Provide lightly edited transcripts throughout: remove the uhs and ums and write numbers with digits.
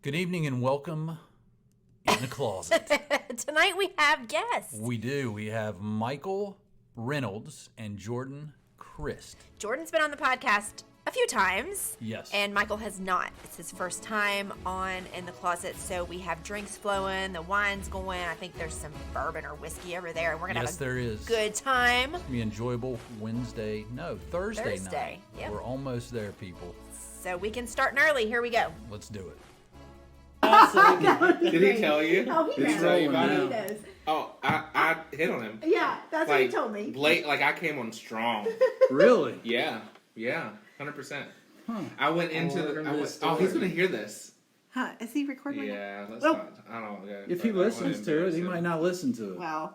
Good evening and welcome in the closet. Tonight we have guests. We do. We have Michael Reynolds and Jordan Crist. Jordan's been on the podcast a few times. Yes. And Michael has not. It's his first time on In the Closet, so we have drinks flowing, the wine's going. I think there's some bourbon or whiskey over there. We're going to have a good time. It's going to be enjoyable Thursday night. Yep. We're almost there, people. So we can start early. Here we go. Let's do it. Did he tell you? Oh, he Did he knows. tell you about He it? knows. Oh, I hit on him. Yeah, that's what he told me. Late, like I came on strong. Really? Yeah, 100%. Huh. I went into he's gonna hear this. Huh? Is he recording? Yeah, that's Oh. not. I don't know. If he listens to it, he might not listen to it. Well,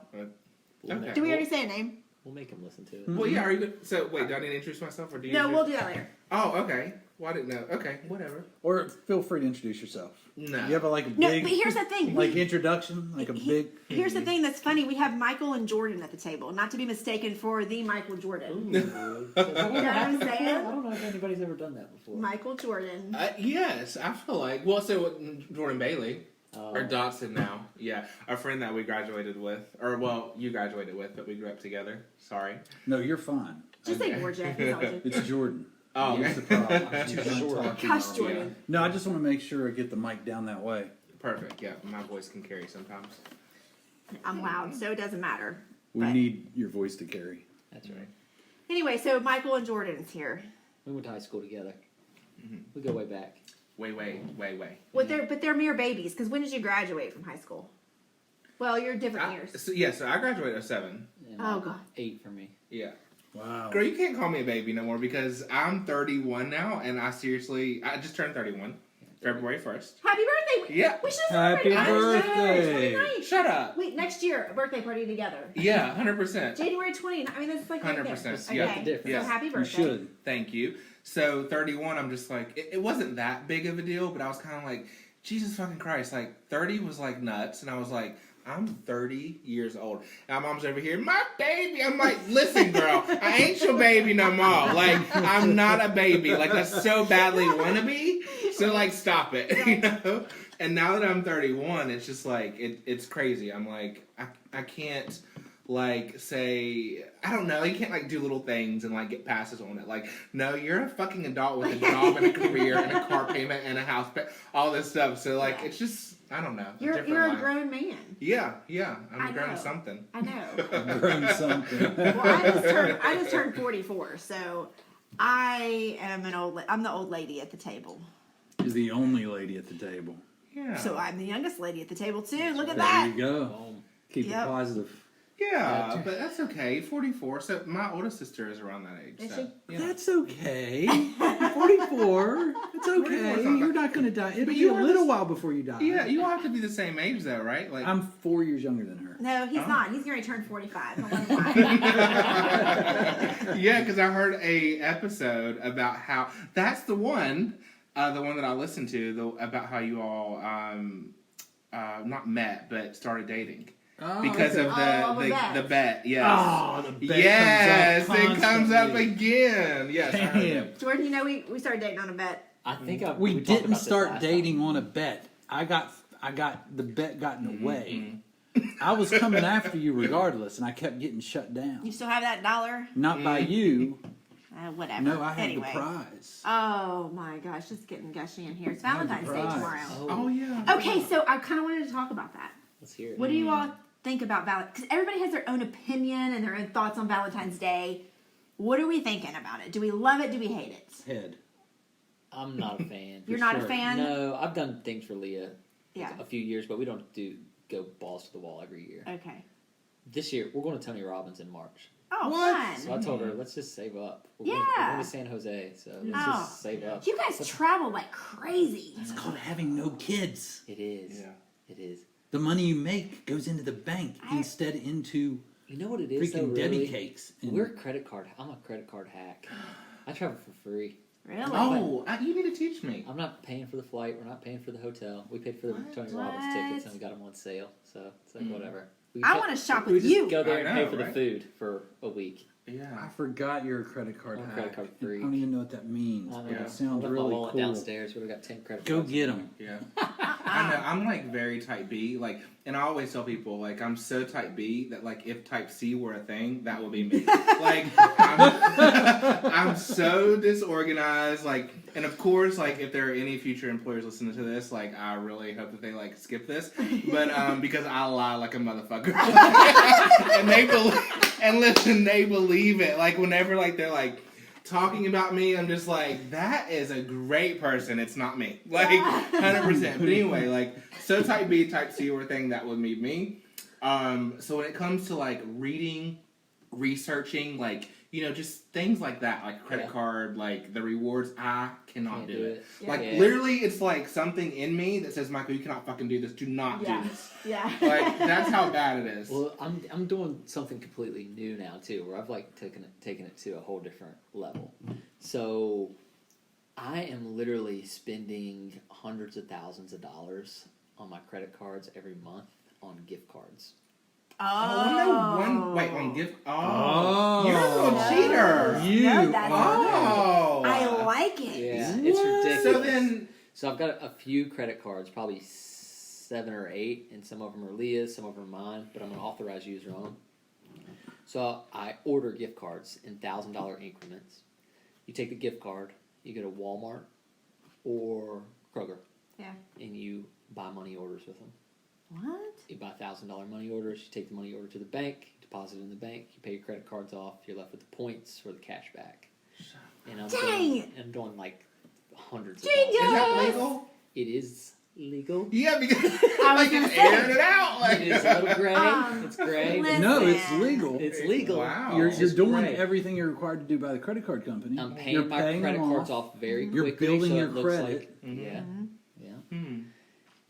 Okay. do we already say a name? We'll make him listen to it. Well, yeah. Are you good? So wait, do I need to introduce myself or do you? No, we'll do that later. Oh, okay. Well, I didn't know. Okay, whatever. Or feel free to introduce yourself. No. You have a No, big, but here's the thing. like introduction, like a big. Here's the thing that's funny. We have Michael and Jordan at the table, not to be mistaken for the Michael Jordan. Ooh. You know what I'm I saying? don't know if anybody's ever done that before. Michael Jordan. Yes, I feel like. Well, so Jordan Bailey. Oh. Or Dotson now. Yeah. A friend that we graduated with. Or, well, you graduated with, but we grew up together. Sorry. No, you're fine. Just say Borja. He's always It's Jordan. Oh, He's okay. the problem. He's not Short. talking. Hush, Jordan. No, I just want to make sure I get the mic down that way. Perfect. Yeah, my voice can carry sometimes. I'm loud, so it doesn't matter. We But- need your voice to carry. That's right. Anyway, so Michael and Jordan's here. We went to high school together. We go way back. Way. But they're mere babies. Because when did you graduate from high school? Well, you're different years. So I graduated 07. And Oh, God. 8 for me. Yeah. Wow. Girl, you can't call me a baby no more because I'm 31 now, and I just turned 31. February 1st. Happy birthday! Yeah. We should have Happy celebrated birthday. 29th. Shut up. Wait, next year, a birthday party together. Yeah, 100%. January 20th. I mean, that's like right there. 100%, Okay, yeah. Difference. so Yes. happy You birthday. should. Thank you. So 31, I'm just like, it wasn't that big of a deal, but I was kind of like, Jesus fucking Christ, like 30 was like nuts, and I was like, I'm 30 years old. And my mom's over here, my baby. I'm like, listen, girl, I ain't your baby no more. Like, I'm not a baby. Like, that's so badly wannabe. So, like, stop it, you know? And now that I'm 31, it's just like, it's crazy. I'm like, I can't, like, say, I don't know, you can't, like, do little things and, like, get passes on it. Like, no, you're a fucking adult with a job and a career and a car payment and a house payment, all this stuff. So, like, it's just, I don't know. You're different a life. grown man. Yeah, I'm I a grown know. something. I know. Grown something. Well, I just turned 44, so I'm the old lady at the table. You're the only lady at the table. Yeah. So I'm the youngest lady at the table too. Look at There that. you go. Boom. Keep Yep. it positive. Yeah, but that's okay. 44. So my oldest sister is around that age. Is so, she? Yeah. That's okay. 44. It's 44 okay. is not You're bad. not going to die. It'll But be you a are little the- while before you die. Yeah, you all have to be the same age though, right? Like I'm 4 years younger than her. No, he's Oh. not. He's going to turn 45. Don't let him lie. yeah, because I heard a episode about how that's the one that I listened to, about how you all not met but started dating. Oh, Because okay. of bet. the bet, yes. Oh, the bet yes, comes up it comes up constantly. again. Yes, I heard Damn. it. Jordan, you know we started dating on a bet. I think We talked didn't about this start last dating time. on a bet. I got the bet got in the way. Mm-hmm. I was coming after you regardless, and I kept getting shut down. You still have that dollar? Not by you. Whatever. No, I had anyway. the prize. Oh my gosh, just getting gushy in here. It's Valentine's Day prize. tomorrow. Oh yeah. Okay, so I kind of wanted to talk about that. Let's hear it. What do you all think about Valentine's? Because everybody has their own opinion and their own thoughts on Valentine's Day. What are we thinking about it? Do we love it? Do we hate it? Head. I'm not a fan. You're not a sure. fan? No, I've done things for Leah Yeah. a few years, but we don't go balls to the wall every year. Okay. This year, we're going to Tony Robbins in March. Oh, What? So fun. I told her, let's just save up. We're Yeah. going to San Jose, so let's Oh. just save up. You guys travel like crazy. It's called having no kids. It is. Yeah. It is. The money you make goes into the bank instead into You know what it is, though, freaking really? Debbie cakes. And I'm a credit card hack. I travel for free. Really? Oh, you need to teach me. I'm not paying for the flight. We're not paying for the hotel. We paid for the Tony Robbins What? tickets, and we got them on sale. So it's like, whatever. I want to shop We with just you. go there I and pay know, for the right? food for a week. Yeah. I forgot you're a credit card I'm a hack. credit card freak. I don't even know what that means. I But Yeah. it sounds I left really my wallet cool. downstairs. We've got 10 credit Go cards. get them. Yeah. I know. I'm like very type B. Like, and I always tell people, like, I'm so type B that, like, if type C were a thing, that would be me. Like, I'm so disorganized. Like, and of course, like, if there are any future employers listening to this, like, I really hope that they, like, skip this. But, because I lie like a motherfucker. And they believe it. Like, whenever, like, they're, like, talking about me, I'm just like, that is a great person. It's not me. Like, 100%. But anyway, like, so type B, type C were a thing, that would be me. So when it comes to, like, reading, researching, like, you know, just things like that, like credit card, like the rewards, I cannot do it. Yeah. Like, literally, it's like something in me that says, Michael, you cannot fucking do this. Do not do this. Yeah. Like, that's how bad it is. Well, I'm doing something completely new now too, where I've like taken it to a whole different level. So I am literally spending hundreds of thousands of dollars on my credit cards every month on gift cards. On gift. Oh, you're a little cheater. I like it. Yeah, it's ridiculous. So I've got a few credit cards, probably 7 or 8, and some of them are Leah's, some of them are mine, but I'm an authorized user on them. So I order gift cards in $1,000 increments. You take the gift card, you go to Walmart or Kroger, and you buy money orders with them. What? You buy $1,000 money orders, you take the money order to the bank, deposit it in the bank, you pay your credit cards off, you're left with the points or the cash back. And I'm doing like hundreds of dollars. is that legal? It is legal. Yeah, because I just aired it out. Like, It is a little gray. It's gray. listen. No, it's legal. It's legal. Wow. You're It's doing great. everything you're required to do by the credit card company. I'm paying You're my paying credit them cards off very You're quickly. building so your it looks credit. Like, yeah. Hmm.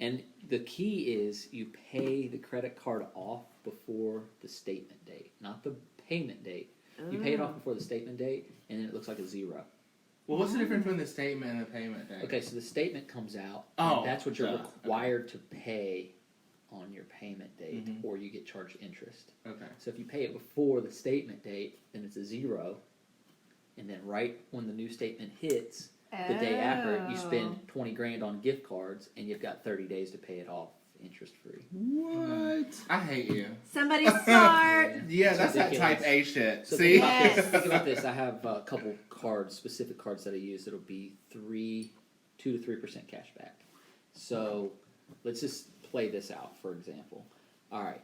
And the key is you pay the credit card off before the statement date, not the payment date. You pay it off before the statement date, and then it looks like a 0. Well, what's the difference between the statement and the payment day? Okay, so the statement comes out, Oh, and that's what you're duh. required to pay on your payment date, or you get charged interest. Okay. So if you pay it before the statement date, then it's a 0, and then right when the new statement hits, the day after, you spend $20,000 on gift cards, and you've got 30 days to pay it off interest free. What? I hate you. Somebody smart. Yeah, It's that's ridiculous. that type A shit. So See? think about this. I have a couple cards, specific cards that I use that'll be 2 to 3% cash back. So let's just play this out, for example. All right,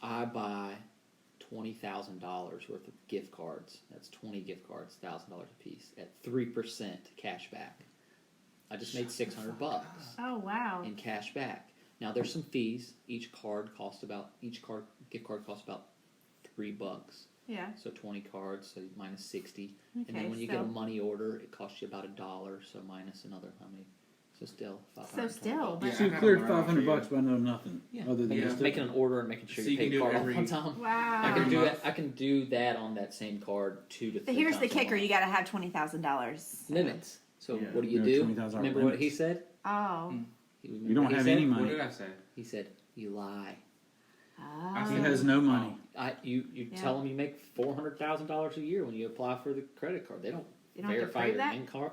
I buy $20,000 worth of gift cards. That's 20 gift cards, $1,000 a piece at 3% cash back. I just made $600 Oh wow. in cash back. Now there's some fees. Each gift card costs about $3. Yeah. So 20 cards, so minus 60. And Okay, then when you get a so- money order, it costs you about $1. So minus another how many? So still $520. still, but- Yeah, So you I cleared got one $500 for by no nothing. Yeah. Other than Yeah. just Making an order and making sure So you you pay can the do it card off every- on time. Wow. I can Every do month? it. I can do that on that same card 2 to 3 But here's the times a kicker: month. you got to have $20,000 limits. So Yeah. what do you No, do? $20,000 Remember what limits. he said? Oh. You don't have any What money. did I say? He said you lie. I He said- has no money. You Yeah. tell them you make $400,000 a year when you apply for the credit card. They don't You don't have to verify prove your that? main card.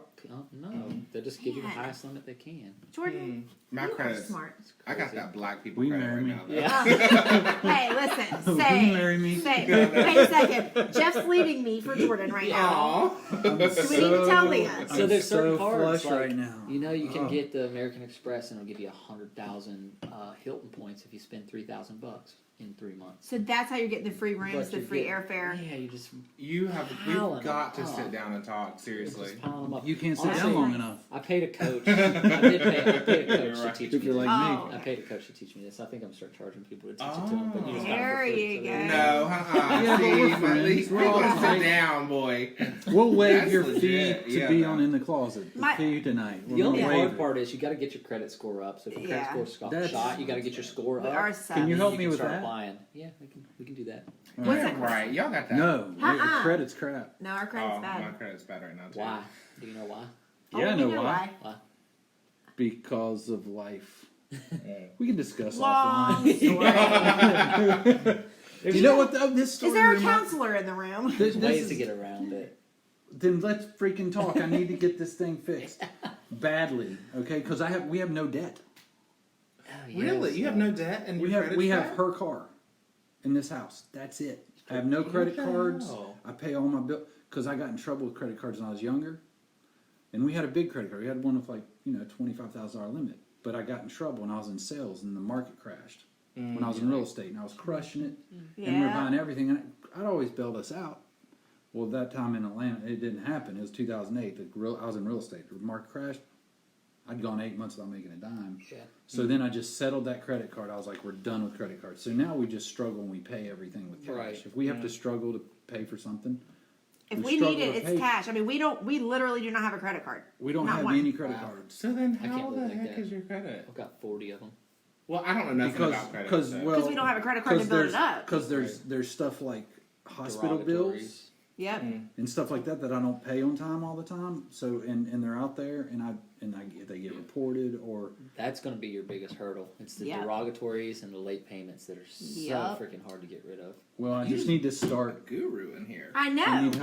No, they just give you the Man. highest limit they can. Jordan, My you are credit's smart. I got that black people Will you credit marry right me? now. though. Yeah. Hey, listen. Will Say. you marry me? Say. Wait a second. Jeff's leaving me for Jordan right now. Aw. Do we need to tell Leah? So I'm there's certain so cards flush like, right now. you know, you can Oh. get the American Express and it'll give you 100,000 Hilton points if you spend $3,000 in 3 months. So that's how you're getting the free rooms, But the you free get- airfare. Yeah, you just We've Piling got to them sit up. down and talk, seriously. just pile them up. You can't sit Honestly, down long enough I paid a coach. I paid a coach You're to right. teach if me you're this. like Oh. me. I paid a coach to teach me this. I think I'm gonna start charging people to teach it to them. But you just got it There for free, you so go. there No, Yeah, but we're See, friends. we We're all want to sit friends. down, boy. We'll waive That's your legit. fee to Yeah, be no. on in the closet. The My- fee tonight. We're The only gonna waive hard it. part is you got to get your credit score up. So if your credit Yeah. score's That's- shot, you got to get your score We up. are Can you so. help You me can with start that? applying. Yeah, we can do that. All Yeah, right. right. Y'all got that. No, your Uh-uh. credit's crap. No, our credit's Oh, bad. my credit's bad right now, too. Why? Do you know why? Oh, Yeah, I we know why. Why? Because of life. Yeah. We can discuss Long offline. story. Do you know what this story Is there a reminds- counselor in the room? This Ways is- to get around it. Then let's freaking talk. I need to get this thing fixed badly, okay? Because we have no debt. Really? You have no debt and We have her car in this house. That's it. I have no credit cards. I pay all my bills because I got in trouble with credit cards when I was younger. And we had a big credit card. We had one with $25,000 limit. But I got in trouble when I was in sales and the market crashed. When I was in real estate and I was crushing it. And we were buying everything. And I'd always bailed us out. Well, that time in Atlanta, it didn't happen. It was 2008. I was in real estate. The market crashed. I'd gone 8 months without making a dime. Yeah. So then I just settled that credit card. I was like, we're done with credit cards. So now we just struggle and we pay everything with cash. Right. If we have to struggle to pay for something, if we need it, it's cash. I mean, we literally do not have a credit card. We don't have any credit cards. So then how the heck is your credit? I've got 40 of them. Well, I don't know nothing about credit. Because we don't have a credit card to build it up. Because there's stuff like hospital bills. Yep. And stuff like that I don't pay on time all the time. So and they're out there and they get reported or that's going to be your biggest hurdle. It's the derogatories and the late payments that are so freaking hard to get rid of. Well, I just need to start guru in here. I know. I need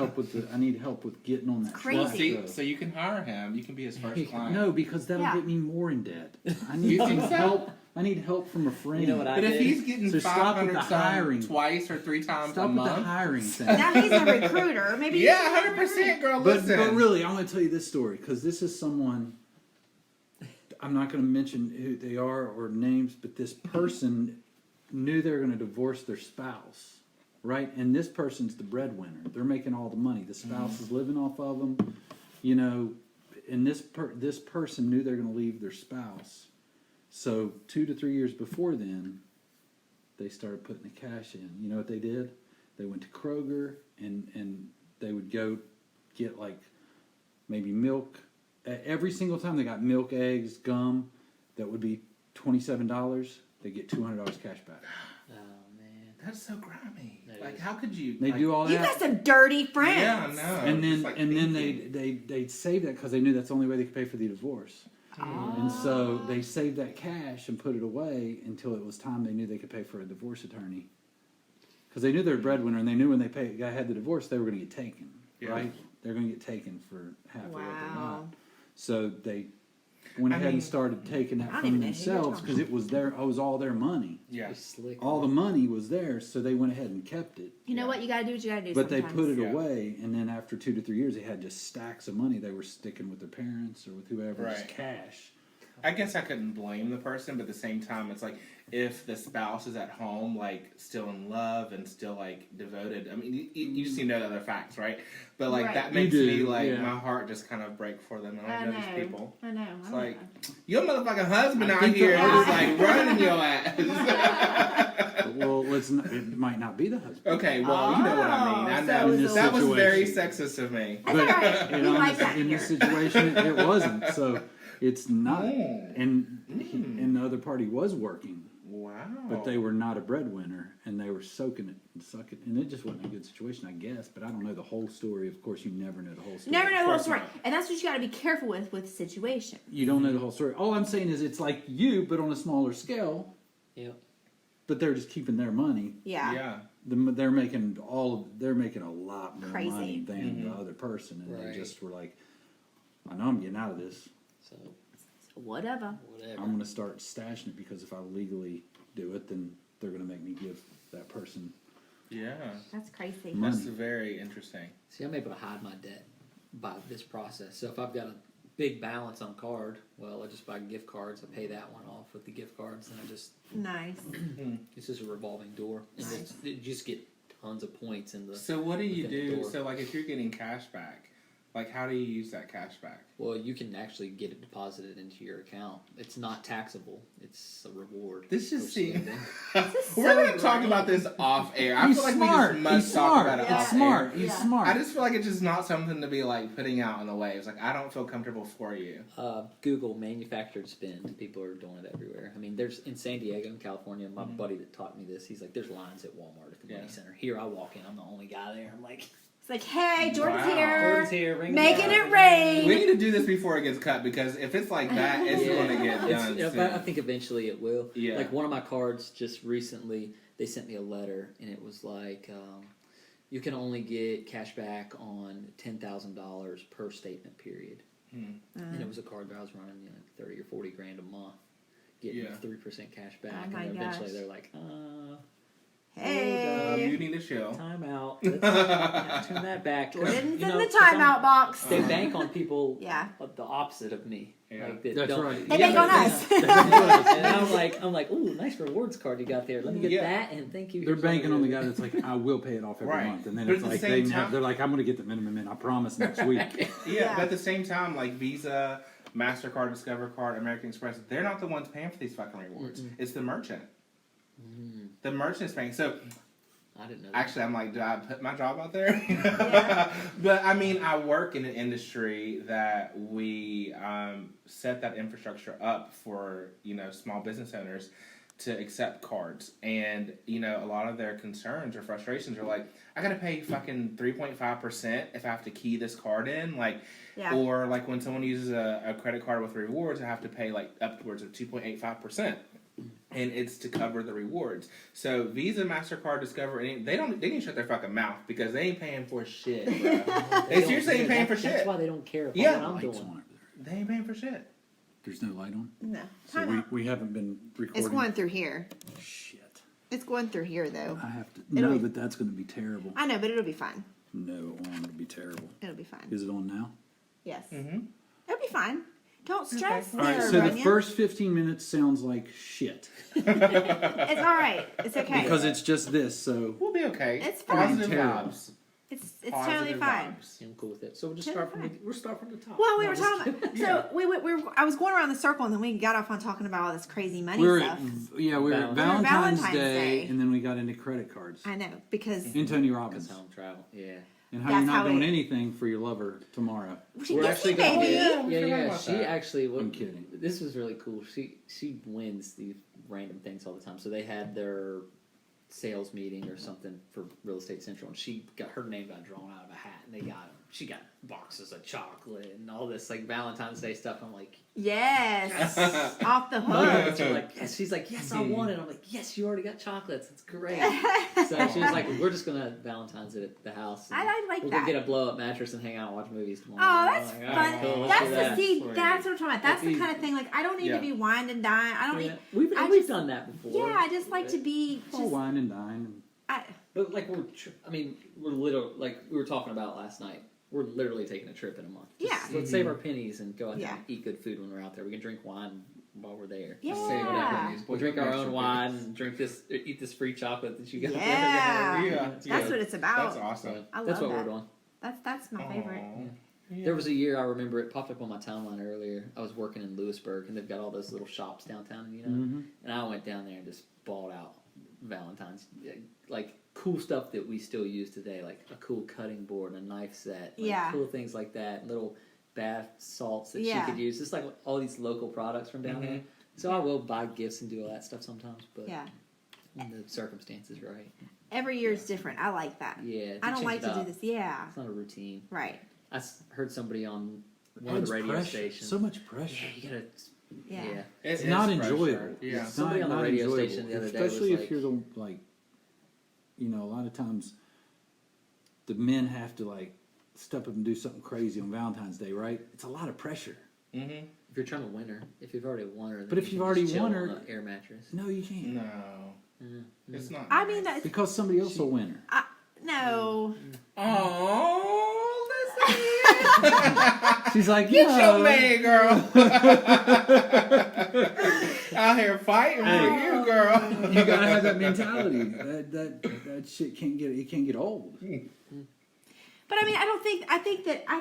help with getting on that. Crazy. So you can hire him. You can be his first client. No, because that'll get me more in debt. I need some help. I need help from a friend. You know what I did? If he's getting $500 twice or 3 times a month, stop with the hiring thing. Now he's a recruiter. Maybe 100%, girl. Listen. But really, I'm going to tell you this story because this is someone. I'm not going to mention who they are or names, but this person knew they were going to divorce their spouse, right? And this person's the breadwinner. They're making all the money. The spouse is living off of them, and this person knew they're going to leave their spouse. So 2 to 3 years before then, they started putting the cash in. You know what they did? They went to Kroger and they would go get like maybe milk. Every single time they got milk, eggs, gum, that would be $27. They get $200 cash back. Oh man, that's so grimy. Like, how could you? They do all that. You got some dirty friends. Yeah, I know. And then they'd save that because they knew that's the only way they could pay for the divorce. Oh. And so they saved that cash and put it away until it was time they knew they could pay for a divorce attorney. Because they knew they were breadwinner and they knew when they had the divorce they were going to get taken, right? They're going to get taken for half of what they got. So they went ahead and started taking that from themselves because it was all their money. Yeah, all the money was theirs, so they went ahead and kept it. You know what? You got to do what you got to do. But sometimes. They put it away, and then after 2 to 3 years, they had just stacks of money. They were sticking with their parents or with whoever, just cash. I guess I couldn't blame the person, but at the same time, it's like if the spouse is at home, like still in love and still like devoted. I mean, you just know the other facts, right? But like that makes me like my heart just kind to them. I know these people. I know. It's like your motherfucking husband out here is like running your ass. Well, it might not be the husband. Okay, well, you know what I mean. I know that was very sexist of me. But in this situation, it wasn't. So. It's not, and the other party was working. Wow! But they were not a breadwinner, and they were soaking it and sucking, and it just wasn't a good situation, I guess. But I don't know the whole story. Of course, you never know the whole story. Never know the whole story, and that's what you got to be careful with situation. You don't know the whole story. All I'm saying is it's like you, but on a smaller scale. Yeah. But they're just keeping their money. Yeah. Yeah. They're making a lot more money than the other person, and they just were like, I know I'm getting out of this. So whatever. I'm going to start stashing it because if I legally do it, then they're going to make me give that person. Yeah. That's crazy. Money. That's very interesting. See, I'm able to hide my debt by this process. So if I've got a big balance on card, well, I just buy gift cards. I pay that one off with the gift cards, and I just nice. This is a revolving door, and you just get tons of points in the. So what do you do? So like, if you're getting cash back. Like, how do you use that cash back? Well, you can actually get it deposited into your account. It's not taxable. It's a reward. This just seems... We're going to talk about this off air. I feel like smart. We just must talk about it off air. He's smart. I just feel like it's just not something to be, like, putting out in the waves. Like, I don't feel comfortable for you. Google manufactured spend. People are doing it everywhere. I mean, there's in San Diego, in California, my buddy that taught me this, he's like, there's lines at Walmart at the Money Center. Here, I walk in. I'm the only guy there. I'm like... It's like, hey, Jordan's here. Jordan's here. Making it rain. We need to do this before it gets cut because if it's like that, it's going to get done soon. I think eventually it will. Yeah. Like one of my cards just recently, they sent me a letter and it was like, you can only get cash back on $10,000 per statement period. And it was a card that I was running like 30 or 40 grand a month. getting 3% cash back, Oh my and then eventually gosh. they're like, Hey. You need to chill. time out. Let's turn that back. Jordan's You in know, the 'cause I'm- timeout box. They bank on people Yeah. the opposite of me. Yeah. Like, that That's don't- right. They bank on us. and I'm like, ooh, nice rewards card you got there. Let me get Yeah. that, and thank you. They're Here's banking on the another- guy that's like, I will pay it off every Right. month, and then But it's at the like same time- they're like, I'm going to get the minimum in. I promise next week. Yeah, but at the same time, like Visa, MasterCard, Discover Card, American Express, they're not the ones paying for these fucking rewards. It's the merchant. The merchant's paying. So I didn't know that. actually, I'm like, do I put my job out there? Yeah. But I mean, I work in an industry that we set that infrastructure up for, small business owners to accept cards. And, a lot of their concerns or frustrations are like, I got to pay fucking 3.5% if I have to key this card in. Like, Yeah. or like when someone uses a credit card with rewards, I have to pay like upwards of 2.85%. And it's to cover the rewards. So Visa, MasterCard, Discover, they didn't shut their fucking mouth because they ain't paying for shit, bro. They seriously ain't paying for shit. That's why they don't care about Yeah. what I'm Lights doing. on over there. They ain't paying for shit. There's no light on. No. So Timeout. we haven't been recording. It's going through here. Shit. It's going through here, though. I have to. It'll No, be- but that's going to be terrible. I know, but it'll be fine. No, it will be terrible. It'll be fine. Is it on now? Yes. Mm-hmm. It'll be fine. Don't stress. All right, there, so the Runyon. first 15 minutes sounds like shit. It's all right. It's okay. Because it's just this, so. We'll be okay. It's fine. Positive Terrible. vibes. it's Positive totally fine. vibes. I'm cool with it. So we'll just Totally start from we'll start from the top. Well, we No, were just talking kidding. about. So I was going around the circle, and then we got off on talking about all this crazy money We were stuff. we were at Valentine's Valentine's Day. Day, and then we got into credit cards. I know because And Tony Because Robbins. home travel. Yeah. And how That's you're not how doing we- anything for your lover tomorrow. We're yes, actually baby. going yeah, we yeah, forgot yeah. about She that. actually. I'm kidding. This was really cool. She wins these random things all the time. So they had their sales meeting or something for Real Estate Central, and her name got drawn out of a hat, and she got boxes of chocolate and all this like Valentine's Day stuff. I'm like, Yes, off the oh, hook. you're like, yes. She's like, yes, I want it. I'm like, yes, you already got chocolates. It's great. So she was like, we're just gonna Valentine's it at the house. and I like we're that. gonna get a blow up mattress and hang out and watch movies tomorrow. Oh, I'm that's like, fun. all right, cool, let's That's do the that. see. Sweet. That's what I'm talking about. That's the Easy. kind of thing. Like I don't need Yeah. to be wined and dined. I don't Yeah. need. We've I we've just- done that before. Yeah, I just like to be. All Just, wine and dine. But like we're literally like we were talking about last night. We're literally taking a trip in a month. Yeah. Let's save our pennies and go out there Yeah. and eat good food when we're out there. We can drink wine while we're there. Yeah. Just say whatever. We'll drink our own wine and drink eat this free chocolate that you got. Yeah. Yeah. That's what it's about. That's awesome. I love That's what that. we're doing. That's my favorite. Aw. Yeah. There was a year I remember it popped up on my timeline earlier. I was working in Lewisburg and they've got all those little shops downtown, Mm-hmm. and I went down there and just bought out Valentine's like cool stuff that we still use today, like a cool cutting board, a knife set, like Yeah. cool things like that, little bath salts that Yeah. she could use, just like all these local products from down there. So I will buy gifts and do all that stuff sometimes, but Yeah. when the circumstances right. Every year is different. I like that. Yeah, I don't change like it to do up. this. Yeah. It's not a routine. Right. I heard somebody on one of Adds the radio pressure. stations. So much Yeah, pressure. you gotta. Yeah. Yeah. It's It not is pressure. enjoyable. Yeah. It's Somebody on the not radio enjoyable. station the other day was Especially if like- you're the like, a lot of times the men have to like step up and do something crazy on Valentine's Day, right? It's a lot of pressure. Mm-hmm. If you're trying to win her, if you've already won her, then But if you you've can already just chill won on her- an air mattress. No, you can't. No. Mm-hmm. It's not. I mean, nice. that's, Because somebody else will win her. no. Oh, listen. She's like, Get no. your man, girl. Out here fighting for you, girl. You gotta have that mentality. That shit can't get old. But I mean, I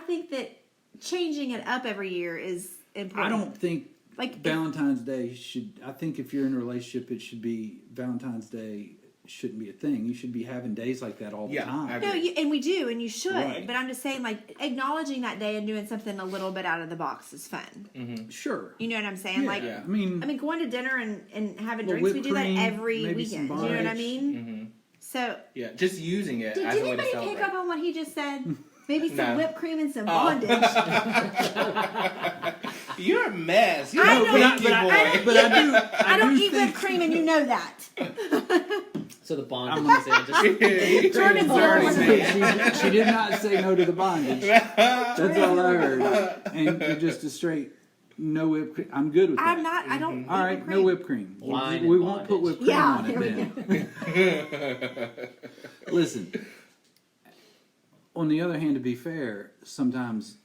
think that changing it up every year is important. I don't think like Valentine's Day should. I think if you're in a relationship, it should be Valentine's Day shouldn't be a thing. You should be having days like that all the Yeah, time. I No, and we do, and you should. Right. But I'm just saying, like, acknowledging that day and doing something a little bit out of the box is fun. Sure. You know what I'm saying? Yeah, Like, yeah. I mean, going to dinner and having Well, drinks, we whipped do that cream, every maybe some weekend. You know what I bondage. mean? So, Yeah, just using it did as a way to anybody celebrate. pick up on what he just said? Maybe some No. whipped cream and some Oh. bondage. You're a mess. You're I a know, pinky but boy. but I do. I don't do eat think- whipped cream, and you know that. So the bond comes in. Just Jordan's dirty, all man. she did not say no to the bondage. That's all I heard. And you're just a straight No whipped cream. I'm good with that. I'm not. I don't. All right, no whipped cream. Line We and won't put bondage. whipped cream Yeah, on it there then. Listen. On the other hand, to be fair, sometimes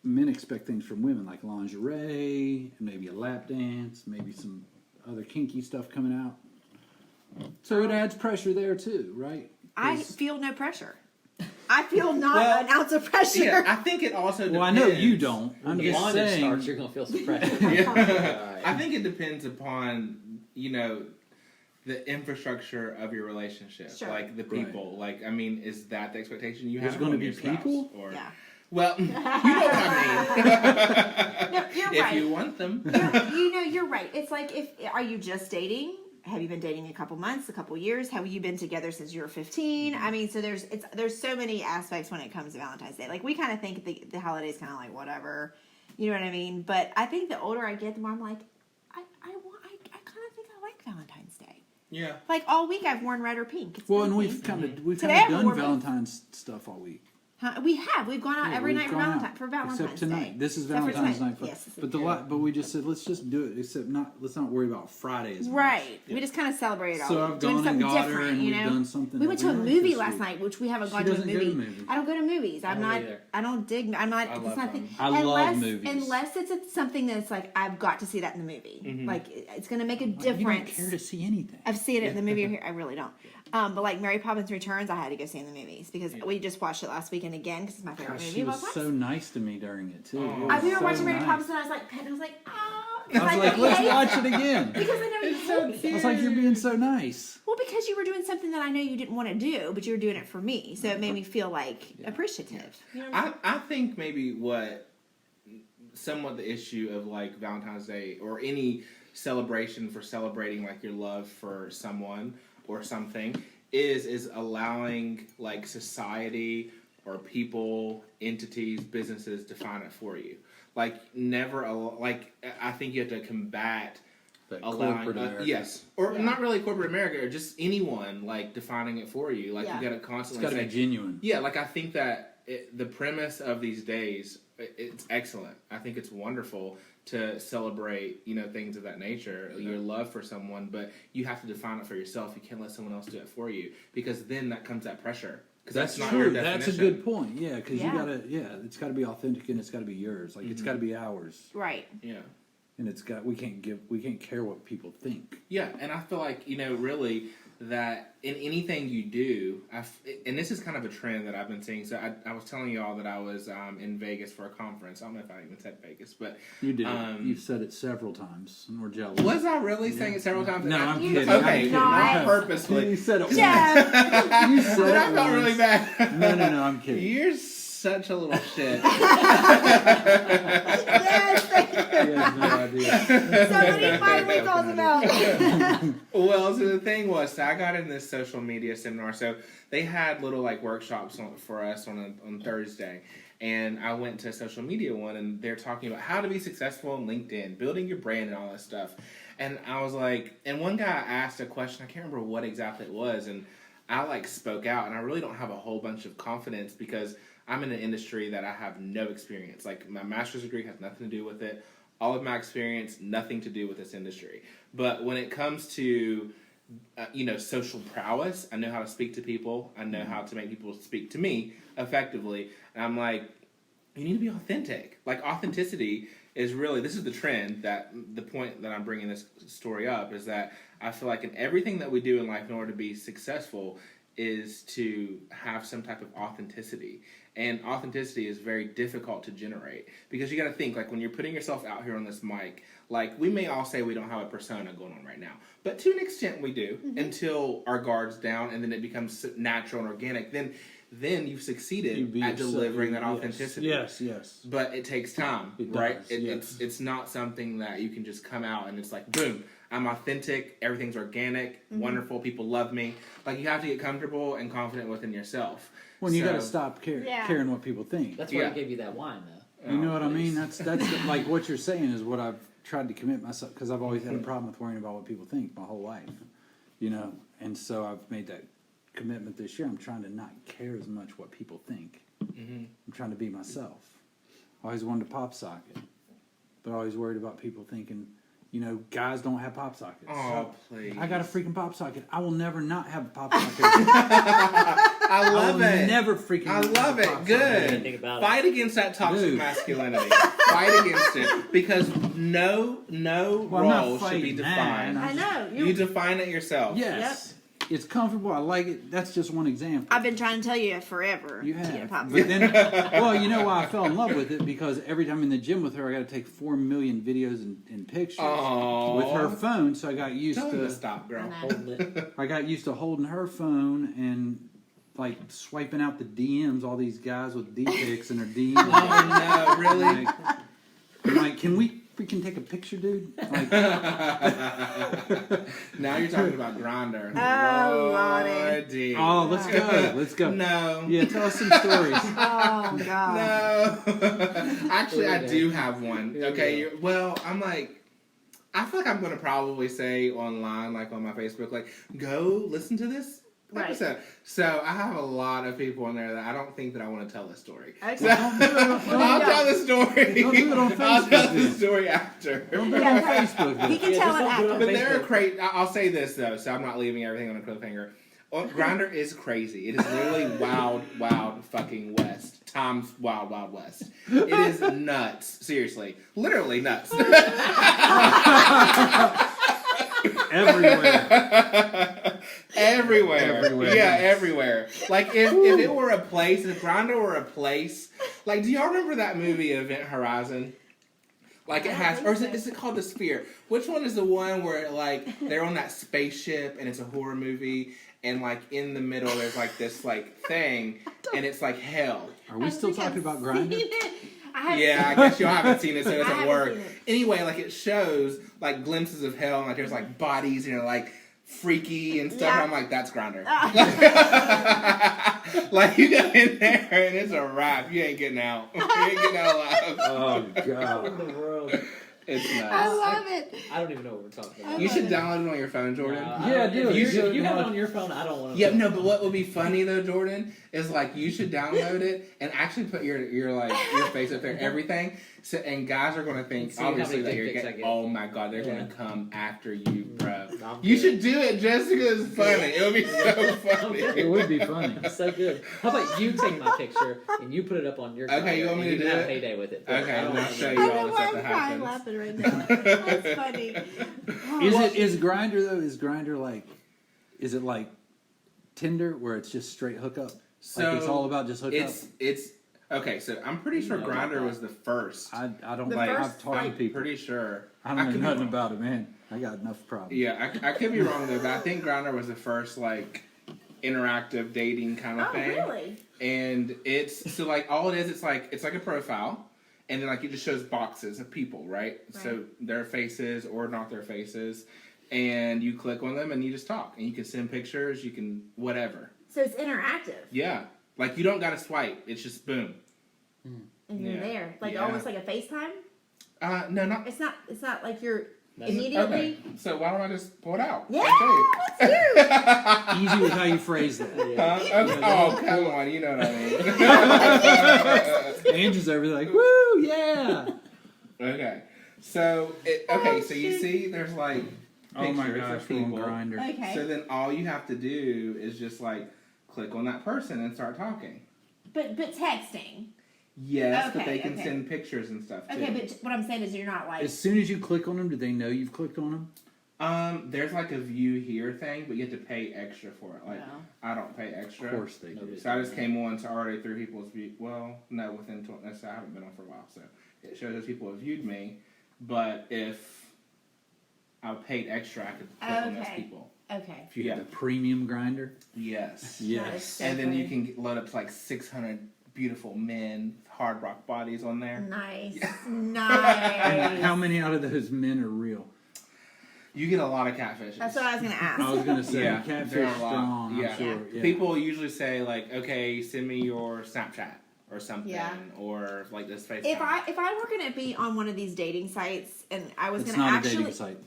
men expect things from women, like lingerie, maybe a lap dance, maybe some other kinky stuff coming out. So it adds pressure there too, right? I 'Cause- feel no pressure. I feel not Well, an ounce of pressure. Yeah, I think it also depends. Well, I know you don't. I'm When the just bondage saying. starts, you're gonna feel some pressure. Yeah. I think it depends upon, the infrastructure of your relationship. Sure. Like the people. Like, I mean, is that the expectation you There's have gonna from be your spouse? people? Or, Yeah. Well, you know what I mean. No, you're If right. you want them. You're right. It's like, are you just dating? Have you been dating a couple months, a couple years? Have you been together since you were 15? I mean, so there's so many aspects when it comes to Valentine's Day. Like, we kind of think the holiday's kind of like whatever, you know what I mean? But I think the older I get, the more I'm like, I kind of think I like Valentine's Day. Yeah. Like, all week I've worn red or pink. It's Well, been and we've pink. kind of Today I done wore both. Valentine's stuff all week. Huh? We've gone out Yeah, every we've night gone out, for Valentine's except tonight. Day. This is Except for Valentine's tonight. night. Yes, this is- But we just said let's just do it. Except let's not worry about Friday as much. Right. We just kind of celebrated all So week, I've doing gone and something got her, different, and you we've know. done something We that went we to a like movie this last week. night, which we haven't She gone to a doesn't go movie. to movies. I don't go to movies. I'm don't not. either. I don't dig. I'm not. I It's love not. them. I love movies. Unless it's something that's like I've got to see that in the movie. Like it's going to make a You don't difference. care to see anything. I've seen it in the movie. Or here. I really don't. But like Mary Poppins Returns, I had to go see in the movies because we just watched it last weekend again because it's my favorite Gosh, movie she of all was time. so nice to me during it too. It Oh. was We were so watching Mary nice. Poppins and I was like, I was like, oh. I was like, let's watch it again. Because I know you hate I was like, you're being so nice. Well, because you were doing something that I know you didn't want to do, but you were doing it for me, so it made me feel like appreciative. You know what I'm I think maybe somewhat the issue of like Valentine's Day or any celebration for celebrating like your love for someone or something is allowing like society or people, entities, businesses define it for you. Like I think you have to combat That allowing corporate America. yes, or not really corporate America, or just anyone like defining it for you. Like Yeah. you got to It's constantly got to say, be genuine. yeah, like I think that the premise of these days, it's excellent. I think it's wonderful to celebrate, things of that nature, your love for someone, but you have to define it for yourself. You can't let someone else do it for you because then that comes that pressure. Because That's not true. your That's a definition. good point. Yeah, because Yeah. you gotta. Yeah, it's got to be authentic and it's got to be yours. Like it's got to be ours, Right. Yeah. and we can't care what people think. Yeah, and I feel like, really, that in anything you do, and this is kind of a trend that I've been seeing. So I was telling you all that I was in Vegas for a conference. I don't know if I even said Vegas, but... You did. You've said it several times, and we're jealous. Was I really saying it several times? No, I'm You kidding. did Okay, not. not purposely. You said it once. Yeah. You said But it I felt once. really bad. No, I'm kidding. You're such a little shit. Yes. Thank you. You have no idea. Somebody finally calls him out. Well, so the thing was, so I got in this social media seminar. So they had little like workshops for us on Thursday. And I went to a social media one, and they're talking about how to be successful on LinkedIn, building your brand and all that stuff. And I was like, and one guy asked a question, I can't remember what exactly it was, and I like spoke out, and I really don't have a whole bunch of confidence because I'm in an industry that I have no experience. Like my master's degree has nothing to do with it. All of my experience, nothing to do with this industry. But when it comes to social prowess, I know how to speak to people. I know how to make people speak to me effectively. And I'm like, you need to be authentic. Like authenticity is really, this is the trend, that the point that I'm bringing this story up is that I feel like in everything that we do in life in order to be successful is to have some type of authenticity. And authenticity is very difficult to generate because you got to think, like when you're putting yourself out here on this mic, like we may all say we don't have a persona going on right now, but to an extent we do until our guard's down and then it becomes natural and organic. Then you've succeeded at delivering that authenticity. Yes. But it takes time, It right? does, It's not something that you can just come out and it's like, boom, I'm authentic, everything's organic, wonderful, people love me. Like you have to get comfortable and confident within yourself. When you got to stop caring what people think. That's why I gave you that wine, though. You know what I mean? That's like what you're saying is what I've tried to commit myself, because I've always had a problem with worrying about what people think my whole life, and so I've made that commitment this year. I'm trying to not care as much what people think. I'm trying to be myself. I always wanted a pop socket. but always worried about people thinking, you know, guys don't have pop sockets. Oh, please. I got a freaking pop socket. I will never not have a pop socket. I love it. Never freaking. I love it. Good. Fight against that toxic masculinity. Fight against it because no role should be defined. I know. You define it yourself. Yes. It's comfortable. I like it. That's just one example. I've been trying to tell you forever. You to get a have. pop But then, well, you know why I fell in love with it? Because every time I'm in the gym with her, I got to take 4 million videos and pictures with her phone. So I got used to stop, girl. I got used to holding her phone and like swiping out the DMs. All these guys with D pics in their DMs. Oh no, really? I'm like, can we freaking take a picture, dude? Like, now you're talking about Grindr. Oh, Lordy. Oh, let's go. Let's go. No. Yeah, tell us some stories. Oh, God. No. Actually, I do have one. Okay. Well, I'm like, I feel like I'm going to probably say online, like on my Facebook, like, go listen to this episode. So I have a lot of people in there that I don't think that I want to tell the story. Okay. So, I'll tell the story. Don't do it on Facebook. I'll tell the story after. Don't do it on Facebook. He can tell it after. But they're crazy. I'll say this though, so I'm not leaving everything on a cliffhanger. Grindr is crazy. It is literally wild, wild fucking west. Tom's wild, wild west. It is nuts. Seriously, literally nuts. Everywhere. Yeah, everywhere. Like if it were a place, if Grindr were a place, like do y'all remember that movie Event Horizon? Like it has, or is it called The Sphere? Which one is the one where like they're on that spaceship and it's a horror movie and like in the middle there's like this like thing and it's like hell. Are we still talking about Grindr? Yeah, I guess y'all haven't seen it, so it doesn't work. Anyway, like it shows like glimpses of hell, and like there's like bodies, and like freaky and stuff. And I'm like, that's Grindr. Like you go in there and it's a wrap. You ain't getting out. You ain't getting out alive. Oh God! In the world. It's nuts. I love it. I don't even know what we're talking about. You should download it on your phone, Jordan. Yeah, dude. If you have it on your phone, I don't want to. Yeah, no, but what would be funny though, Jordan, is like you should download it and actually put your face up there, everything. So and guys are gonna think obviously that you're getting. Oh my God, they're gonna come after you, bro. You should do it just because it's funny. It would be so funny. It would be funny. It's so good. How about you take my picture and you put it up on your? Okay, you want me to do have it? a heyday with it. Okay, I'm gonna show you I all know the why stuff I'm that crying happens. laughing right now. That's funny. Is Grindr though? Is Grindr like? Is it like Tinder where it's just straight hookup? So like it's all about just hookup. It's okay. So I'm pretty sure Grindr was the first. I don't The like. first, I've talked to people. Pretty sure. I don't could know be nothing wrong. about it, man. I got enough problems. Yeah, I could be wrong though, but I think Grindr was the first like interactive dating kind of Oh, thing. really? And it's so like all it is, it's like a profile, and then like it just shows boxes of people, right? So their faces or not their faces, and you click on them and you just talk, and you can send pictures, you can whatever. So it's interactive. Yeah, like you don't got to swipe; it's just boom. And you're Yeah. there. Like Yeah. almost like a FaceTime? No, not. It's not like you're That's- immediately. Okay, so why don't I just pull it out? Yeah, I'll tell you. Easy with how you phrase that. Okay. Oh, come on, you know what I mean. Andrew's over there like, woo, yeah. Okay, so you see, there's like Oh my pictures gosh, of we're on people. Grindr. Okay. So then all you have to do is just like click on that person and start talking. But texting. Yes, but Okay, they can okay. send pictures and stuff too. Okay, but what I'm saying is you're not like. As soon as you click on them, do they know you've clicked on them? There's like a view here thing, but you have to pay extra for it. Like No. I don't pay extra. Of course they do. Nobody's So I just came on to already through people's view. Well, no, within 20. So I haven't been on for a while, so it shows that people have viewed me. But if I paid extra, I could click on those Okay. people. Okay. If you get the premium Grindr. Yes. That is Yes. so And then you funny. can load up to like 600 beautiful men, hard rock bodies on there. Nice. And Nice. how many out of those men are real? You get a lot of catfishes. That's what I was going to ask. I was gonna say Yeah, catfish there are a lot. strong. Yeah. I'm sure. Yeah. People usually say like, okay, send me your Snapchat or something, Yeah. or like this FaceTime. If I were going to be on one of these dating sites and I was It's going to not a actually. dating site.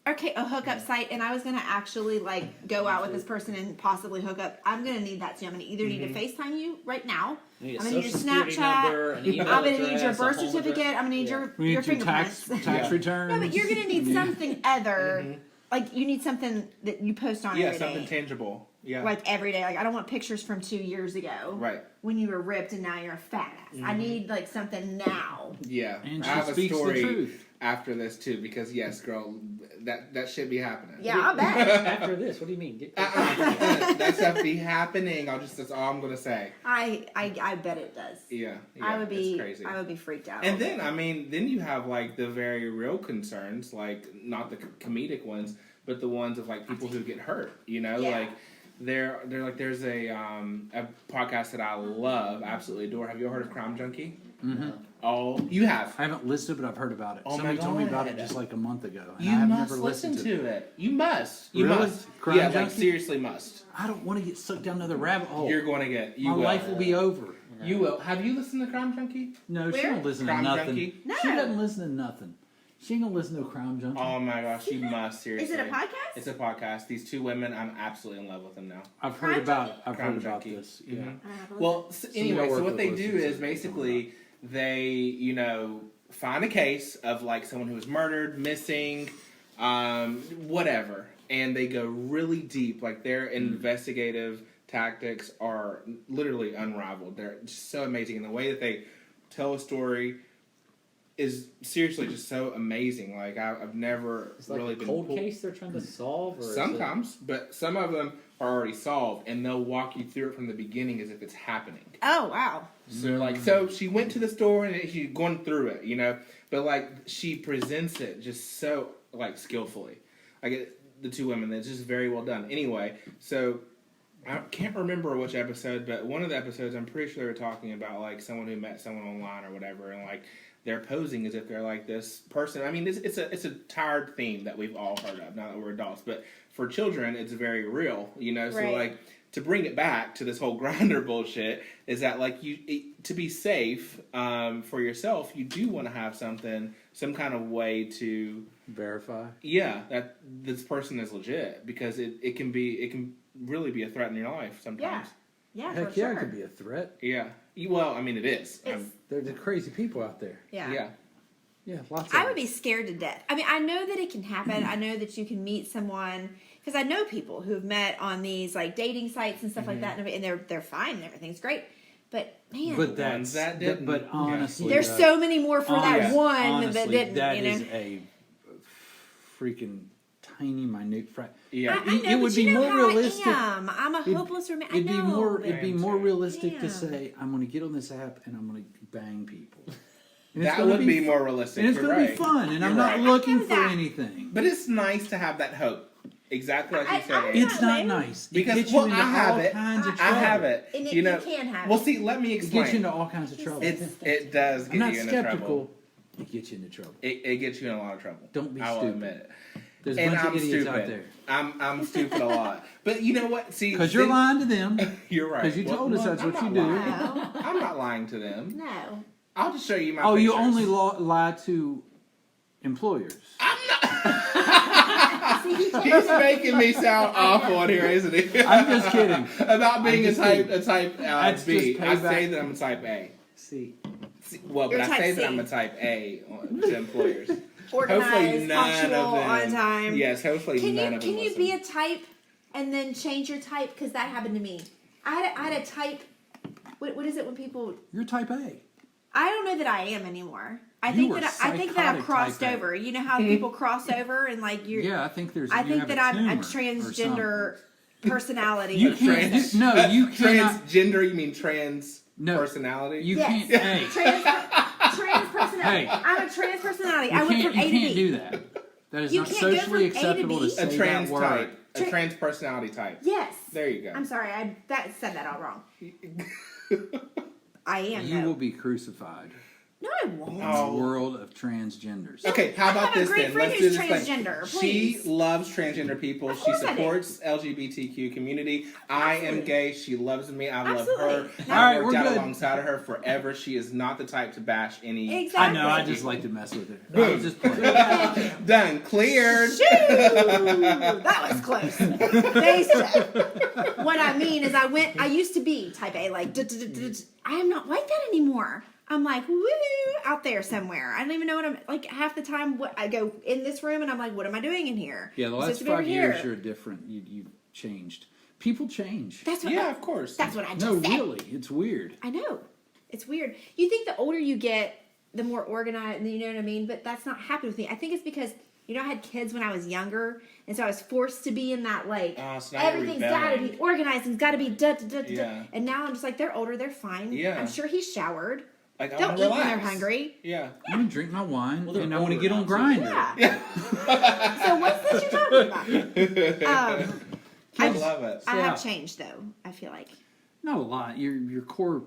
Okay, a hookup site, and I was gonna actually like go out with this person and possibly hook up. I'm gonna need that too. I'm gonna either need to FaceTime you right now. You need a I'm gonna need your social security number, an Snapchat. email I'm gonna need your address, a birth home certificate. address. I'm gonna need Yeah. your We need your fingerprints. tax returns. No, but you're gonna need something other. Like you need something that you post on Yeah, every something day. tangible. Yeah. Like every day. Like I don't want pictures from 2 years ago. Right. When you were ripped and now you're a fat ass. I need like something now. Yeah. And I she have a speaks the story truth. after this too, because yes, girl, that should be happening. Yeah, I bet. After this, what do you mean? That stuff be happening. That's all I'm gonna say. I bet it does. Yeah. I would be It's crazy. I would be freaked out. And then, I mean, then you have like the very real concerns, like not the comedic ones, but the ones of like people who get hurt. You know, Yeah. like they're like there's a podcast that I love, absolutely adore. Have you ever heard of Crime Junkie? Mm-hmm. Oh, you have. I haven't listened, but I've heard about it. Oh my Somebody told me about it God. just like a month ago, and You I have must never listen listened to it. to it. You must. You Really? must. Crime Yeah, like Junkie? seriously must. I don't want to get sucked down another rabbit hole. You're going to get. You My will. life will be over. You will. Have you listened to Crime Junkie? No, she Where? don't listen Crime to nothing. Junkie? No. She doesn't listen to nothing. She ain't gonna listen to a Crime Junkie. Oh my gosh, you must seriously. Is it a podcast? It's a podcast. These two women, I'm absolutely in love with them now. I've Crime heard about. Junkie? I've Crime heard about Junkie. this. Yeah. Mhm. I don't know. Well, anyway, work so what with they us do is is basically they, find a case of like someone who was murdered, missing, whatever, and they go really deep. Like their investigative tactics are literally unrivaled. They're just so amazing, and the way that they tell a story is seriously just so amazing. Like I've never It's like really a been cold pulled- case they're trying to solve, or is it- Sometimes, but some of them are already solved, and they'll walk you through it from the beginning as if it's happening. Oh wow. So she went to the store and she's going through it, but like she presents it just so like skillfully. The two women, it's just very well done. Anyway, so I can't remember which episode, but one of the episodes I'm pretty sure they were talking about like someone who met someone online or whatever, and like they're posing as if they're like this person. I mean, it's a tired theme that we've all heard of now that we're adults, but for children, it's very real, So Right. like to bring it back to this whole grinder bullshit is that like to be safe for yourself, you do want to have some kind of way to Verify. that this person is legit, because it can really be a threat in your life sometimes. Yeah, Heck for yeah, sure. it could be a threat. Yeah. Well, I mean, it is. It's, There's crazy people out there. yeah. Yeah, lots of I them. would be scared to death. I mean, I know that it can happen. I know that you can meet someone, because I know people who've met on these like dating sites and stuff like that, and they're fine and everything's great. But man, But ones that didn't. But honestly, there's so many more for that Yeah. one honestly, that didn't. that you know, is a freaking tiny, minute Yeah. I know, it would but be you know more how realistic. I am. I'm a hopeless romantic. It'd be more. It'd be more realistic to Damn. say, "I'm going to get on this app and I'm going to bang people." And it's That gonna would be more realistic. and it's You're going to right. be fun. And You're I'm not right. looking I know for that. anything. But it's nice to have that hope. Exactly like you said. I'm It's not not lame. nice. It Because gets you well, into I have all it. kinds of I trouble. have it. And you know. you can have Well, it. see, let me It gets you explain. into all kinds of trouble. It does I'm get not you into skeptical. trouble. It gets you into trouble. It gets you in a lot of trouble. Don't be I will stupid. admit it. There's a And bunch I'm of idiots stupid. out there. I'm stupid a lot. But you know what? See, Because you're then- lying to them. You're right. Because you Well, told us well, that's what I'm you not do. lying. No, I'm not lying to them. no. I'll just show you my. Oh, you pictures. only lie to employers. See, he takes He's it- making me sound awful in here, isn't he? I'm just kidding. About being I'm just a type That's B. just I payback. say that I'm a type A. See, Well, but You're I type say that C. I'm a type A to employers. Hopefully Organized, none punctual, of them. on time. Yes, hopefully Can none you of them. can you listen. be a type and then change your type? Because that happened to me. I had a type. What is it when people? you're type A. I don't know that I am anymore. I You think were that I think that I've psychotic crossed type A. over. You know how people cross over and like you're. Yeah, I think there's. I you think have that a I'm a tumor or transgender personality. You or can't. Trans- No, you cannot. Transgender? You mean trans No. personality? You Yes. can't. Hey, trans personality. Hey. I'm a trans personality. you I went can't. from You A to can't B. do that. That is You not can't go socially from A to acceptable to B. say a trans that word. type. A trans personality type. Yes. There you go. I'm sorry. I said that all wrong. I am. You though. will be crucified. No, I won't. The world of transgenders. Okay, how about I have a this great then? friend Let's do who's this thing. transgender, She please. loves transgender people. Of She course I do. supports LGBTQ community. I am Absolutely. gay. She loves me. I love Absolutely. her. No. I've All right, worked we're out good. alongside of her forever. She is not the type to bash any. Exactly. I know. I just like to mess with her. I was just playing. Done. Cleared. Shoo! That was close. Thanks, Jeff. What I mean is I used to be type A, like, I am not like that anymore. I'm like, woo, out there somewhere. I don't even know what I'm, like, half the time I go in this room and I'm like, what am I doing in here? Yeah, the I'm last supposed to be over 5 years, here. you're different. You've changed. People change. That's what Yeah, of course. That's what I just No, said. really. It's weird. I know. It's weird. You think the older you get, the more organized, you know what I mean? But that's not happened with me. I think it's because, I had kids when I was younger, and so I was forced to be in that, like, So now you're everything's got to be rebelling. organized and got to be da-da-da-da. Yeah. And now I'm just like, they're older, they're fine. Yeah. I'm sure he's showered. Like, I Don't wanna eat relax. when they're hungry. Yeah. I'm going to drink my wine, Well, they're and I want to older get on now, too. Grindr. Yeah. So what's this you're talking about? I love it. I Yeah. have changed, though, I feel like. Not a lot. Your core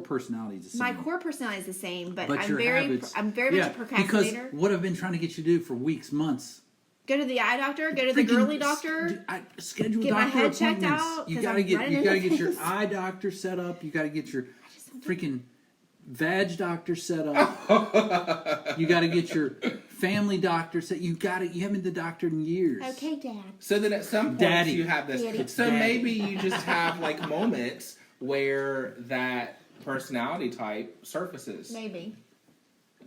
personality is the same. My core personality is the same, but, But I'm your very habits, much a procrastinator. Because what I've been trying to get you to do for weeks, months. Go to the eye doctor, go to the Freaking girly doctor. Schedule Get my doctor head checked appointments. out, You 'cause gotta I'm get running you gotta into get your things. eye doctor set up. You gotta get your freaking vag doctor set up. You gotta get your family doctor set. You haven't been to the doctor in years. Okay, Dad. So then at some point Daddy. you have this. Daddy. So Daddy. maybe you just have like moments where that personality type surfaces. Maybe.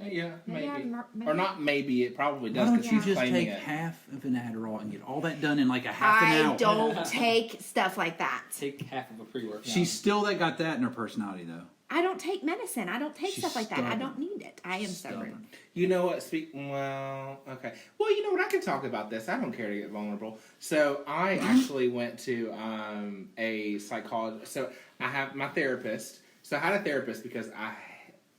Yeah, maybe. maybe. Or not maybe, it probably Why does. don't 'cause you you're just claiming take it. half of an Adderall and get all that done in like a half an I hour? don't take stuff like that. Take half of a pre-workout. She's still got that in her personality though. I don't take medicine. I don't take She's stuff like that. I stubborn. don't need it. I am stubborn. You know what? Well, okay. Well, you know what? I can talk about this. I don't care to get vulnerable. So I actually went to a psychologist. So I have my therapist. So I had a therapist because I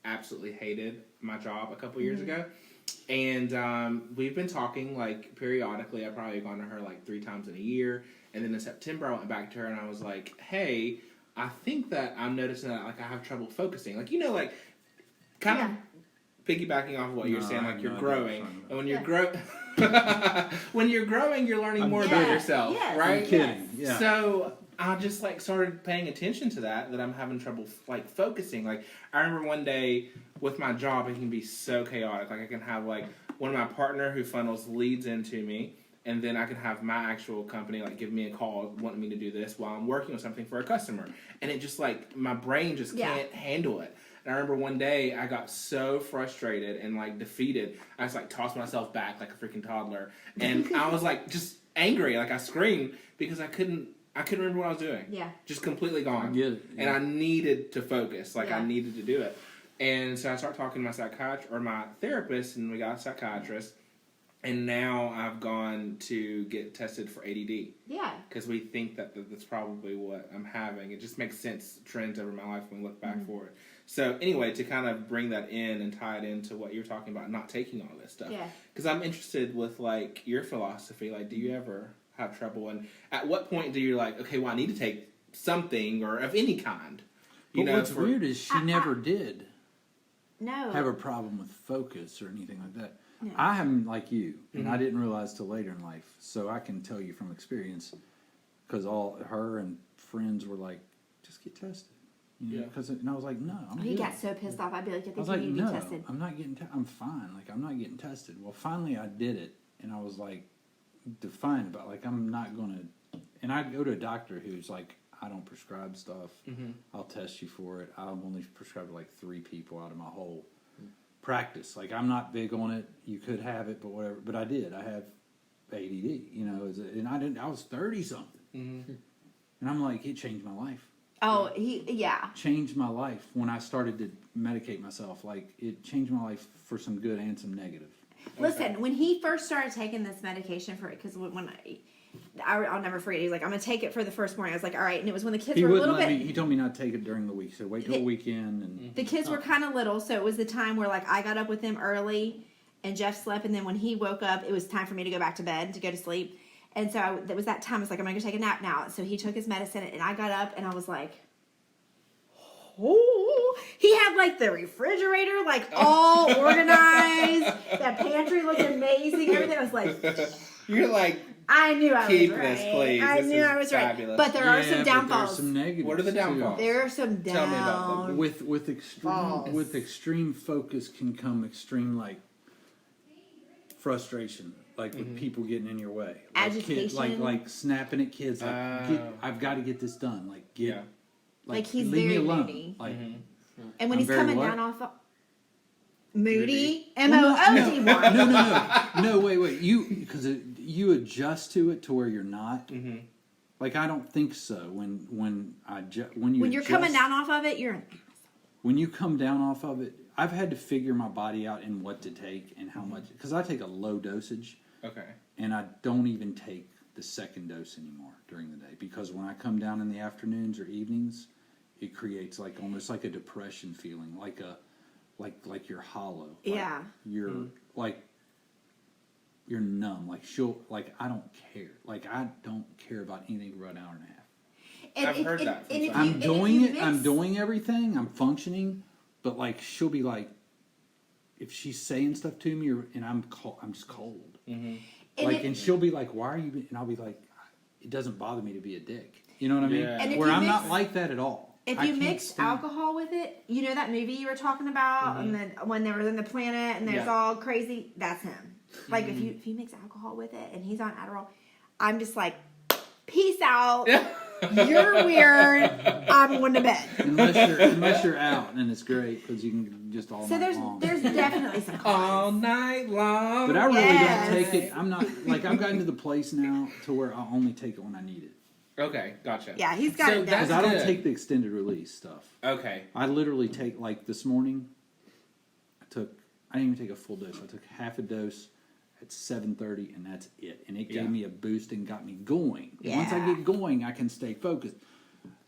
absolutely hated my job a couple years ago. And we've been talking like periodically. I've probably gone to her like 3 times in a year. And then in September, I went back to her and I was like, hey, I think that I'm noticing that like I have trouble focusing. Like, like kind of piggybacking off of what you're No, saying, I like you're have no idea growing. what you're And when you're growing, you're learning more about kidding. yourself, Yes. right? I'm kidding. Yeah. So I just like started paying attention to that I'm having trouble like focusing. Like I remember one day with my job, it can be so chaotic. Like I can have like one of my partner who funnels leads into me, and then I can have my actual company like give me a call wanting me to do this while I'm working on something for a customer, and it just like my brain just can't handle it. And I remember one day I got so frustrated and like defeated, I just like tossed myself back like a freaking toddler, and I was like just angry, like I screamed because I couldn't remember what I was doing. Yeah. Just completely gone. I get it, And I needed to focus. Like I Yeah. needed to do it. And so I started talking to my therapist, and we got a psychiatrist. And now I've gone to get tested for ADD. Yeah. Because we think that that's probably what I'm having. It just makes sense, trends over my life when we look back for it. So anyway, to kind of bring that in and tie it into what you're talking about, not taking all this stuff. Yeah. Because I'm interested with like your philosophy. Like, do you ever have trouble? And at what point do you like, okay, well, I need to take something or of any kind? But what's weird is she never did No. have a problem with focus or anything like that. No. I am like you, and I didn't realize till later in life. So I can tell you from experience, because all her and friends were like, "Just get tested." Yeah. And I was like, "No, I'm He good." got so pissed off. I'd be like, I I think was you like, need to "No, be tested. I'm not getting. I'm fine. Like I'm not getting tested." Well, finally I did it, and I was like, defiant about like I'm not gonna. And I go to a doctor who's like, I don't prescribe stuff. I'll test you for it. I've only prescribed to like 3 people out of my whole practice. Like I'm not big on it. You could have it, but whatever. But I did. I have ADD. And I didn't. I was 30 something, and I'm like, it changed my life. Oh, Changed my life when I started to medicate myself. Like it changed my life for some good and some negative. Listen, when he first started taking this medication for it, because when I'll never forget, he was like, I'm going to take it for the first morning. I was like, all right. And it was when the kids He were a wouldn't little let bit. me. He told me not to take it during the week. He said, wait till the weekend. And The kids were kind of little, so it was the time where like I got up with them early, and Jeff slept, and then when he woke up, it was time for me to go back to bed to go to sleep. And so that was that time. I was like, I'm gonna go take a nap now. So he took his medicine, and I got up, and I was like, oh, he had like the refrigerator like all organized. That pantry looked amazing. Everything was like, You're like, I knew I keep was right. this, please. I This knew is I was fabulous. right. But there are some But there's downfalls. some negatives. What are the downfalls? too. There are some Tell me about them. With extreme focus can come extreme like frustration, like with people getting in your way, like Agitation. like snapping at kids, like I've got to get this done, like get, Like he's leave me very alone, moody. like And when I'm he's very coming what? down off of moody, M-O-O-D-Y. no, wait, because you adjust to it to where you're not. Like I don't think so. When you're coming down off of it, you're when you come down off of it, I've had to figure my body out and what to take and how much, because I take a low dosage. Okay. And I don't even take the second dose anymore during the day, because when I come down in the afternoons or evenings, it creates like almost like a depression feeling, like you're hollow. Like Yeah. You're like you're numb. Like I don't care. Like I don't care about anything for about an hour and a half. I've heard that from some. I'm doing it. I'm doing everything. I'm functioning, but like she'll be like, if she's saying stuff to me, and I'm just cold. And she'll be like, "Why are you?" And I'll be like, "It doesn't bother me to be a dick." You know what I mean? Yeah. And if Where you I'm mix- not like that at all. If I you can't mix stand- alcohol with it, you know that movie you were talking about, and then when they were in the planet and there's Yeah. all crazy. That's him. Like if you mix alcohol with it, and he's on Adderall, I'm just like, peace out. You're weird. I'm going to bed. unless you're out, and it's great because you can just all So night long. there's definitely some All cons. night long. But I really Yes. don't take it. I'm not like I've gotten to the place now to where I only take it when I need it. Okay, gotcha. Yeah, he's got So it down. Because I don't good. take the extended release stuff. Okay. I literally take, like this morning, I didn't even take a full dose. I took half a dose at 7:30, and that's it. And it Yeah. gave me a boost and got me going. And once I Yeah. get going, I can stay focused.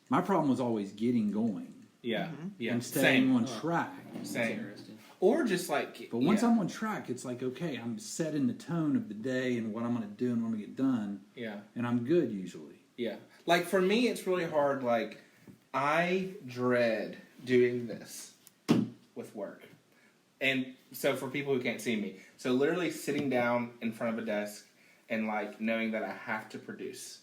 My problem was always getting going Yeah. Yeah. and staying Same. on track. Same. Interesting. Or just like. But once yeah. I'm on track, it's like, okay, I'm setting the tone of the day and what I'm going to do and when I get done. Yeah. And I'm good usually. Yeah. Like for me, it's really hard. Like I dread doing this with work. And so for people who can't see me, so literally sitting down in front of a desk and like knowing that I have to produce,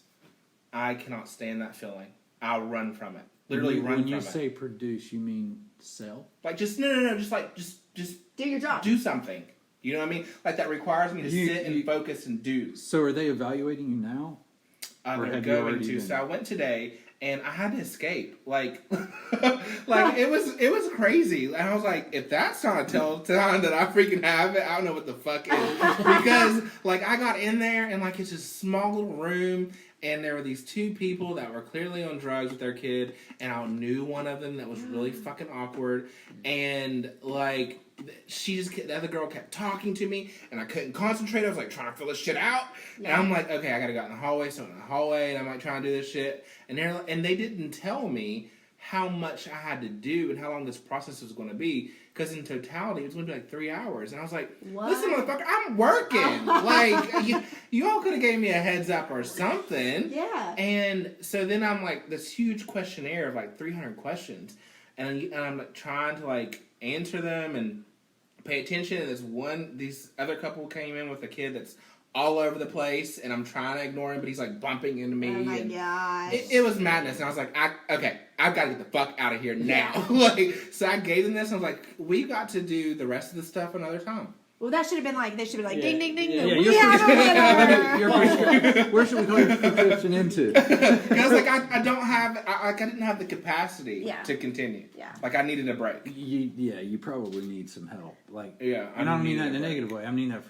I cannot stand that feeling. I'll run from it. Literally run When from you it. say produce, you mean sell? Like just no, just like just Do your job. do something. You know what I mean? Like that requires me to sit and focus and do. So are they evaluating you now? Or They're have you going already to. been? So I went today, and I had to escape. Like, like it was crazy. And I was like, if that's not a sign that I freaking have it, I don't know what the fuck is. Because like I got in there, and like it's just a small little room, and there were these two people that were clearly on drugs with their kid, and I knew one of them that was really fucking awkward, and like. The other girl kept talking to me, and I couldn't concentrate. I was like trying to fill this shit out, and I'm like, okay, I gotta go in the hallway. So I'm in the hallway, and I'm like trying to do this shit, and they didn't tell me how much I had to do and how long this process was going to be, because in totality it was going to be like 3 hours, and I was like, listen, motherfucker, I'm working. Like you all could have gave me a heads up or something. Yeah. And so then I'm like this huge questionnaire of like 300 questions, and I'm like trying to like answer them and pay attention. And these other couple came in with a kid that's all over the place, and I'm trying to ignore him, but he's like bumping into me. Oh my and gosh. it was madness, and I was like, okay, I've got to get the fuck out of here now. Like, so I gave them this, and I was like, we got to do the rest of the stuff another time. Well, that should have been like, they should have been like, Yeah. ding, ding, ding. Yeah, we you're have a winner. Your prescription. Where should we call your prescription into? Because like I didn't have the capacity Yeah. to continue. Yeah. Like I needed a break. You probably need some help. Like, Yeah, and I don't mean that in a needed a break. negative way. I mean that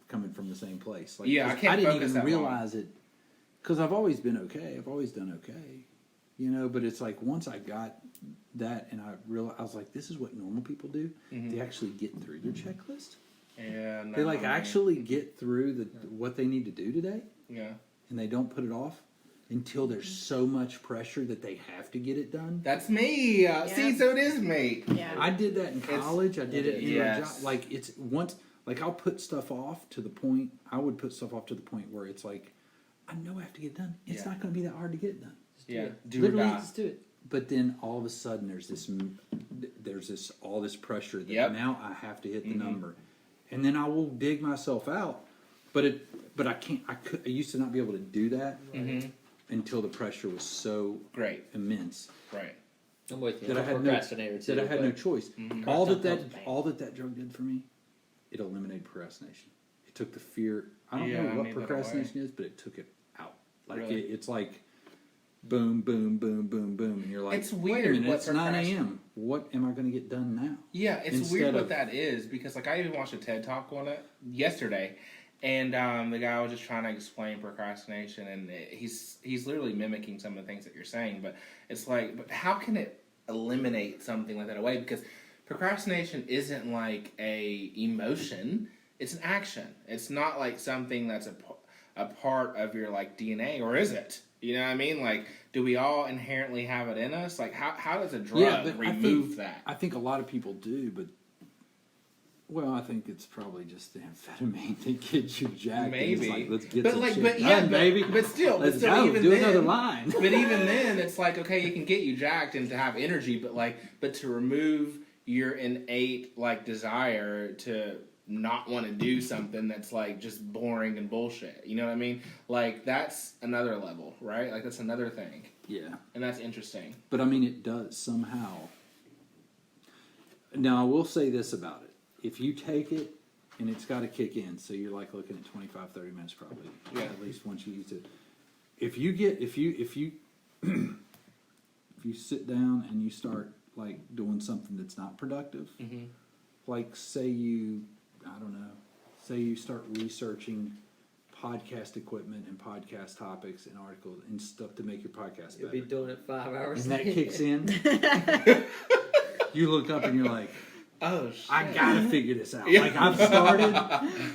coming from the same place. Like, Yeah, I 'cause can't didn't focus even that long. realize it because I've always been okay. I've always done okay, you know. But it's like once I got that, and I was like, this is what normal people do. They actually get through their checklist. Yeah, no, They like actually get through what they need to do today, Yeah. and they don't put it off until there's so much pressure that they have to get it done. That's me. See, so it is me. Yeah. I did that in college. I did it in Yes. my job. Like it's once, like I'll put stuff off to the point. I would put stuff off to the point where it's like, I know I have to get it done. It's Yeah. not going to be that hard to get it done. Yeah. it. Do or Literally, die. Just do it. But then all of a sudden there's all this pressure that now I have to hit the number, and then I will dig myself out. But I can't. I used to not be able to do that until the pressure was so immense. Right. I'm with you. That I had no choice. All that drug did for me, it eliminated procrastination. It took the fear. I don't know what procrastination is, but it took it out. Like it's like boom, boom, boom, boom, boom, and you're like, it's weird. Wait a minute, it's 9 a.m. What am I going to get done now? Yeah, it's weird what that is, because like I even watched a TED Talk on it yesterday, and the guy was just trying to explain procrastination, and he's literally mimicking some of the things that you're saying, but it's like, but how can it eliminate something like that away? Because procrastination isn't like a emotion; it's an action. It's not like something that's a part of your like DNA, or is it? You know what I mean? Like, do we all inherently have it in us? Like, how does a drug remove that? I think a lot of people do, but I think it's probably just the amphetamine that gets you jacked. Maybe. Like, let's get some shit done, done, baby. But still, even do another line. But even then, it's like, okay, it can get you jacked and to have energy, but to remove your innate like desire to not want to do something that's like just boring and bullshit. You know what I mean? Like, that's another level, right? Like, that's another thing. Yeah. And that's interesting. But I mean, it does somehow. Now, I will say this about it. If you take it and it's got to kick in, so you're like looking at 25, 30 minutes probably, at least once you use it. If you sit down and you start like doing something that's not productive, like say you start researching podcast equipment and podcast topics and articles and stuff to make your podcast better. You'll be doing it 5 hours. And that kicks in. You look up and you're like, oh shit, I gotta figure this out. Like, I've started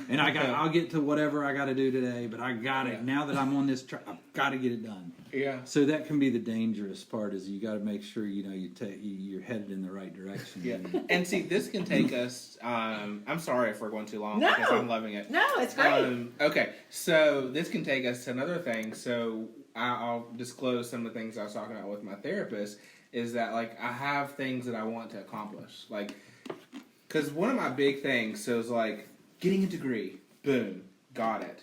and I'll get to whatever I gotta do today, but I got it. Now that I'm on this track, I've gotta get it done. Yeah. So that can be the dangerous part, is you gotta make sure you're headed in the right direction. Yeah. And see, this can take us, I'm sorry if we're going too long, because I'm loving it. No, it's great. Okay, so this can take us to another thing. So I'll disclose some of the things I was talking about with my therapist, is that like I have things that I want to accomplish. Like, because one of my big things, so it's like getting a degree, boom, got it.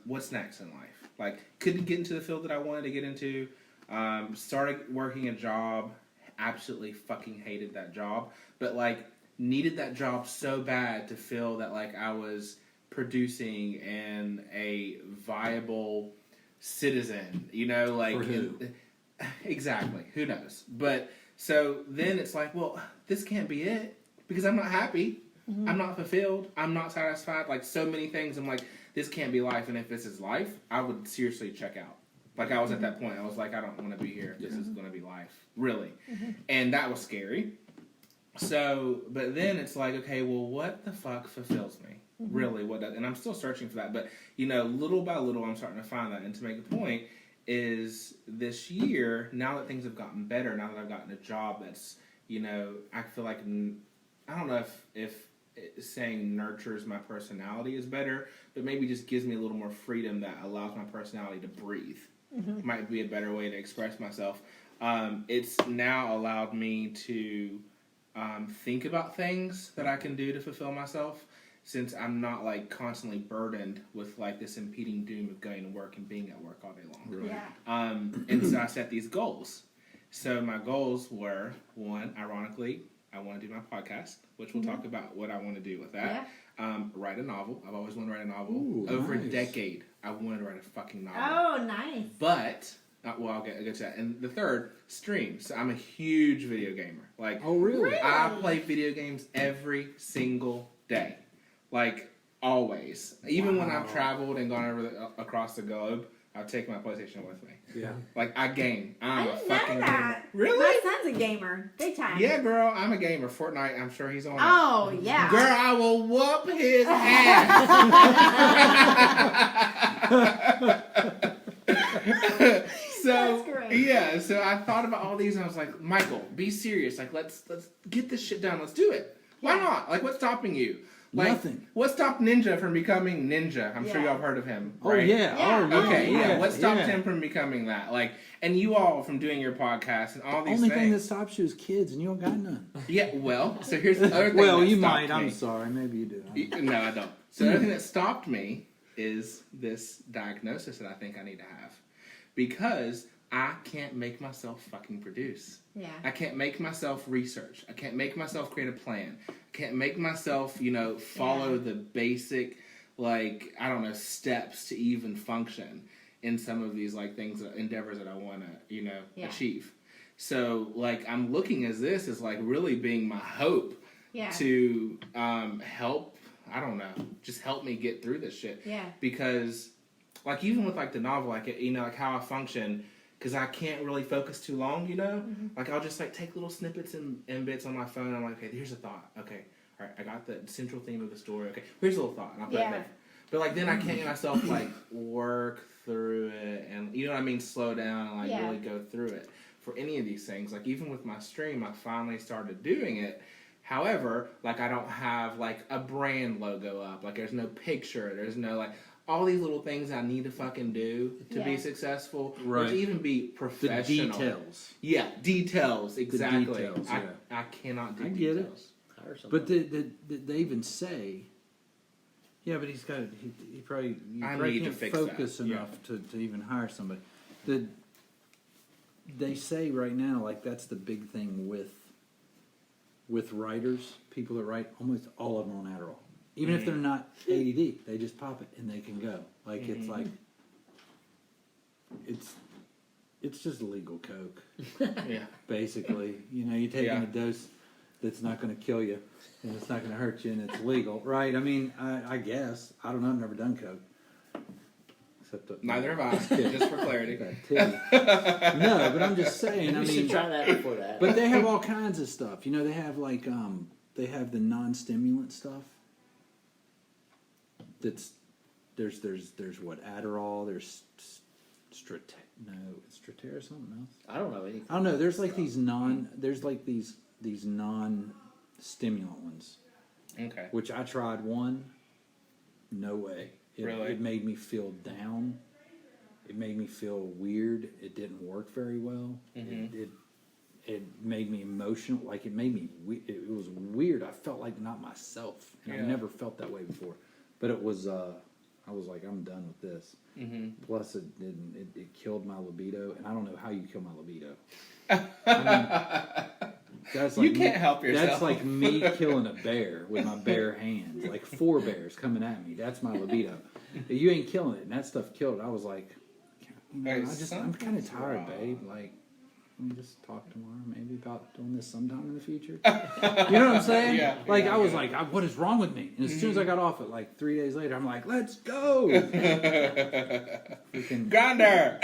What's next in life? Like, couldn't get into the field that I wanted to get into. Started working a job, absolutely fucking hated that job, but like needed that job so bad to feel that like I was producing and a viable citizen. You know, like for who? Exactly. Who knows? But so then it's like, well, this can't be it, because I'm not happy. I'm not fulfilled. I'm not satisfied. Like, so many things. I'm like, this can't be life. And if this is life, I would seriously check out. Like, I was at that point. I was like, I don't want to be here. This is going to be life. Really. And that was scary. So, but then it's like, okay, well, what the fuck fulfills me? Really? What does? And I'm still searching for that. But, you know, little by little, I'm starting to find that. And to make a point is, this year, now that things have gotten better, now that I've gotten a job that's, you know, I feel like, I don't know if saying nurtures my personality is better, but maybe just gives me a little more freedom that allows my personality to breathe. Might be a better way to express myself. It's now allowed me to think about things that I can do to fulfill myself, since I'm not like constantly burdened with like this impeding doom of going to work and being at work all day long. Right. Yeah. And so I set these goals. So my goals were, one, ironically, I want to do my podcast, which we'll talk about what I want to do with that. Yeah. Write a novel. I've always wanted to write a novel. Ooh, Over nice. a decade, I wanted to write a fucking novel. Oh, nice. But, I'll get to that. And the third, stream. So I'm a huge video gamer. Like, Oh, really? I play video games every single day. Like, always. Even when I've traveled and gone across the globe, I'll take my PlayStation with me. Yeah. Like, I game. I'm I a didn't fucking know that. gamer. Really? My son's a gamer. Big time. Yeah, girl, I'm a gamer. Fortnite, I'm sure he's on it. Oh, yeah. Girl, I will whoop his ass. That's great. Yeah, so I thought about all these and I was like, Michael, be serious. Like, let's get this shit done. Let's do it. Why not? Like, what's stopping you? Like, Nothing. What stopped Ninja from becoming Ninja? I'm sure y'all have heard of him, Oh right? yeah. Oh Okay, yeah. What stopped him from becoming that? Like, and you all from doing your podcast and all these Only things. thing that stops you is kids, and you don't got none. Yeah, well, so here's the other thing. Well, that you stopped might. me. I'm sorry. Maybe you do. No, I don't. So the other thing that stopped me is this diagnosis that I think I need to have. Because I can't make myself fucking produce. Yeah. I can't make myself research. I can't make myself create a plan. I can't make myself, follow the basic, like, I don't know, steps to even function in some of these, like, things, endeavors that I want to, achieve. So, like, I'm looking at this as, like, really being my hope to help, I don't know, just help me get through this shit. Yeah. Because, like, even with, like, the novel, like, like, how I function, because I can't really focus too long, Mm-hmm. Like, I'll just, like, take little snippets and bits on my phone. I'm like, okay, here's a thought. Okay, all right, I got the central theme of the story. Okay, here's a little thought. And I'll put it there. But, like, then I can't get myself, like, work through it and, you know what I mean, slow down and, like, really go through it for any of these things. Like, even with my stream, I finally started doing it. However, like, I don't have, like, a brand logo up. Like, there's no picture. There's no, like, all these little things I need to fucking do to be successful. Or to even be professional. The details. Yeah, details. Exactly. The details, I cannot do I details. get it. But they even say, yeah, but he's got he probably need to can't fix focus that. enough to even hire somebody. They say right now, like, that's the big thing with writers, people that write, almost all of them are on Adderall. Even if they're not ADD, they just pop it and they can go. Like, it's like, it's just legal coke. Yeah. Basically, you're taking a dose that's not going to kill you and it's not going to hurt you and it's legal, right? I mean, I guess. I don't know. I've never done coke. Except Neither have I, just for clarity. No, but I'm just saying. We should try that before that. But they have all kinds of stuff. They have, like, they have the non-stimulant stuff. There's what, Adderall, there's Strattera, something else. I don't know anything. I don't know. There's like these non-stimulant ones. Okay. Which I tried one. No way. Really? It made me feel down. It made me feel weird. It didn't work very well. Mm-hmm. It made me emotional. Like, it made me. It was weird. I felt like not myself, and I've never felt that way before. But it was. I was like, I'm done with this. Mm-hmm. Plus, it killed my libido, and I don't know how you kill my libido. I mean, that's like you can't help yourself. That's like me killing a bear with my bare hands. Like 4 bears coming at me. That's my libido. You ain't killing it, and that stuff killed it. I was like, I'm kind of tired, babe. Like, let me just talk tomorrow, maybe, about doing this sometime in the future. You know what I'm saying? Yeah. Like, I was like, what is wrong with me? And as soon as I got off it, like 3 days later, I'm like, let's go. Freaking Grinder.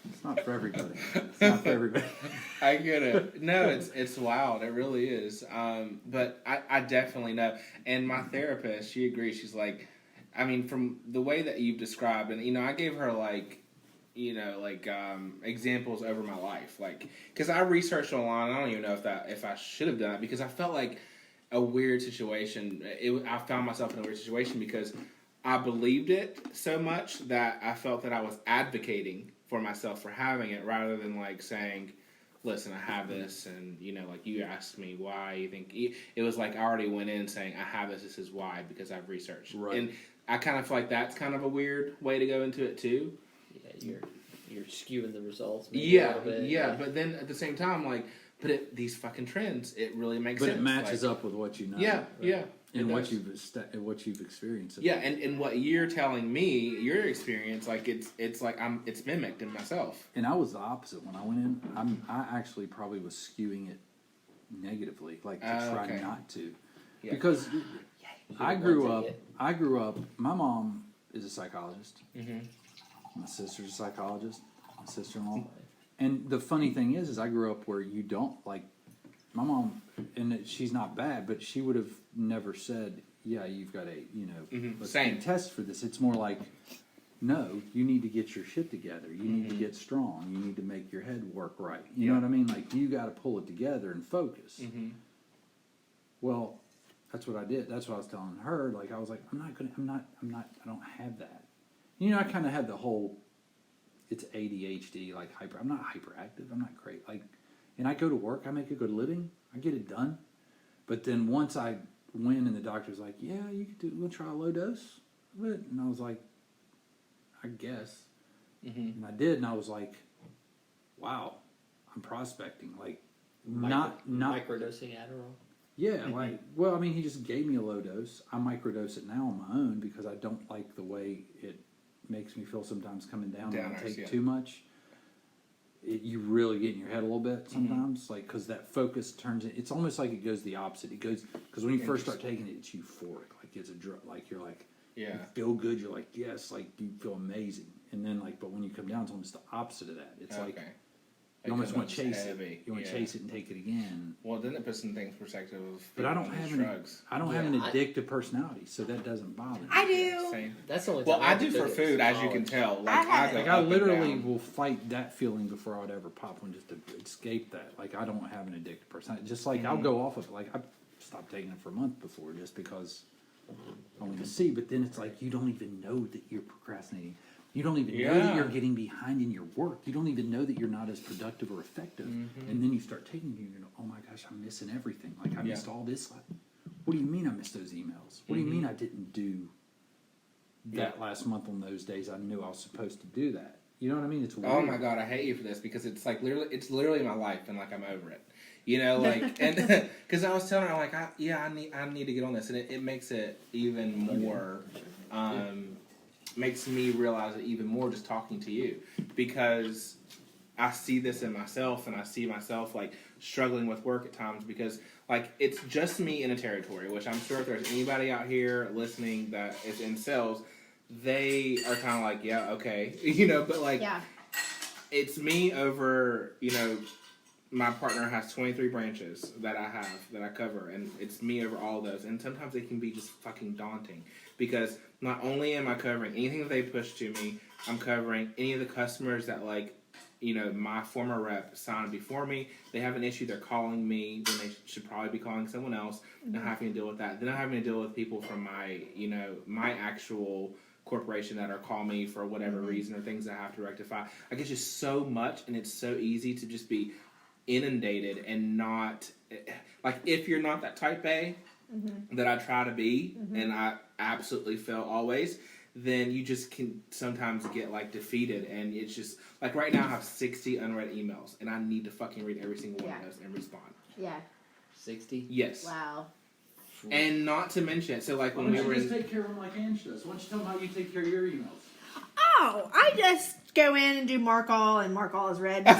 It's not for everybody. It's not for everybody. I get it. No, it's wild. It really is. But I definitely know. And my therapist, she agrees. She's like, I mean, from the way that you've described, and I gave her examples over my life, like, because I researched online. I don't even know if I should have done it, because I felt like a weird situation. I found myself in a weird situation because I believed it so much that I felt that I was advocating for myself for having it, rather than like saying, listen, I have this, and like you asked me why you think it was like I already went in saying I have this is why, because I've researched. Right. And I kind of feel like that's kind of a weird way to go into it too. Yeah, you're skewing the results. Maybe a little bit. Yeah, but then at the same time, like, these fucking trends, it really makes sense. But it matches up with what you know. Yeah, yeah. And what you've experienced. Yeah, and what you're telling me, your experience, like it's like it's mimicked in myself. And I was the opposite when I went in. I actually probably was skewing it negatively, like to try not to, because I grew up. My mom is a psychologist. Mm-hmm. My sister's a psychologist. My sister-in-law. And the funny thing is I grew up where you don't, like, my mom, and she's not bad, but she would have never said, yeah, you've got let's do test for this. It's more like, no, you need to get your shit together. You need to get strong. You need to make your head work right. You know what I mean? Like, you got to pull it together and focus. Mm-hmm. Well, that's what I did. That's what I was telling her. Like, I was like, I don't have that. You know, I kind of had the whole, it's ADHD, like I'm not hyperactive. I'm not great. Like, and I go to work. I make a good living. I get it done. But then once I went and the doctor's like, yeah, we'll try a low dose of it. And I was like, I guess. And I did. And I was like, wow, I'm prospecting. Like, not microdosing Adderall. Yeah, like, well, I mean, he just gave me a low dose. I microdose it now on my own because I don't like the way it makes me feel sometimes coming down when I take too much. You really get in your head a little bit sometimes, like, because that focus turns it. It's almost like it goes the opposite. It goes, because when you first start taking it, it's euphoric. Like, it's a drug. Like, you're like, you feel good. You're like, yes, like, you feel amazing. And then, like, but when you come down, it's almost the opposit of that. It's like, you almost want to chase it. You want to chase it and take it again. Well, then it puts some things in perspective of but I don't have drugs. I don't have an addictive personality, so that doesn't bother me. I do. Same. That's the only well, time I do for food, as you can tell. Like, I literally will fight that feeling before I would ever pop one just to escape that. Like, I don't have an addictive personality. Just like I'll go off of it. Like, I stopped taking it for a month before just because I wanted to see. But then it's like you don't even know that you're procrastinating. You don't even know that you're getting behind in your work. You don't even know that you're not as productive or effective. And then you start taking it and you go, oh my gosh, I'm missing everything. Like, I missed all this. What do you mean I missed those emails? What do you mean I didn't do that last month on those days I knew I was supposed to do that? You know what I mean? It's weird. Oh my God, I hate you for this because it's like literally my life and like I'm over it. You know, like, and because I was telling her, like, I need to get on this, and it makes it even more, makes me realize it even more just talking to you, because I see this in myself, and I see myself like struggling with work at times because like it's just me in a territory, which I'm sure if there's anybody out here listening that is in sales, they are kind of like, yeah, okay, you know, but like, it's me over, you know. My partner has 23 branches that I cover, and it's me over all those. And sometimes it can be just fucking daunting because not only am I covering anything that they push to me, I'm covering any of the customers that, like, you know, my former rep signed before me. They have an issue, they're calling me when they should probably be calling someone else, and having to deal with that. Then I'm having to deal with people from my, you know, my actual corporation that are calling me for whatever reason or things I have to rectify. Like, it's just so much, and it's so easy to just be inundated and not like, if you're not that type A that I try to be and I absolutely fail always, then you just can sometimes get like defeated, and it's just like right now I have 60 unread emails and I need to fucking read every single one of those and respond. 60? Yes. Wow. And not to mention, so like when we were just take care of them like Ange does. Why don't you tell them how you take care of your emails? Oh, I just go in and do mark all, and mark all is red. But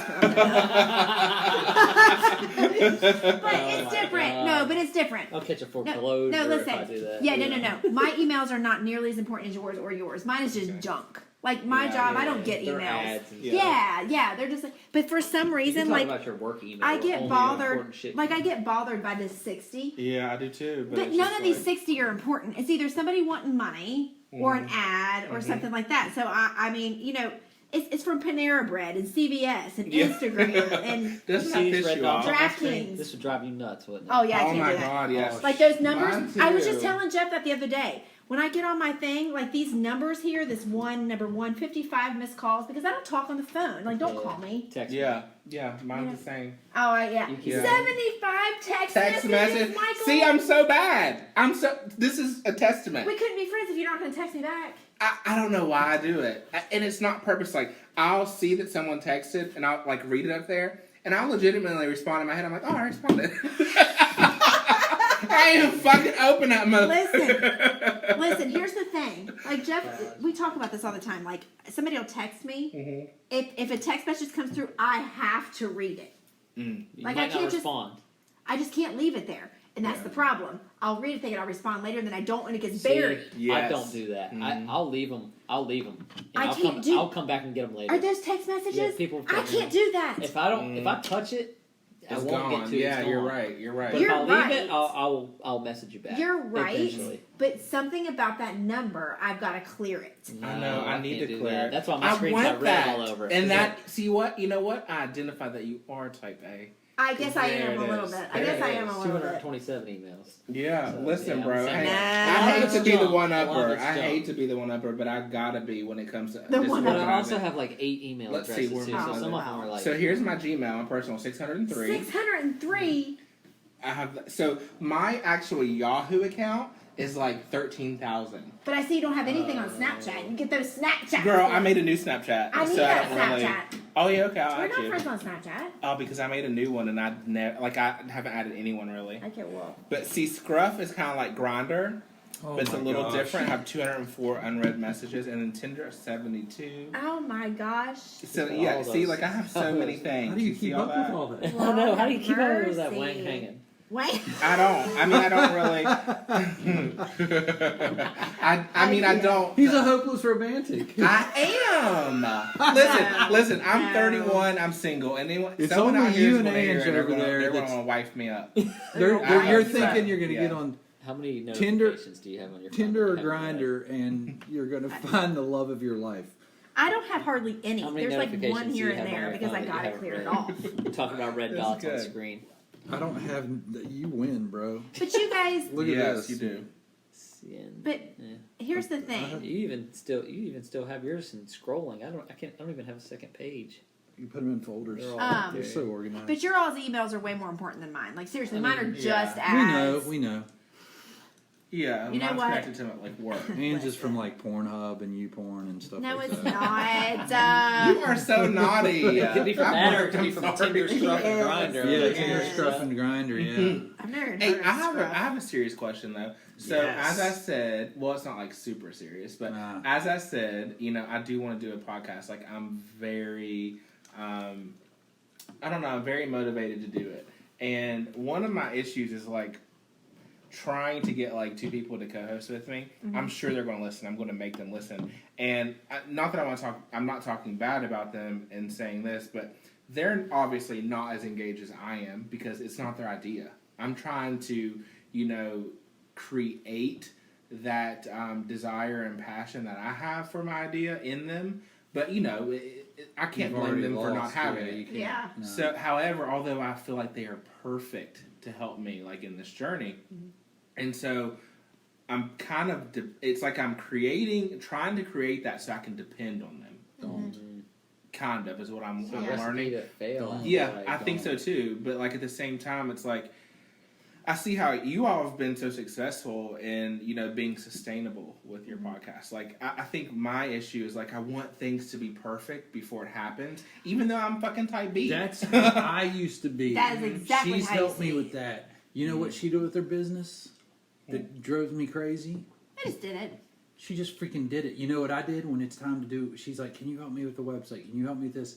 it's different. God. No, but it's different. I'll catch a foreclosure listen. if I do that. Yeah, no. My emails are not nearly as important as yours or yours. Mine is just junk. Like, my job, I don't get They're emails. ads and Yeah, they're just like, but for some reason, like, about your work email, I get only bothered. important shit. Like, I get bothered by this 60. Yeah, I do too. But none of these 60 are important. It's either somebody wanting money or an ad or something like that. So, I mean, you know, it's from Panera Bread and CVS and Instagram and DraftKings. This would drive you nuts, wouldn't it? Oh, yeah, I can't do that. Oh, my God, yes. Like, those numbers. I was just telling Jeff that the other day. When I get on my thing, like these numbers here, this number 155 missed calls, because I don't talk on the phone. Like, don't call me. Text me. Yeah, mine's the same. Oh, yeah. 75 text messages, Michael. See, I'm so bad. This is a testament. We couldn't be friends if you're not going to text me back. I don't know why I do it. And it's not purpose. Like, I'll see that someone texted, and I'll, like, read it up there, and I'll legitimately respond in my head. I'm like, oh, I responded. I ain't fucking open that motherfucker. Listen, here's the thing. Like, Jeff, we talk about this all the time. Like, somebody will text me. If a text message comes through, I have to read it. Like, I can't respond. I just can't leave it there. And that's the problem. I'll read it, thinking I'll respond later, and then I don't when it gets buried. Yes. I don't do that. I'll leave them. And I'll come back and get them later. Are those text messages? Yeah, people I can't do that. If I touch it, I won't gone. get to it. Yeah, you're right. But if I leave it, I'll message you back. You're right. Eventually. But something about that number, I've got to clear it. I know. I need to clear it. That's why my screen's got red all over it. And that, see what? You know what? I identify that you are type A. I guess I am a little bit. I guess I am a little bit. 227 emails. Yeah, So, listen, yeah, bro. I'm saying I hate to be the one A lot of upper. it's I junk. hate to be the one upper, but I gotta be when it comes to The this one But I organizing. also have like 8 email Let's see, addresses where too, am I so on some of that? them are like. So here's my Gmail, my personal 603. 603. I have so my actual Yahoo account is like 13,000. But I see you don't have anything on Snapchat. You get those Snapchats. Girl, I made a new Snapchat. I need so that don't really- Snapchat. Oh yeah, okay, I'll We're add not you. friends on Snapchat. Oh, because I made a new one and I haven't added anyone really. Okay, well. But see, Scruff is kind of like Grindr, Oh but it's a my little gosh. different. I have 204 unread messages, and then Tinder 72. Oh my gosh. So For yeah, all see, those. like I have so many things. How do you see keep all up that? with all that? I know. How do you keep up with that Mercy. wank hanging? Wait. I don't. I mean, I don't really. I mean, I don't. He's a hopeless romantic. I am. Listen. I'm 31. I'm single. And anyone, It's someone only out here you is and gonna hear Ange it, they're over gonna- there They're that's- gonna wife me up. You're I- thinking you're going to yeah. get on How many Tinder- notifications do you have on your phone? Tinder or Have you read? Grinder, and you're going to find the love of your life. I don't have hardly any. How many There's like notifications one do here you and have on there your because phone I that you got to haven't clear it read? off. We're talking about red That's dots on good. screen. I don't have. You win, bro. But you guys, Look at Yes, this. you do. And, but yeah. here's the thing. You even still have yours in scrolling. I don't even have a second page. You put them in folders. They're all Um, They're so organized. But your all's emails are way more important than mine. Like seriously, I mine are mean, just yeah. ads. we know. Yeah, You know mine's what? connected to like work. Ange is from like Pornhub and YouPorn and stuff No, like it's that. not. You are so naughty. It could be from I've that or it worked, could be I'm from sorry. Tinder, Scruff, and Yes. Grinder. Yeah, Yes. Tinder, Scruff, and Grinder. Yeah. I've never heard Hey, of I have Scruff. a serious question though. So Yes. as I said, well, it's not like super serious, but as I said, I do want to do a podcast. Like I'm very, I don't know, I'm very motivated to do it. And one of my issues is like trying to get like 2 people to co-host with me. I'm sure they're going to listen. I'm going to make them listen. And not that I want to talk. I'm not talking bad about them and saying this, but they're obviously not as engaged as I am because it's not their idea. I'm trying to, create that desire and passion that I have for my idea in them. But I can't You've blame already them for not lost, having yeah, it. you can't. Yeah. No. So, however, although I feel like they are perfect to help me, like in this journey, and so I'm kind of, it's like I'm trying to create that so I can depend on them. Don't. Kind of is what I'm It's a learning. recipe to fail. Don't. Yeah, Like, I think so too. But like at the same time, it's like I see how you all have been so successful in being sustainable with your podcast. Like I think my issue is like I want things to be perfect before it happens, even though I'm fucking type B. That's how I used to be. That is exactly She's how you helped me see. with that. You know what she did with her business that drove me crazy? I just did it. She just freaking did it. You know what I did when it's time to do? She's like, "Can you help me with the website? Can you help me with this?"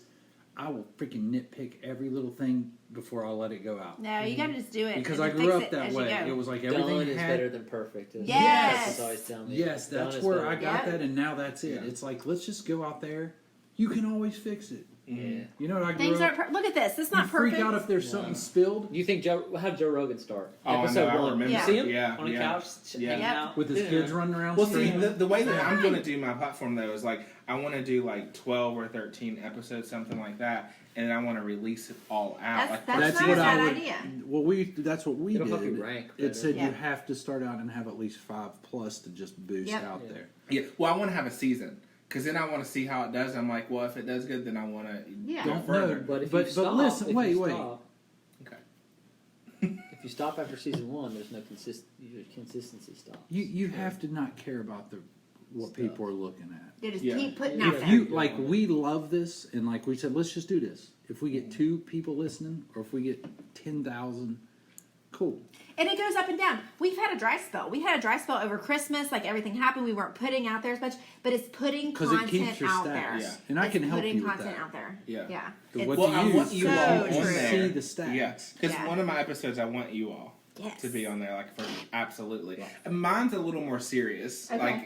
I will freaking nitpick every little thing before I let it go out. No, you gotta just do it. Because and I then grew fix up it that as you way. go. It was like Done everything is had. better than perfect. Isn't it? Yes. That's what always tell me. Yes, Done that's is where better. I got Yep. that, and now that's it. Yeah. It's like let's just go out there. You can always fix it. Yeah. You know what I grew Things up. aren't. Look at this. It's You not freak perfect. out if there's something spilled You think how did Joe Rogan start? Oh, I Episode know, I 1. remember. You see him Yeah, on a yeah. couch, Yeah. hanging Yep. out with his Yeah. kids running around. Well, see, screaming. the way that I'm Right. going to do my platform though is like I want to do like 12 or 13 episodes, something like that, and I want to release it all out. That's like not That's a what bad I would. idea. Well, that's what we It'll did. help you rank It better. said Yeah. you have to start out and have at least 5+ to just boost Yep. out Yeah. there. Yeah, well, I want to have a season because then I want to see how it does. I'm like, well, if it does good, then I want to Yeah. go Don't further. know. But if But you stop, listen, if wait, you wait. Stop, Okay. if you stop after season 1, there's no consistency stops. You have to not care about what Stuff. people are looking at. You just Yeah. keep putting Yeah. out If there. you like, we love this, and like we said, let's just do this. If we get 2 people listening, or if we get 10,000, cool. And it goes up and down. We've had a dry spell. We had a dry spell over Christmas. Like everything happened. We weren't putting out there as much, but it's putting 'Cause it content keeps your out stats. there. Yeah. And I It's can help putting you with content that. out there. Yeah. Yeah. The It's what Well, to I use. want you so all on true. You there. see the stats. Yeah, because Yeah. one of my episodes, I want you all Yes. to be on there, like for absolutely. And mine's a little more serious, Okay. like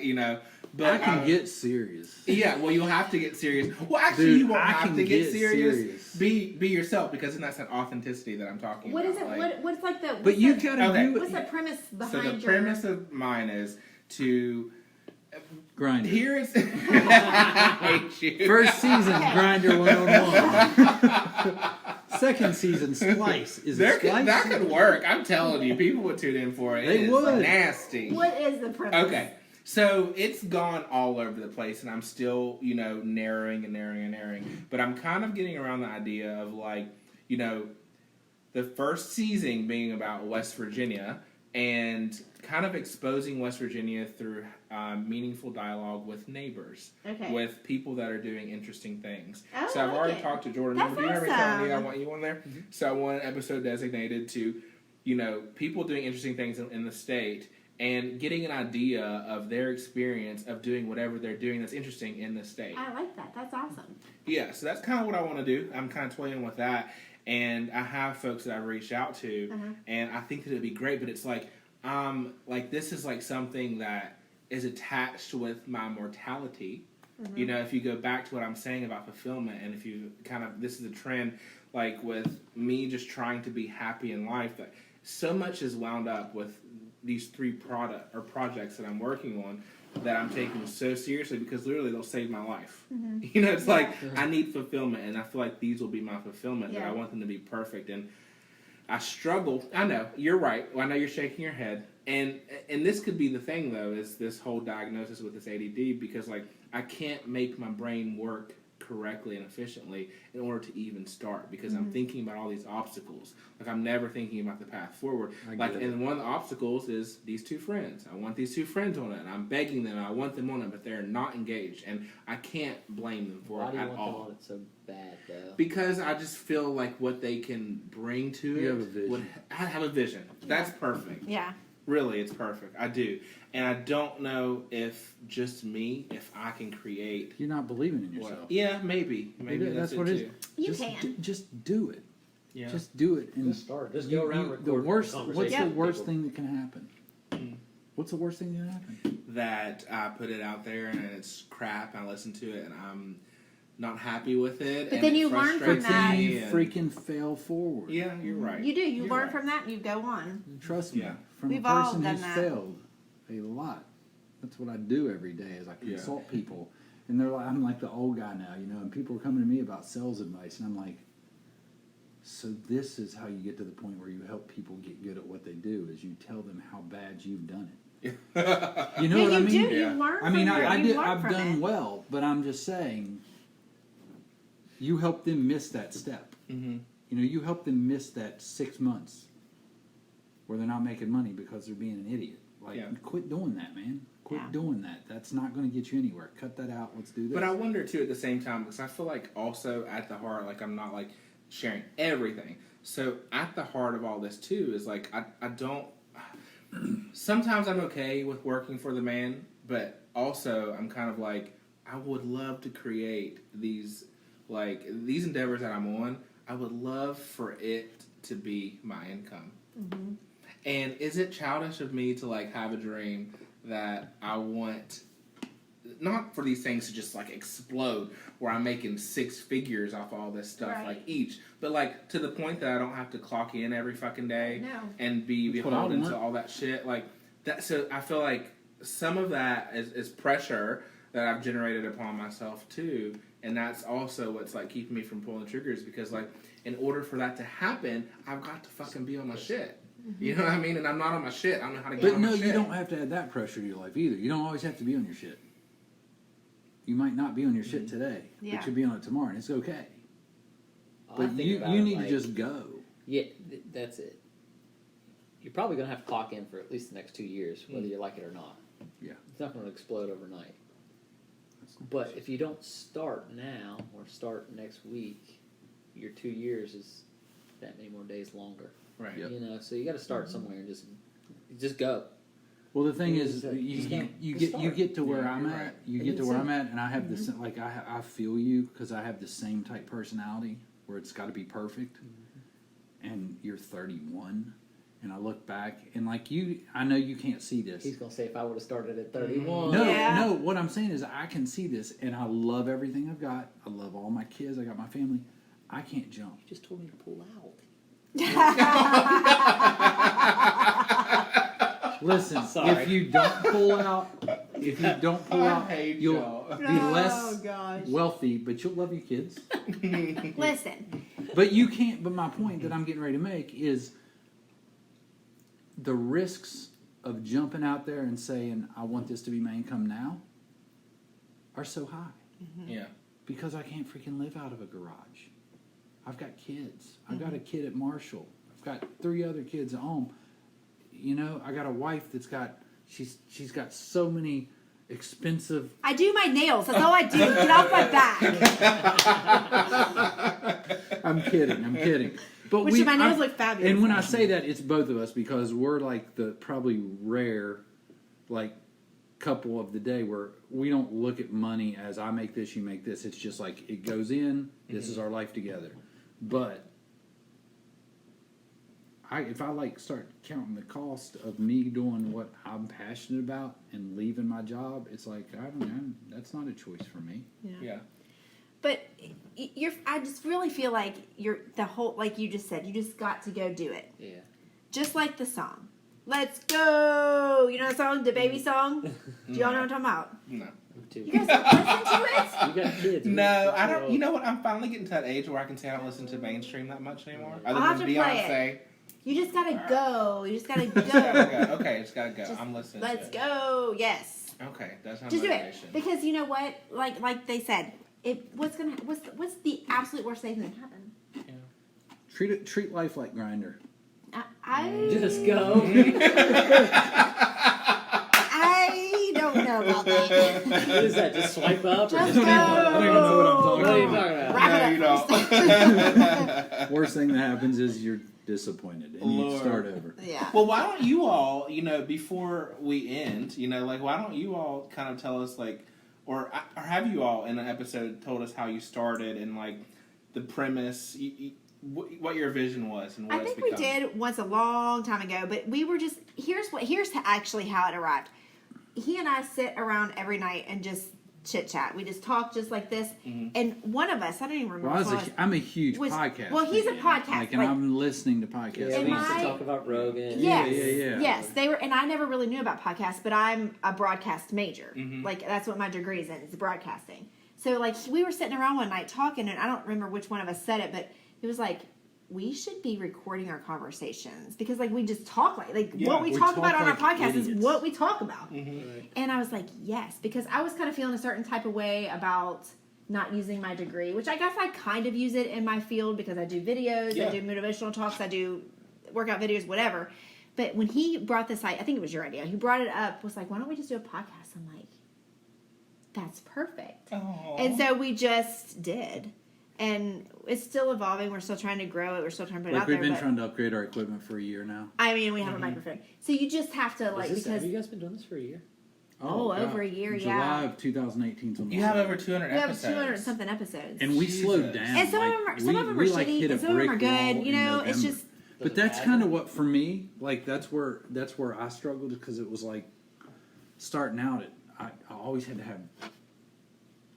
but I can get serious. Yeah, well, you'll have to get serious. Well, actually, Dude, you won't I have can to get get serious. serious. Be yourself because then that's that authenticity that I'm talking What about. is it? Like, What's like the? But what's you the, gotta Okay. do What's the it. premise so behind the your? premise of mine is to Grinder. here's I hate you. First season, Grinder 101. Second season, Splice. Is it Splice? That could work. I'm telling you, people would tune in for it. They would. Nasty. What is the premise? Okay. So it's gone all over the place, and I'm still, narrowing. But I'm kind of getting around the idea of, like, the first season being about West Virginia and kind of exposing West Virginia through meaningful dialogue with neighbors, with people that are doing interesting things. Oh, so I've already talked to Jordan. That's Do you remember telling me I awesome. want you on there? Mm-hmm. So I want an episode designated to, people doing interesting things in the state and getting an idea of their experience of doing whatever they're doing that's interesting in the state. I like that. That's awesome. Yeah, so that's kind of what I want to do. I'm kind of toying with that. And I have folks that I've reached out to, and I think that it'd be great, but it's like, this is like something that is attached with my mortality. If you go back to what I'm saying about fulfillment, and if you this is a trend, like with me just trying to be happy in life, that so much is wound up with these 3 projects that I'm working on that I'm taking so seriously because literally they'll save my life. It's like I need fulfillment, and I feel like these will be my fulfillment. That I want them to be perfect, and I struggle. I know you're right. I know you're shaking your head, and this could be the thing though, is this whole diagnosis with this ADD, because like I can't make my brain work correctly and efficiently in order to even start, because I'm thinking about all these obstacles. Like I'm never thinking about the path forward. And one of the obstacles is these 2 friends. I want these 2 friends on it, and I'm begging them. I want them on it, but they're not engaged, and I can't blame them for it at all. Why do you want them on it so bad, though? Because I just feel like what they can bring to it. Have a vision. I have a vision. That's perfect. Yeah. Really, it's perfect. I do. And I don't know if just me, if I can create. You're not believing in yourself. Yeah, maybe. Maybe that's what it it is. too. You just can. Just do it. Yeah. Just do it. And Just start. Just go around the recording worst. conversations What's the with worst people. thing that can happen? What's the worst thing that can happen? That I put it out there and it's crap. I listen to it and I'm not happy with it. But and then it you learn from frustrates that. me You and- freaking fail forward. Yeah, you're right. You do. You You're learn right. from that and you go on. Trust me. Yeah. From We've a all person done who's that. failed a lot. That's what I do every day is I consult people. And they're like, I'm like the old guy now, and people are coming to me about sales advice, and I'm like, so this is how you get to the point where you help people get good at what they do, is you tell them how bad you've done it. You know what I mean? You do. Yeah. You learn I mean, from it. I've done well, but I'm just saying, you help them miss that step. Mm-hmm. You help them miss that 6 months where they're not making money because they're being an idiot. Like, quit doing that, man. Quit doing that. That's not going to get you anywhere. Cut that out. Let's do this. But I wonder too at the same time, because I feel like also at the heart, like I'm not like sharing everything. So at the heart of all this too is like I don't. Sometimes I'm okay with working for the man, but also I'm kind of like I would love to create these endeavors that I'm on. I would love for it to be my income. Mm-hmm. And is it childish of me to like have a dream that I want, not for these things to just like explode where I'm making 6 figures off all this stuff like each, but like to the point that I don't have to clock in every fucking day and be beholden to all that shit like that. So I feel like some of that is pressure that I've generated upon myself too, and that's also what's like keeping me from pulling triggers, because like in order for that to happen, I've got to fucking be on my shit. You know what I mean? And I'm not on my shit. I don't know how to get on my shit. But no, you don't have to add that pressure to your life either. You don't always have to be on your shit. You might not be on your shit today, but you'll be on it tomorrow, and it's okay. But you need to just go. Yeah, that's it. You're probably going to have to clock in for at least the next 2 years, whether you like it or not. Yeah. It's not going to explode overnight. But if you don't start now or start next week, your 2 years is that many more days longer. Right. Yep. So you got to start somewhere and just go. Well, the thing is, you get to where I'm at. Right. You get to where I'm at, and I have this like I feel you because I have the same type personality where it's got to be perfect. And you're 31, and I look back and like you, I know you can't see this. He's going to say if I would have started at 31. No. What I'm saying is I can see this, and I love everything I've got. I love all my kids. I got my family. I can't jump. You just told me to pull out. Listen, Sorry. if you don't pull out, you'll be less gosh. wealthy, but you'll love your kids. Listen, But you can't. But my point that I'm getting ready to make is the risks of jumping out there and saying, I want this to be my income now, are so high. Yeah. Because I can't freaking live out of a garage. I've got kids. I've got a kid at Marshall. I've got 3 other kids at home. You know, I got a wife that's got, she's got so many expensive. I do my nails. That's all I do. Get off my back. I'm kidding. But my nails look fabulous. And when I say that, it's both of us because we're like the probably rare, like, couple of the day where we don't look at money as I make this, you make this. It's just like it goes in. This is our life together. But if I like start counting the cost of me doing what I'm passionate about and leaving my job, it's like I don't know. That's not a choice for me. Yeah. But I just really feel like like you just said, you just got to go do it. Yeah. Just like the song. Let's go! You know the song, the baby song? Do y'all know what I'm talking about? No. You guys don't listen to it? You got kids. No, I don't. You know what? I'm finally getting to that age where I can say I don't listen to mainstream that much anymore. Other I'll have than to play Beyonce. You just gotta go. You just gotta go. Okay, it's gotta go. I'm listening. Let's go. Yes. Okay, that's my Just do it motivation. because you know what? Like they said, what's the absolute worst thing that can happen? Yeah. Treat life like Grindr. I Just go. I don't know about that. What is that? Just swipe up? Or Just just go. I don't even know what I'm talking What are you about. talking about? Wrap No, it you up don't. Worst thing that happens is you're disappointed and you Lord. start over. Yeah. Well, why don't you all, before we end, like, why don't you all kind of tell us, like, or have you all in an episode told us how you started and, like, the premise, what your vision was and what I it's think we become? did once a long time ago, but we were just here's actually how it arrived. He and I sit around every night and just chit chat. We just talk just like this, and one of us, I don't even remember. Well, I'm a huge podcast. Well, he's a fan. podcast, and like- I'm listening to podcasts. Yeah, we used to I- talk about Rogan. Yes, Yeah. yes, they were, and I never really knew about podcasts, but I'm a broadcast major. Mm-hmm. Like that's what my degree is in, is broadcasting. So like we were sitting around one night talking, and I don't remember which one of us said it, but it was like, we should be recording our conversations because like we just talk like Yeah, what we we talk talk about on our like podcast is idiots. what we talk about. Mm-hmm. And I was like, yes, because I was kind of feeling a certain type of way about not using my degree, which I guess I kind of use it in my field because I do videos, Yeah. I do motivational talks, I do workout videos, whatever. But when he brought this, I think it was your idea. He brought it up, was like, why don't we just do a podcast? I'm like, that's perfect. Aw. And so we just did. And it's still evolving. We're still trying to grow it. We're still trying to put it Like out we've there. been But, trying to upgrade our equipment for a year now. I mean, we have a microphone. So you just have to, like, Have because you guys been doing this for a year? over a year, July yeah. of 2018. 's almost You have right. over 200 we have episodes. 200 something episodes. And we Jesus. slowed down. And some like, of them are, we like, hit shitty, a and some of them are brick wall good. You in know, it's November. just But that's kind of what for me. Like that's where I struggled because it was like starting out. I always had to have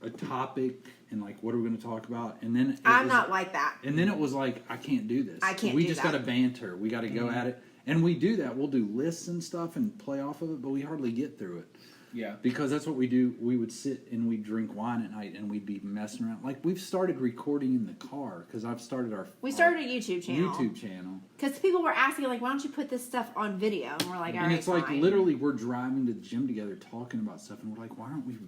a topic and like what are we going to talk about, and then I'm not like that. And then it was like I can't do this. I can't We do just that. got to banter. We got to go at it, and we do that. We'll do lists and stuff and play off of it, but we hardly get through it. Yeah. Because that's what we do. We would sit and we'd drink wine at night and we'd be messing around. Like we've started recording in the car because I've started We started a YouTube channel. YouTube channel. Because people were asking, like, why don't you put this stuff on video? And we're like, all And right, it's like fine. literally we're driving to the gym together talking about stuff and we're like, why aren't we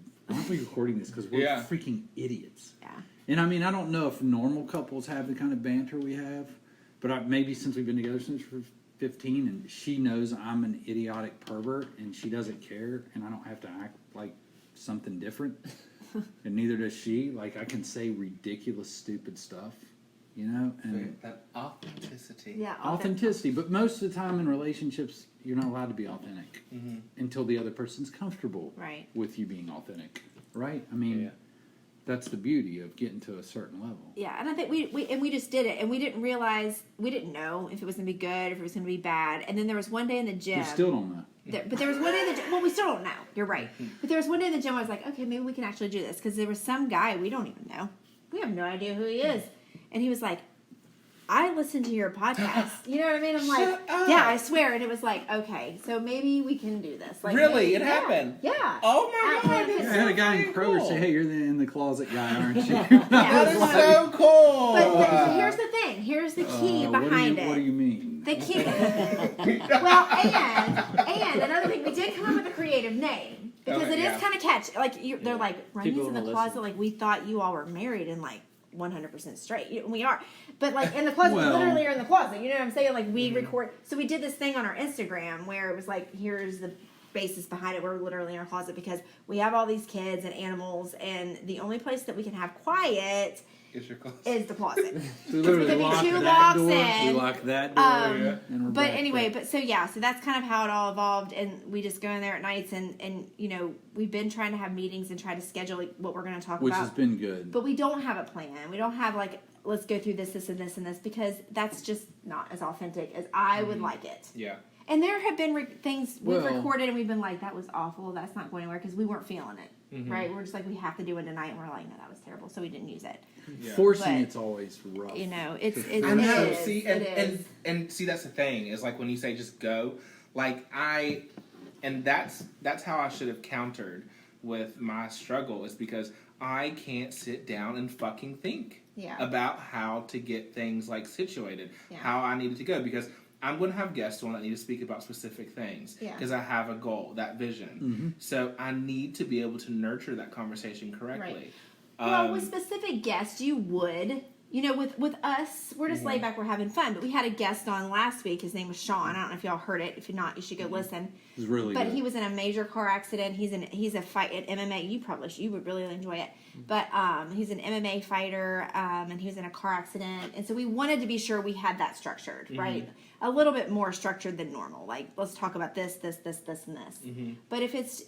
recording this? Because we're Yeah. freaking idiots. Yeah. And I mean, I don't know if normal couples have the kind of banter we have, but maybe since we've been together since we're 15 and she knows I'm an idiotic pervert and she doesn't care and I don't have to act like something different and neither does she. Like I can say ridiculous, stupid stuff, you know? And That authenticity. Yeah. authenticity. But most of the time in relationships, you're not allowed to be authentic Mm-hmm. until the other person's comfortable Right. with you being authentic, right? I mean, Yeah. that's the beauty of getting to a certain level. Yeah, and I think we just did it, and we didn't realize, we didn't know if it was going to be good, if it was going to be bad. And then there was one day in the gym. We still don't know. But there was one day in the gym. Well, we still don't know. You're right. But there was one day in the gym I was like, okay, maybe we can actually do this. Because there was some guy we don't even know. We have no idea who he is. And he was like, I listened to your podcast. You know what I mean? I'm like, Shut up. yeah, I swear. And it was like, okay, so maybe we can do this. Like, Really? maybe, It happened? Yeah. Oh my At God. Planet that's I had a guy in so Kroger cool. say, "Hey, you're the in the closet guy, aren't you?" That is so cool. But here's the thing. Here's the key behind What do you mean? The key. Well, and another thing, we did come up with a creative name because Okay, it is yeah. kind of catchy. Like they're like Runny's People in the wanna closet. listen. Like we thought you all were married and like 100% straight. We are, but like in the closet, we Well- literally are in the closet. You know what I'm saying? Like we record. So we did this thing on our Instagram where it was like, here's the basis behind it. We're literally in our closet because we have all these kids and animals, and the only place that we can have quiet It's your closet. is the closet. So we literally Because we lock could be two that locks door. in. We lock that door. And we're But back anyway, there. so that's kind of how it all evolved, and we just go in there at nights, and we've been trying to have meetings and try to schedule like, what we're going to talk Which about. has been good. But we don't have a plan. We don't have like, let's go through this, and this, because that's just not as authentic as I would like it. Yeah. And there have been things we've Well- recorded, and we've been like, that was awful. That's not going anywhere because we weren't feeling it, right? We're just like, we have to do it tonight, and we're like, no, that was terrible, so we didn't use it. Yeah. Forcing But- it's always rough. It's I know. it is. See, It is. and see, that's the thing is like when you say just go, like that's how I should have countered with my struggle is because I can't sit down and fucking think Yeah. about how to get things like situated, Yeah. how I needed to go because I'm going to have guests on that need to speak about specific things Yeah. because I have a goal, that vision. So I need to be able to nurture that conversation correctly. Right. Well, with specific guests, you would. With us, we're just laid back, we're having fun. But we had a guest on last week. His name was Sean. I don't know if y'all heard it. If you're not, you should go listen. It's really But good. he was in a major car accident. He's a fight at MMA. You would really enjoy it. But he's an MMA fighter, and he was in a car accident. And so we wanted to be sure we had that structured, right? A little bit more structured than normal. Like, let's talk about this, and this. But if it's,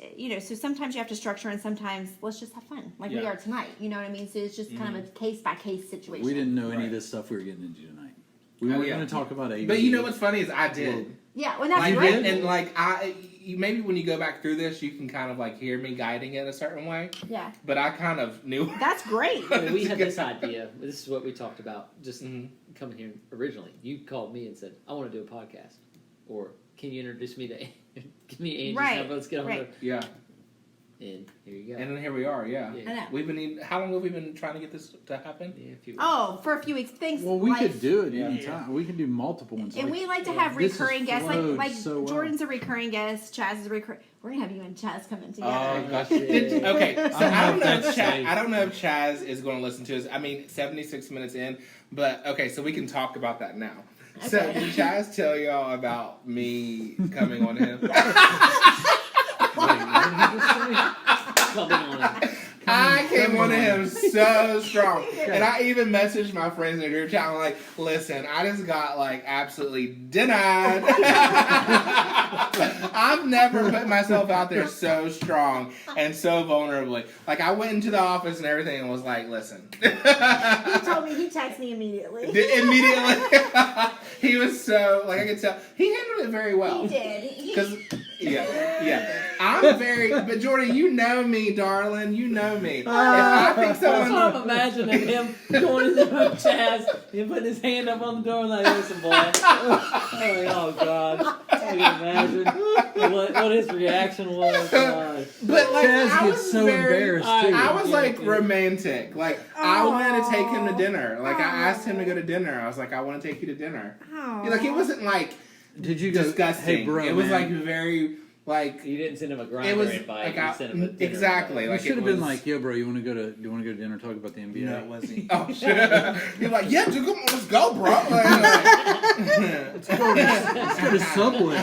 so sometimes you have to structure, and sometimes let's just have fun, like we Yeah. are tonight. You know what I mean? So it's just kind of a case by case situation. We didn't know any Right. of this stuff we were getting into tonight. We Oh, weren't yeah. going to talk about ABC. But you know what's funny is I did. Yeah, well, that's Like, great. and like maybe when you go back through this, you can kind of like hear me guiding it a certain way. Yeah, But I kind of knew. that's great. I mean, we had this idea. This is what we talked about just Mhm. coming here originally. You called me and said, "I want to do a podcast," or "Can you introduce me to give me Angie's Right, number? Let's get on right. Yeah, And here you go. and then here we are. Yeah, Yeah. I know. we've been. How long have we been trying to get this to happen? Yeah, if you Oh, for a few weeks. Thanks. Well, we life. could do it Yeah. anytime. We can do multiple ones. And like- we like to have This has recurring guests, flowed like so well. Jordan's a recurring guest, Chaz is a recurring. We're gonna have you and Chaz come in together. Oh gosh. Yeah. Okay, so I don't know if that's Chaz. safe. I don't know if Chaz is going to listen to us. I mean, 76 minutes in, but okay, so we can talk about that now. So Okay. did Chaz tell y'all about me coming on him? coming on it. I came on to him so strong. And I even messaged my friends in the group chat. I'm like, listen, I just got like absolutely denied. I've never put myself out there so strong and so vulnerably. Like I went into the office and everything and was like, listen. He told me, he texted me immediately. Immediately. He was so, like I could tell. He handled it very well. He did. Because, yeah. I'm very, but Jordan, you know me, darling. You know me. If I think That's what I'm someone, imagining him going into the Chaz and putting his hand up on the door like, listen, boy. Oh, God. I can imagine what his reaction was. God. but like, Chaz I gets was so very, embarrassed too. I was Yeah, like dude. romantic. Like I wanted to take him to dinner. Like I Aw. asked him to go to dinner. I was like, I want to take you to dinner. Oh. Like it wasn't like Did you go? disgusting. Hey, bro, it was man. like very like. You didn't send him a It grinder was invite. like You sent him a dinner exactly. You Like should it have been was- like, "Yo, bro, you want to go to dinner? Talk about the NBA." No, it wasn't. Oh shit! You're like, yeah, dude, come on, let's go, bro. Like, Let's go to Subway.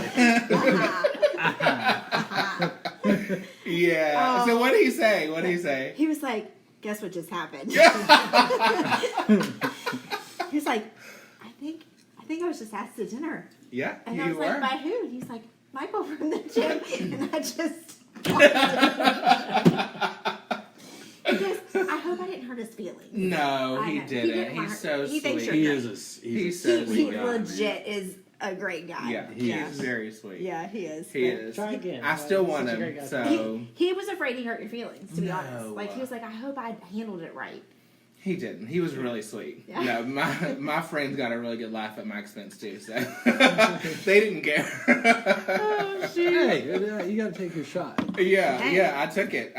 yeah. So what did he say? What did he say? He was like, guess what just happened? He was like, I think I was just asked to dinner. Yeah, And you I was were. like, by who? And he's like, Michael from the gym. And I just He goes, I hope I didn't hurt his feelings. No, I he know. He didn't. didn't He's hurt- so he thinks sweet. you're- He is a He's so sweet He guy, legit is a great guy. Yeah, He is is. very sweet. Yeah, he is. He But is. Try again. I still Such want a him. great guy. So He was afraid he hurt your feelings, to be No. honest. Like, he was like, I hope I handled it right. He didn't. He was really sweet. Yeah. No, my friends got a really good laugh at my expense too, so they didn't care. Hey, you got to take your shot. Yeah, I took it.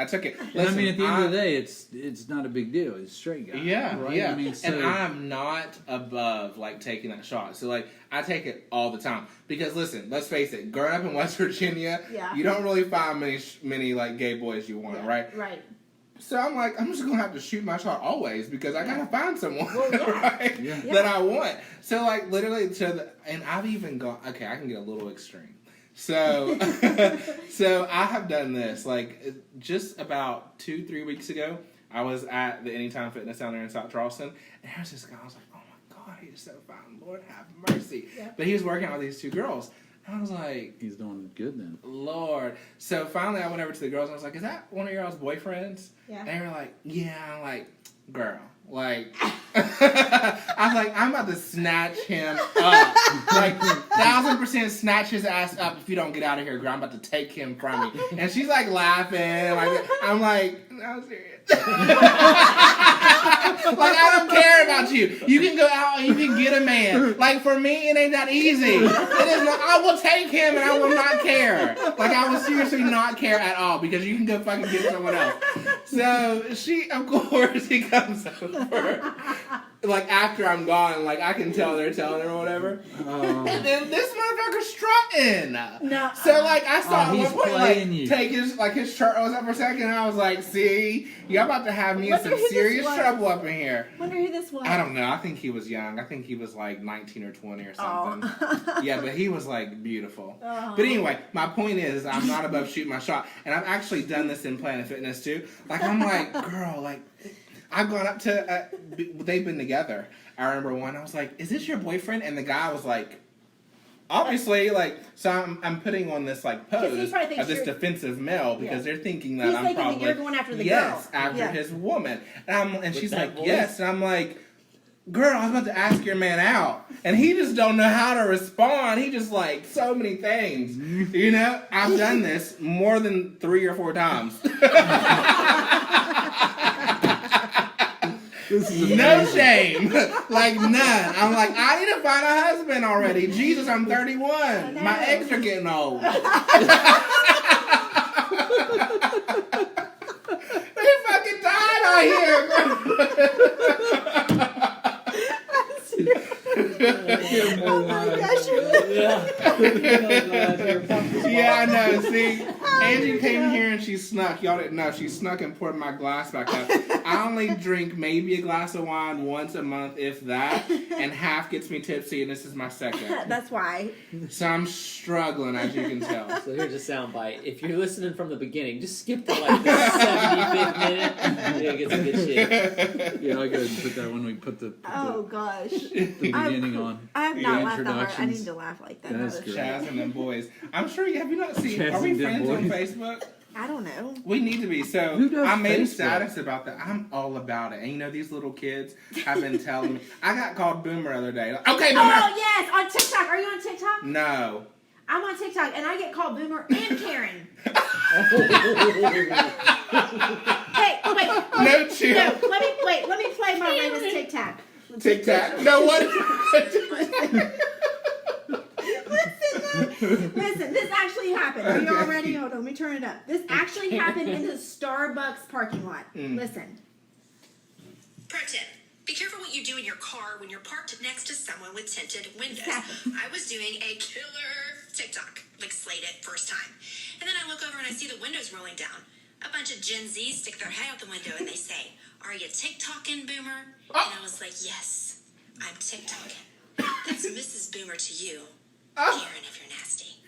Listen, I mean, at the end of the day, it's not a big deal. It's a straight guy. Yeah, right? yeah. I mean, and I'm not above like taking that shot. So like I take it all the time because listen, let's face it. Growing up in West Virginia, you don't really find many like gay boys you want, right? Right. So I'm like, I'm just gonna have to shoot my shot always because I gotta find someone right that I want. So like literally and I've even gone. Okay, I can get a little extreme. So so I have done this like just about 2-3 weeks ago. I was at the Anytime Fitness down there in South Charleston, and there was this guy. I was like, oh my God, he's so fine. Lord have mercy. Yeah. But he was working out with these 2 girls. And I was like... He's doing good then. Lord. So finally I went over to the girls and I was like, is that one of your all's boyfriends? Yeah. And they were like, yeah. I'm like, girl. Like... I was like, I'm about to snatch him up. Like, 1000% snatch his ass up if you don't get out of here, girl. I'm about to take him from you. And she's like laughing. Like, I'm like, no, I'm serious. Like, I don't care about you. You can go out and you can get a man. Like, for me, it ain't that easy. It is not, I will take him and I will not care. Like, I will seriously not care at all because you can go fucking get someone else. So, of course, he comes over. Like, after I'm gone, like, I can tell they're telling her or whatever. And then this motherfucker's strutting. No. So, like, I saw at one point, like, take his shirt was up for a second, and I was like, see, y'all about to have me in some serious trouble up in here. Wonder who this was. I don't know. I think he was young. I think he was, like, 19 or 20 or something. Yeah, but he was, like, beautiful. But anyway, my point is, I'm not above shooting my shot. And I've actually done this in Planet Fitness, too. Like, I'm like, girl, like... I've gone up to, they've been together. I remember one, I was like, is this your boyfriend? And the guy was like, obviously, like, so I'm putting on this, like, pose of this defensive male because they're thinking that I'm probably, that you're going after the girl. After his woman. And she's like, yes. And I'm like, girl, I was about to ask your man out. And he just don't know how to respond. He just, like, so many things. You know? I've done this more than 3 or 4 times. This is no shame. Like, none. I'm like, I need to find a husband already. Jesus, I'm 31. My eggs are getting old. They fucking died out here. Oh my gosh, yeah, I know. See, Angie came here and she snuck. Y'all didn't know. She snuck and poured my glass back up. I only drink maybe a glass of wine once a month, if that, and half gets me tipsy, and this is my second. That's why. So I'm struggling, as you can tell. So here's a soundbite. If you're listening from the beginning, just skip to like the 75th minute. You'll get some good shit. Yeah, I'll go ahead and put that when we put the Gosh. the beginning on. I have The not laughed that hard. I introductions. need to laugh like that. That's great. Chaz and them boys. I'm sure you have you not seen. Chaz Are we and them friends on boys. Facebook? I don't know. We need to be. So Who does I made a Facebook? status about that. I'm all about it. And you know, these little kids have been telling me. I got called Boomer the other day. Like, okay, Boomer. Oh, yes, on TikTok. Are you on TikTok? No. I'm on TikTok, and I get called Boomer and Karen. Hey, wait. No, chill. No, let me play my latest TikTok. Tic Tac. No what? Listen, this actually happened. Are you all ready? Hold on, let me turn it up. This actually happened in the Starbucks parking lot. Listen. Pro tip. Be careful what you do in your car when you're parked next to someone with tinted windows. I was doing a killer TikTok, like slayed it first time. And then I look over and I see the windows rolling down. A bunch of Gen Zs stick their head out the window and they say, "Are you TikToking, Boomer?" And I was like, "Yes, I'm TikToking." That's Mrs. Boomer to you, Karen, if you're nasty.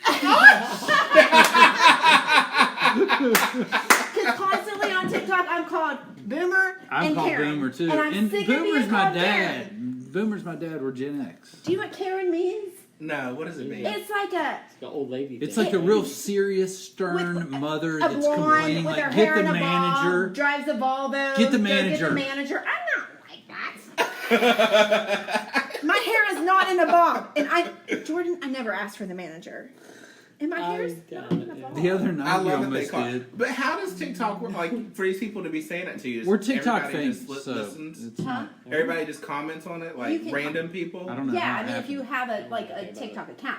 Because constantly on TikTok, I'm called Boomer I'm and called Karen. Boomer too. And I'm sick of Boomer's being my called dad. Karen. Boomer's my dad. We're Gen X. Do you know what Karen means? No. What does it mean? It's like a The old lady. It's thing. like a real serious, stern mother a that's blonde complaining, with her like, hair get in the a manager. bob, drives a Volvo. Get the go manager. Get the manager. I'm not like that. My hair is not in a bob. And Jordan, I never asked for the manager. In my hair's The other night I you love that they almost call did. it. But how does TikTok work? Like for these people to be saying it to you? We're TikTok everybody famous, just so listens. it's not. Everybody just comments on it, like You can- random people. I don't know. Yeah, how I it mean, if happened. you have a TikTok account,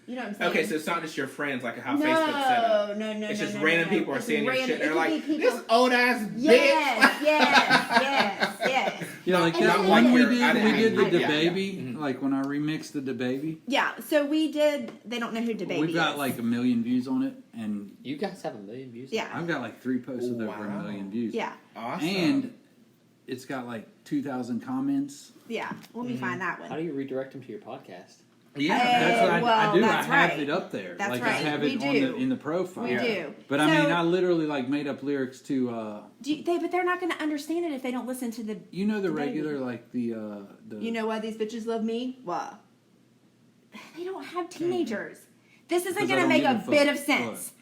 you know what I'm saying? Okay, so it's not just your friends, like how no, Facebook's set up. no, It's no, just no, random no. people are It's seeing your random- shit. it They're could like, be people- this old ass bitch. Yes. Yeah, like And that then one we later- did. I We didn't- did the yeah, DaBaby. Like when I remixed the DaBaby. Yeah, so we did. They don't know who DaBaby We've got is. like 1 million views on it, and You guys have 1 million views? Yeah. I've got like 3 posts with over Wow. 1 million views. Yeah, Awesome. And it's got like 2,000 comments. yeah. Let me find that How one. do you redirect them to your podcast? yeah, That's what I well, do. that's I have right. it up there. That's like right. I have We it on do. in the profile. We do. But I So- mean, I literally like made up lyrics to. But they're not going to understand it if they don't listen to the. You know the DaBaby. regular like the. You know why these bitches love me? Why? They don't have teenagers. This isn't 'Cause I going to don't make give a a fuck. bit of sense.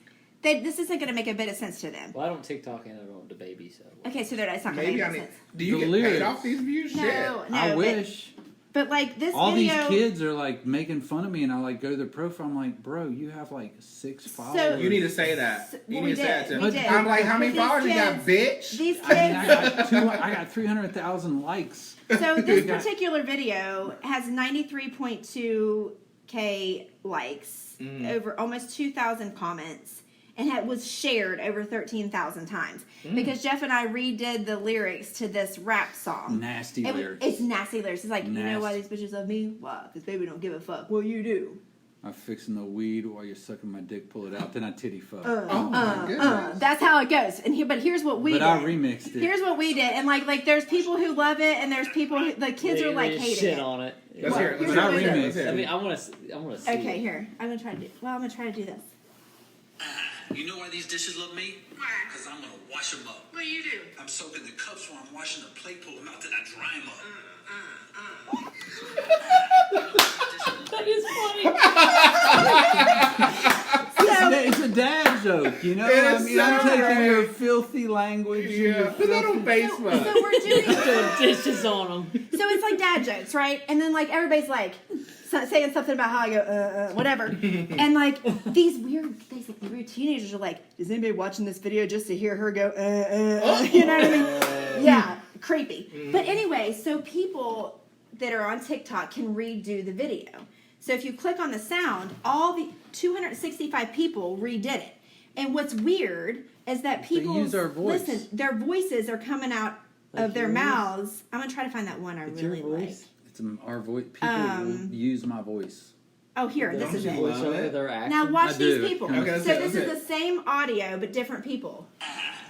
This isn't going to make a bit of sense to them. Well, I don't TikTok and I don't the baby, so. Okay, so it's not going to maybe make I any need. sense. Do you The get lyrics. paid off these views? Shit. No, I wish. But like this All video, these kids are like making fun of me, and I like go to their profile. I'm like, bro, you have like 6 followers. You need to say that. You Well, need we to say that did. to We him. did. I'm like, how many But these followers you got, bitch? These I mean, kids. I got 300,000 likes. So this particular video has 93.2K likes, over almost 2,000 comments, and it was shared over 13,000 times. Because Jeff and I redid the lyrics to this rap song. Nasty lyrics. It's nasty lyrics. It's like, you know why Nasty. these bitches love me? Why? Because baby don't give a fuck. Well, you do. I'm fixing the weed while you're sucking my dick, pull it out, then I titty fuck. Oh my goodness. That's how it goes. But here's what we But did. I remixed it. Here's what we did, and like there's people who love it, and there's people who, the kids are like hating shit it. on it. Let's hear it. Here's Let's what hear we it. did. Let's hear it. I mean, I want to see. Okay, it. here I'm gonna try to do. Well, I'm gonna try to do this. You know why these dishes love me? Why? Because I'm going to wash them up. What do you do? I'm soaking the cups while I'm washing the plate, pull them out, then I dry them up. That is funny. It's a dad joke, you know? It I is mean, so I'm taking great. your filthy language. and your Yeah, put that on filthy- Facebook. So we're doing. Doing dishes on them. So it's like dad jokes, right? And then like everybody's like saying something about how I go whatever, and like these weird teenagers are like, is anybody watching this video just to hear her go You know what I mean? Yeah, creepy. But anyway, so people that are on TikTok can redo the video. So if you click on the sound, all the 265 people redid it. And what's weird is that people use our voice. listen, their voices are coming out of their yours? mouths. I'm gonna try to find that one I It's really your like. voice. It's our voice. People will use my voice. Oh, here, They this don't is do it. Love voice over it. their action. Now watch I do. these people. Okay, that's So it, this that's is it. the same audio but different people.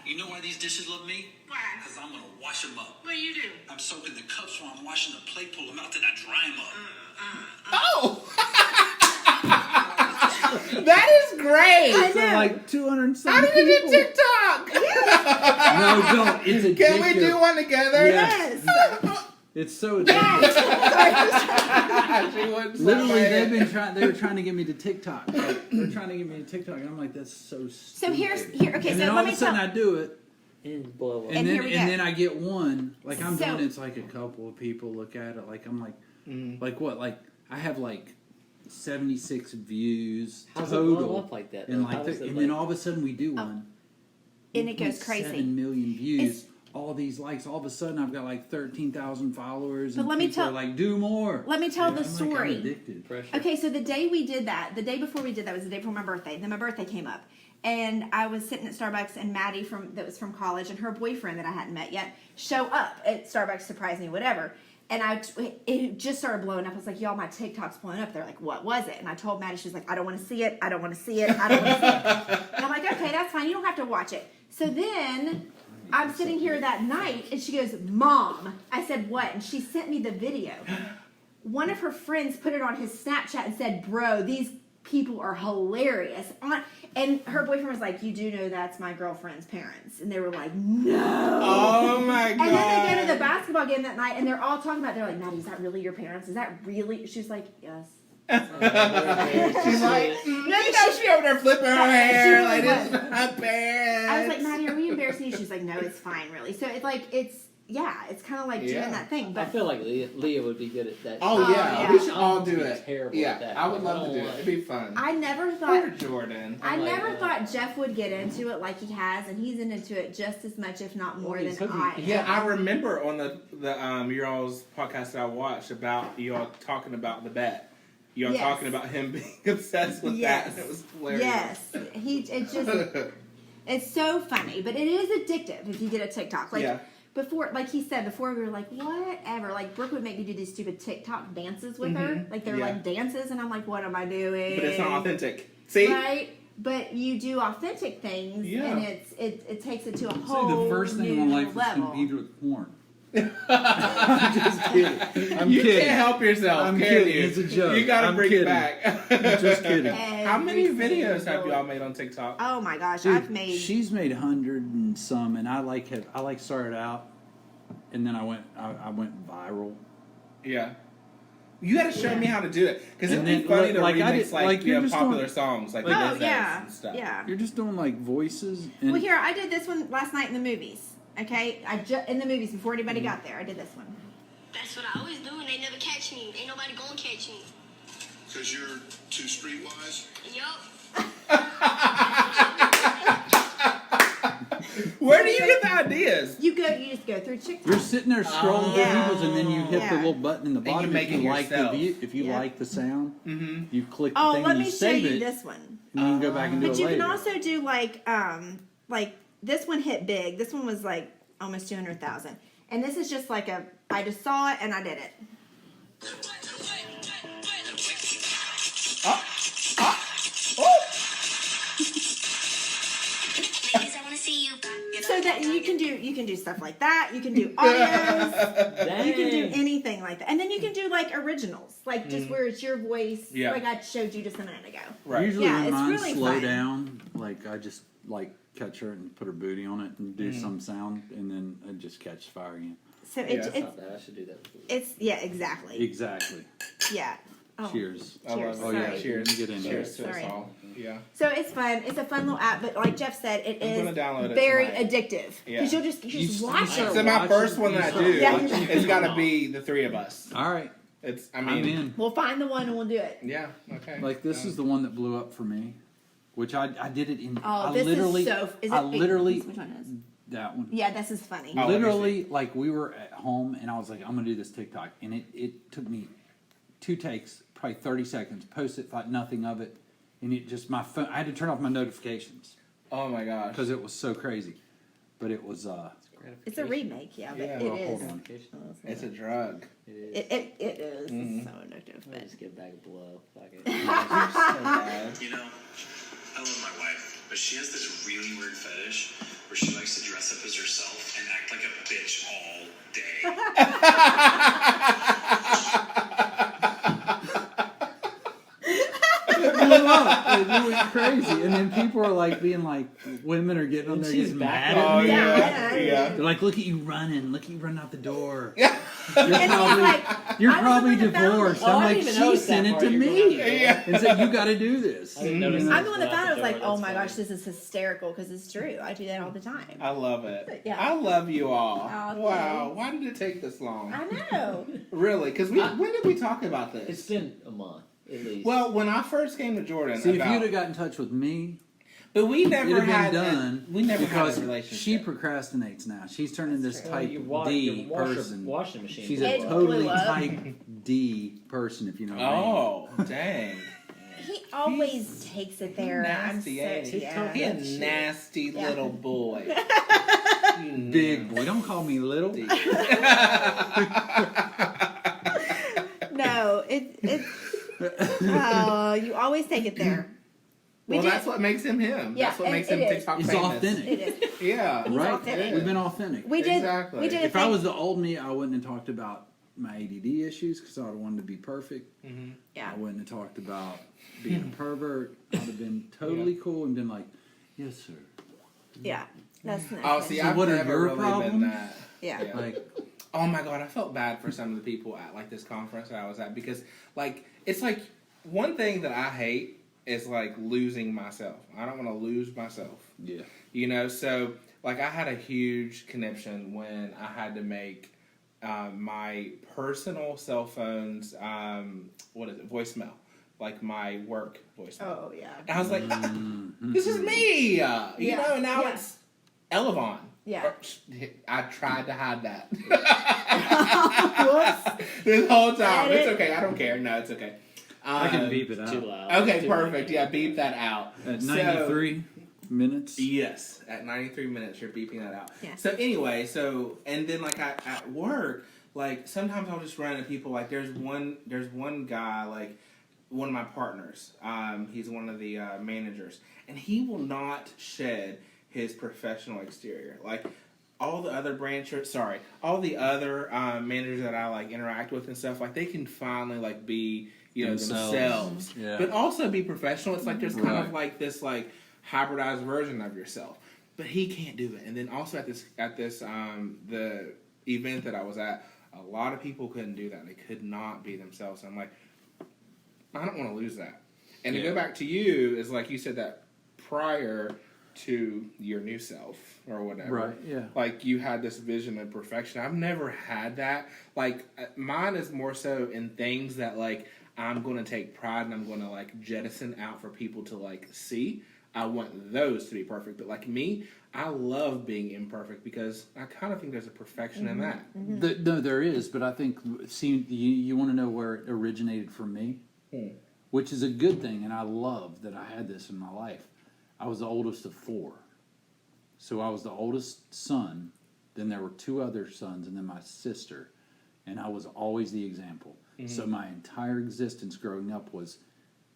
You know why these dishes love me? Why? Because I'm going to wash them up. What do you do? I'm soaking the cups while I'm washing the plate, pull them out, then I dry them up. Oh! That is great! I So know. like 270 How did you people. do TikTok? No, don't. It's addictive. Can we do one together? Yes. Yes. It's so addictive. She wouldn't say Literally, it. they were trying to get me to TikTok. Like, they're trying to get me to TikTok, and I'm like, that's so stupid. So here. Okay, and so then let all me of a sudden tell. I do it, And blow up. And here we go. then I get one. Like I'm So- doing it, it's like a couple of people look at it. Like I'm like, like what? Like I have like 76 views How's it total. blow up like that? And though? How like, does it, and then all of a sudden we do one. And it goes crazy. 7 million views. It's- all these likes. All of a sudden, I've got like 13,000 followers. But and let me people tell- are like, do more. Let me tell the I'm like, story. I'm addicted. pressure. Okay, so the day we did that, the day before we did that was the day before my birthday. Then my birthday came up, and I was sitting at Starbucks, and Maddie that was from college, and her boyfriend that I hadn't met yet show up at Starbucks, surprise me, whatever. And it just started blowing up. I was like, y'all, my TikTok's blowing up. They're like, what was it? And I told Maddie, she was like, I don't want to see it. I don't want to see it. I don't want to see it. And I'm like, okay, that's fine. You don't have to watch it. So then I'm sitting here that night, and she goes, Mom. I said, what? And she sent me the video. One of her friends put it on his Snapchat and said, bro, these people are hilarious. And her boyfriend was like, you do know that's my girlfriend's parents. And they were like, no. Oh my god. And then they go to the basketball game that night, and they're all talking about, they're like, Maddie, is that really your parents? Is that really? She's like, yes. She's like, No, you know, she over there flipping her hair like really this is my parents. I was like, Maddie, are we embarrassing you? She's like, no, it's fine, really. So it's like, it's kind of like doing that thing. But I feel like Leah would be good at that. Oh, yeah. We should all do Be it. terrible Yeah, at that. I would love to do it. It'd be fun. I never Poor thought Jordan. I never thought Jeff would get into it like he has, and he's into it just as much, if not more, than I am. Yeah, I remember on the your all's podcast that I watched about you all talking about the bet. You're talking about him being obsessed with that, and it was hilarious. Yes, it's so funny, but it is addictive if you get a TikTok. Like before, like he said before, we were like, whatever. Like Brooke would make me do these stupid TikTok dances with her, like they're like dances, and I'm like, what am I doing? But it's not authentic. See, right? But you do authentic things, and it takes it to a whole the first thing in my life is competed with porn. I'm just kidding. You can't help yourself. I'm can kidding. You? It's a joke. You gotta bring it back. Just kidding. How many videos have y'all made on TikTok? Oh my gosh, Dude, She's made 100 and some, and I started out, and then I went viral. Yeah. You got to show me how to do it because it'd And be then, funny to like, remix you're just popular doing- songs like oh this yeah, and stuff. yeah. You're just doing like voices. And Well, here I did this one last night in the movies. Okay, in the movies before anybody got there, I did this one. That's what I always do, and they never catch me. Ain't nobody gonna catch me. Because you're too streetwise? Yup. Where do you get the ideas? You just go through TikTok. You're sitting there scrolling through videos, and then you hit the little button in the you bottom. make If you it like the yourself. view, if you like the sound, you click the Oh, thing let and me you show save you it, this one. and you can go back and do But it you later. can also do like this one hit big. This one was like almost 200,000, and this is just like I just saw it and I did it. Ladies, I wanna see you. So that you can do stuff like that. You can do audios. You can do anything like that, and then you can do like originals, like just where it's your voice, like I showed you just a minute ago. Right. Usually Yeah, when it's mine really slow fun. down, like I just like catch her and put her booty on it and do some sound, and then I just catch fire again. So Yeah. That's not bad. I should do that. it's exactly. Exactly. Yeah. Oh. Cheers. I love it. Oh yeah. Sorry. Cheers. You get into Cheers it. to us Sorry. all. Yeah. So it's fun. It's a fun little app, but like Jeff said, it I'm gonna download is it very tonight. addictive Yeah. because you just watch her. So my first one that I do, Yeah. it's got to be the three of us. All right. I I'm mean, in. We'll find the one and we'll do it. yeah, okay. Like this is the one that blew up for me, which I did it in. Oh, I this literally, is so. Is it? I literally Which one is? that one. Yeah, this is funny. Oh, let me Literally, like we were at home, and I was like, I'm gonna do this TikTok, and it took me 2 takes, probably 30 seconds. Post it, thought nothing of it, and it just my phone. I had to turn off my notifications Oh my gosh. because it was so crazy. But it was It's a remake, yeah, but Yeah. it Well, is. hold on. It's a drug. It is. It is. It's so addictive. I But just get a bag of blow. Fuck it. So bad. You know, I love my wife, but she has this really weird fetish where she likes to dress up as herself and act like a bitch all day. it blew up. It went crazy, and then people are like being like, women are getting on there She's getting back mad Oh at me. yeah, yeah. They're like, look at you running. Look at you running out the door. Yeah. You're And he's probably, like, you're I was probably the one that found divorced. it. Oh, I'm I like, didn't even she notice that sent it part. to You're going me. out the door. Yeah. And said, you got to do this. I didn't notice You know? that. I'm the one that found it. I was like, That's oh my funny. gosh, this is hysterical because it's true. I do that all the time. I love it. Yeah. I love you all. Oh, Wow. thanks. Why did it take this long? I know. Really? Because when did we talk about this? It's been a month at least. Well, when I first came to Jordan, See, if about, you'd have got in touch with me, but we never it'd have had been done. we never because had a relationship. she procrastinates now. She's turning this Well, type your D your person. washing machine. She's blew a It up. totally blew up. type D person, if you know what I mean. Oh, dang. He always takes it there. Nasty, I'm ain't so, he? yeah. He a nasty Yeah. little boy. Big boy. Don't call me little. No, it's. Oh, you always take it there. Well, did- that's what makes him him. Yeah, That's what and makes him it is. TikTok It's famous. authentic. It is. Yeah. He's Right? authentic. We've been authentic. We did. Exactly. We did. a If I thing- was the old me, I wouldn't have talked about my ADD issues because I would have wanted to be perfect. Yeah. I wouldn't have talked about being a pervert. I'd have been totally cool and been like, yes, sir. Yeah. That's Oh, nice. see, So I've what are never your really been problems? that. Yeah. Yeah. Like, Oh my god, I felt bad for some of the people at like this conference that I was at because like it's like one thing that I hate is like losing myself. I don't want to lose myself. yeah. You know, so like, I had a huge conniption when I had to make my personal cell phone's, voicemail. Like, my work voicemail. Oh, yeah. And I was like, this is me! You know, and now it's Elevon. Yeah. I tried to hide that. This whole time. It's okay. I don't care. No, it's okay. I can beep it out. Too loud. Okay, perfect. Yeah, beep that out. At 93 minutes? Yes, at 93 minutes, you're beeping that out. Yeah. So anyway, and then like at work, like sometimes I'll just run into people. Like there's one guy, like one of my partners. He's one of the managers, and he will not shed his professional exterior. Like all the other managers that I like interact with and stuff, like they can finally like be themselves. Yeah. But also be professional. It's like there's kind of like this like hybridized version of yourself, but he can't do it. And then also at this the event that I was at, a lot of people couldn't do that. They could not be themselves. And I'm like, I don't want to lose that. And to go back to you, is like you said that prior to your new self or whatever. Right, yeah. Like you had this vision of perfection. I've never had that. Like mine is more so in things that like I'm going to take pride and I'm going to like jettison out for people to like see. I want those to be perfect. But like me, I love being imperfect because I kind of think there's a perfection in that. No, there is, but I think, see, you want to know where it originated for me? Which is a good thing, and I love that I had this in my life. I was the oldest of 4. So I was the oldest son, then there were 2 other sons, and then my sister. And I was always the example. So my entire existence growing up was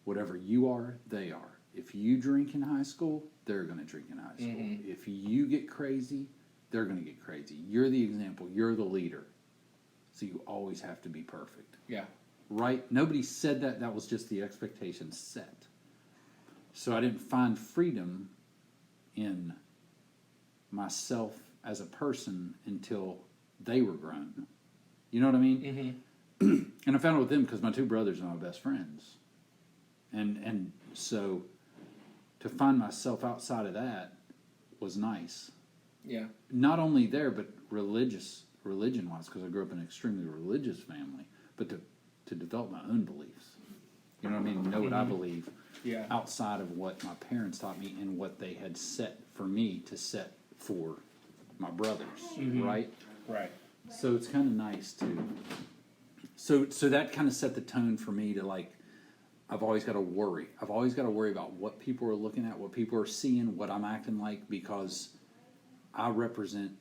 whatever you are, they are. If you drink in high school, they're going to drink in high school. If you get crazy, they're going to get crazy. You're the example. You're the leader. So you always have to be perfect. Yeah. Right? Nobody said that. That was just the expectation set. So I didn't find freedom in myself as a person until they were grown. You know what I mean? And I found it with them because my 2 brothers are my best friends. And so to find myself outside of that was nice. Yeah. Not only there, but religion-wise, because I grew up in an extremely religious family, but to develop my own beliefs. You know what I mean? Know what I believe outside of what my parents taught me and what they had set for me to set for my brothers, right? Right. So it's kind of nice to... So that kind of set the tone for me to like, I've always got to worry. I've always got to worry about what people are looking at, what people are seeing, what I'm acting like, because I represent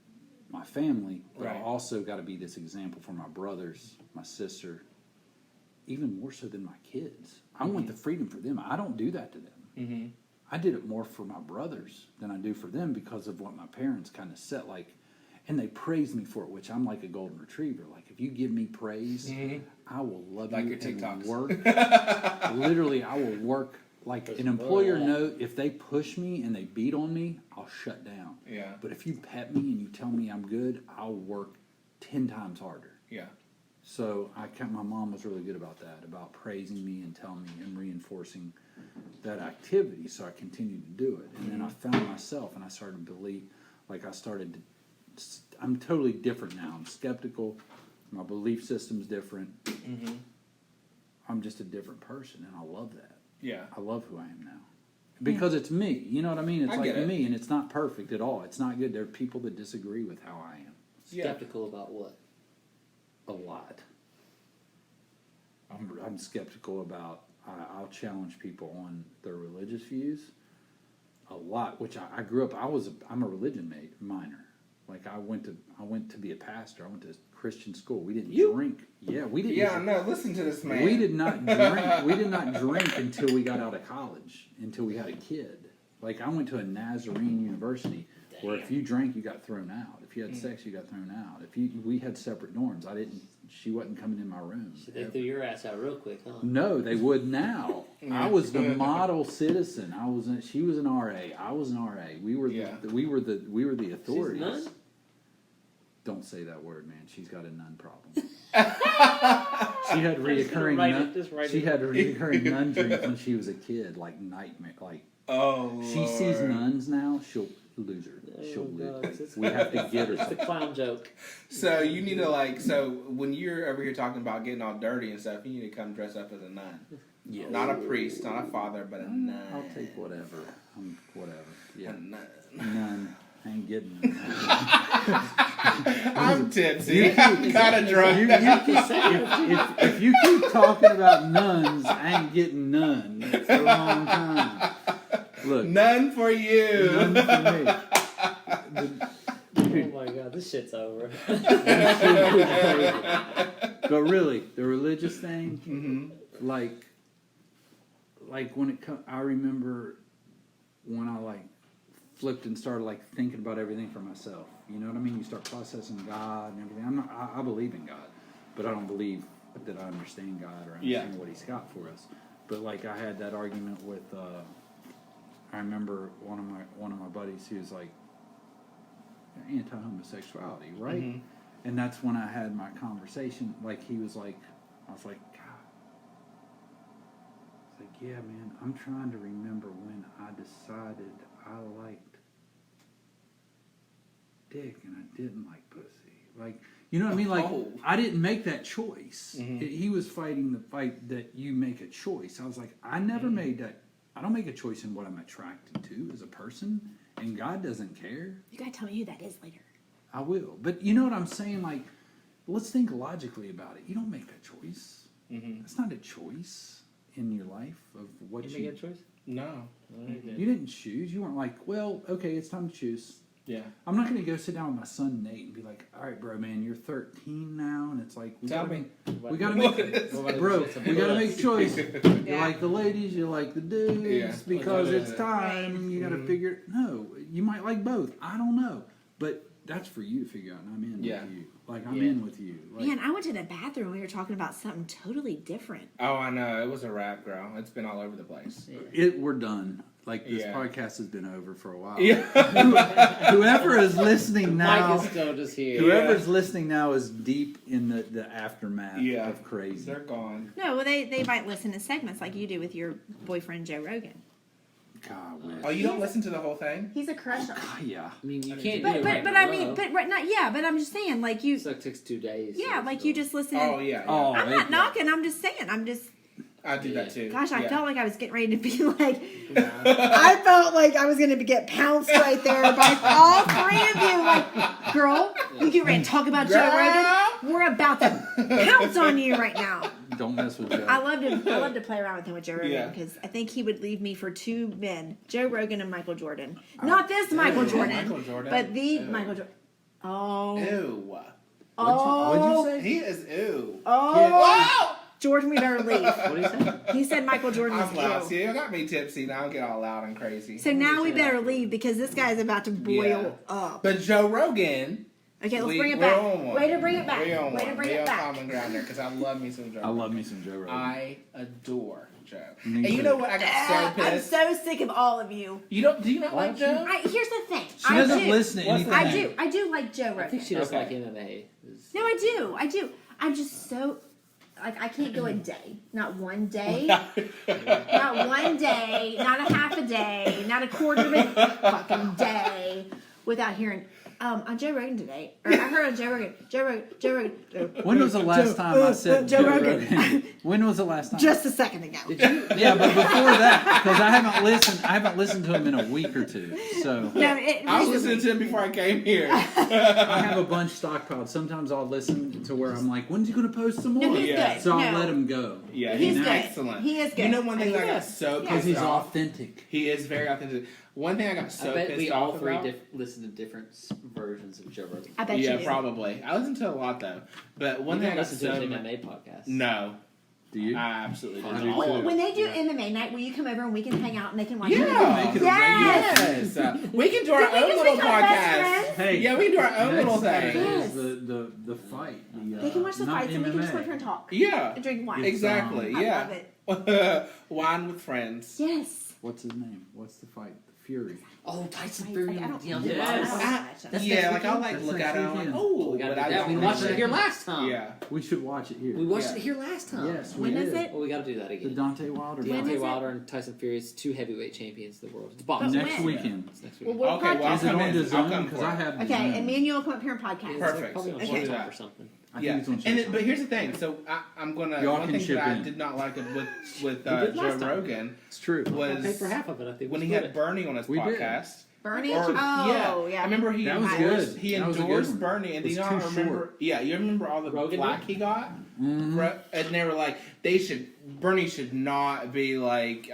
my family, but I also got to be this example for my brothers, my sister, even more so than my kids. I want the freedom for them. I don't do that to them. I did it more for my brothers than I do for them because of what my parents kind of set, like, and they praise me for it, which I'm like a golden retriever. Like, if you give me praise, I will love like you your TikToks. and work. Literally, I will work like an employer note. If they push me and they beat on me, I'll shut down. Yeah. But if you pet me and you tell me I'm good, I'll work 10 times harder. Yeah. So my mom was really good about that, about praising me and telling me and reinforcing that activity. So I continued to do it. And then I found myself and I started to believe, like I'm totally different now. I'm skeptical. My belief system's different. I'm just a different person, and I love that. Yeah. I love who I am now. Because it's me. You know what I mean? It's like me, and it's not perfect at all. It's not good. There are people that disagree with how I am. Skeptical about what? A lot. I'm skeptical about... I'll challenge people on their religious views a lot, which I grew up... I'm a religion minor. Like, I went to be a pastor. I went to Christian school. We didn't drink. Yeah, we didn't. Yeah, no, listen to this man. We did not drink. We did not drink until we got out of college, until we had a kid. Like, I went to a Nazarene university where if you drank, you got thrown out. If you had sex, you got thrown out. We had separate dorms. She wasn't coming in my room. So they threw your ass out real quick, huh? No, they would now. I was the model citizen. She was an RA. I was an RA. We were the authorities. She's a nun? Don't say that word, man. She's got a nun problem. She had reoccurring nun dreams when she was a kid, like nightmare. Like, she sees nuns now. loser. She'll Oh, lose. God, it's- We have to get her. It's the clown joke. So you need to so when you're over here talking about getting all dirty and stuff, you need to come dress up as a nun. Yes. Not a priest, not a father, but a nun. I'll take whatever. Whatever. Yeah. A nun. None. I ain't getting none. I'm tipsy. I'm kind of drunk. If you keep talking about nuns, I ain't getting none. It's the wrong time. Look. None for you. None for me. Oh my god, this shit's over. But really, the religious thing, Mm-hmm. like when it comes, I remember when I flipped and started thinking about everything for myself. You know what I mean? You start processing God and everything. I believe in God, but I don't believe that I understand God or understand what He's got for us. But I had that argument with. I remember one of my buddies who was anti-homosexuality, right? Mm-hmm. And that's when I had my conversation. He was I was like, God. It's yeah, man, I'm trying to remember when I decided I liked dick and I didn't like pussy. You know what I mean? I didn't make that choice. Mm-hmm. He was fighting the fight that you make a choice. I was like, I never made that. I don't make a choice in what I'm attracted to as a person, and God doesn't care. You gotta tell me who that is later. I will. But you know what I'm saying? Let's think logically about it. You don't make that choice. Mm-hmm. That's not a choice in your life of what You make a choice? No. You didn't choose. You weren't well, okay, it's time to choose. Yeah. I'm not going to go sit down with my son Nate and be like, all right, bro, man, you're 13 now, and it's we Tell gotta me. we gotta make we gotta make a choice. You like the ladies, you like the dudes, because it's time. You gotta figure. No, you might like both. I don't know, but that's for you to figure out. And I'm in with you. I'm in with you. Man, I went to the bathroom. We were talking about something totally different. Oh, I know. It was a wrap, girl. It's been all over the place. We're done. This podcast has been over for a while. Yeah. Whoever is listening now, Mike is still just here. whoever's listening now is deep in the aftermath of crazy. They're gone. No, well, they might listen to segments like you do with your boyfriend Joe Rogan. God, Oh, you don't listen to the whole thing? He's a crush on. yeah. I mean, you can't But do it right but in I a mean, row. but right not but I'm just saying you. So it takes 2 days. Yeah, you just listen. Oh, yeah. Oh, I'm not knocking. I'm just saying. I do that too. Gosh, I felt like I was getting ready to be I felt like I was going to get pounced right there by all three of you. Girl, you get ready to talk about Joe Rogan. We're about to pounce on you right now. Don't mess with Joe. I love to play around with him with Joe Rogan because I think he would leave me for two men, Joe Rogan and Michael Jordan. Not this Michael Jordan, but the Michael Jordan. Oh. Ew. What'd you say? He is ew. Oh. Jordan, we better leave. What did he say? He said Michael Jordan I'm was loud. ew. See, you got me tipsy. Now I get all loud and crazy. So now we better leave because this guy's about to boil up. But Joe Rogan. Okay, let's bring it back. Way to bring it back. We're on Way to bring it back. common ground there because I love me some Joe I Rogan. love me some Joe Rogan. I adore Joe. Me And you too. know what? I got so I'm pissed. so sick of all of you. Do you not like Joe? Here's the thing. She doesn't listen to anything. I do like Joe Rogan. I think she does Okay. like MMA. No, I do. I'm just so I can't go a day. Not one day. Not one day. Not a half a day. Not a quarter of a fucking day without hearing. On Joe Rogan today, or I heard on Joe Rogan. When was the last time I said Joe Rogan? When was the last time? Just a second ago. Yeah, but before that, because I haven't listened to him in a week or two. So No, I was listening to him before I came here. I have a bunch stockpiled. Sometimes I'll listen to where I'm like, when's he going to post some more? No, he's Yeah. good. So I'll No. let him go. Yeah, He's he's good. excellent. He is good. You know one thing I that I mean, got so Because pissed he's off? authentic. He is very authentic. One thing I got so I bet pissed we off all three about. listen to different versions of Joe Rogan. I bet you Yeah, do. probably. I listen to a lot though. But one You thing I don't got listen to so his ma- MMA podcast. No, Do you? I absolutely I do do not. too. When they do MMA night, will you come over and we can hang out and they can watch it? Yeah, Make it a Yes. yes. We can do our Then we own can little become best podcast. friends. Hey, Yeah, we can do our own little next thing. thing Yes. is the fight. They can watch the not fights and we can just MMA. sit here and talk. Yeah, And drink wine. exactly. I Yeah, love it. wine with friends. Yes. What's his name? What's the fight? Fury. Oh, Tyson Fury. I don't Yes. Yeah, like I'll like That's look at it. I'm like, next oh, We gotta but do I that. We don't watched really- it here last time. Yeah. We should watch it here. We watched Yeah. it here last time. Yes, we When is did. it? Well, we got to do that The again. Deontay Wilder. When fight. is Deontay it? Wilder and Tyson Fury is 2 heavyweight champions of the world. It's But boxing. Next when? weekend. It's next Well, week. we'll Okay, well, I'll Is it come on in. DAZN? I'll come Because for I it. have Okay, DAZN. and me and you will come up here and podcast. Perfect. Probably on We'll do Showtime that. or something. I Yeah, think it's on and Showtime. but here's the thing. So I'm gonna. Y'all One can thing chip that I in. did not like with did Joe last time. Rogan It's true. I was paid for half of it, I think. when We he split had it. Bernie on his We did. podcast. Bernie? Or, Oh, yeah. I remember he That was endorsed. good. He That was a good endorsed one. Bernie, and It do you was not too remember? short. Yeah, you remember all the Rogan flack did? he got? Mhm. And they were like, Bernie should not be like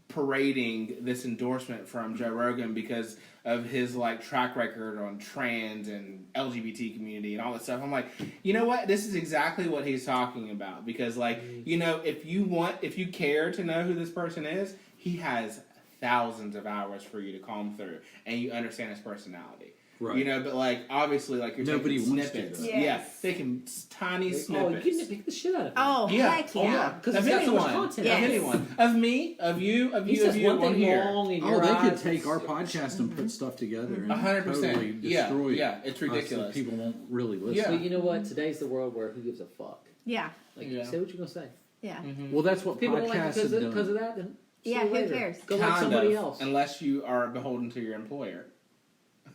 parading this endorsement from Joe Rogan because of his like track record on trans and LGBT community and all that stuff. I'm like, you know what? This is exactly what he's talking about because like, you know, if you care to know who this person is, he has thousands of hours for you to comb through and you understand his personality. Right. You know, but like obviously like you're Nobody taking wants to, snippets. though. Yeah, Yes. taking tiny Oh, you snippets. can pick the shit out of it. Oh, Yeah. heck yeah. Oh, yeah. Because Of it's got so much anyone. content. Yes. Of anyone. Of me, of you, of He you, says of you, one one thing here. wrong in Oh, your they could eyes, take it's- our podcast and put stuff together and 100%. totally Yeah, destroy yeah, it's us, and ridiculous. people won't really listen. Yeah. But you know what? Today's the world where who gives a fuck? Yeah. Like, Yeah. say what you're going to say. Yeah. Mm-hmm. Well, that's what People don't like podcasts it have because done. of that, then see Yeah, you who later. cares? Go like somebody else. Unless you are beholden to your employer.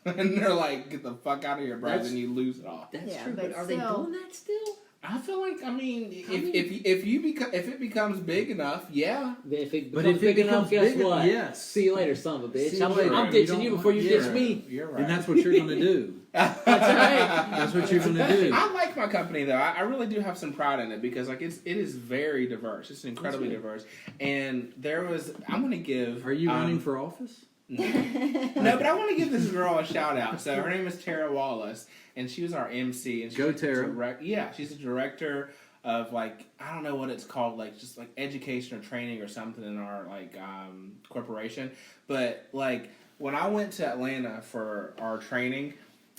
And they're like, get the fuck out of here, bro, That's- then you lose it all. That's Yeah, true, but but are they still- doing that still? I feel like, I mean, I mean- if it becomes big enough, yeah. If it But becomes if it big enough, becomes guess big, what? yes. See you later, son of a bitch. See you I'm later. ditching You you don't before want- you yeah. ditch me. You're right. And that's what you're going to do. That's right. That's what you're going to do. I like my company though. I really do have some pride in it because like it is very diverse. It's incredibly That's diverse. And I'm gonna give. Are you running for office? No, but I want to give this girl a shout out. So her name is Tara Wallace, and she was our MC. And she's Go, Tara. She's a director of like I don't know what it's called, like just like education or training or something in our like corporation. But like when I went to Atlanta for our training,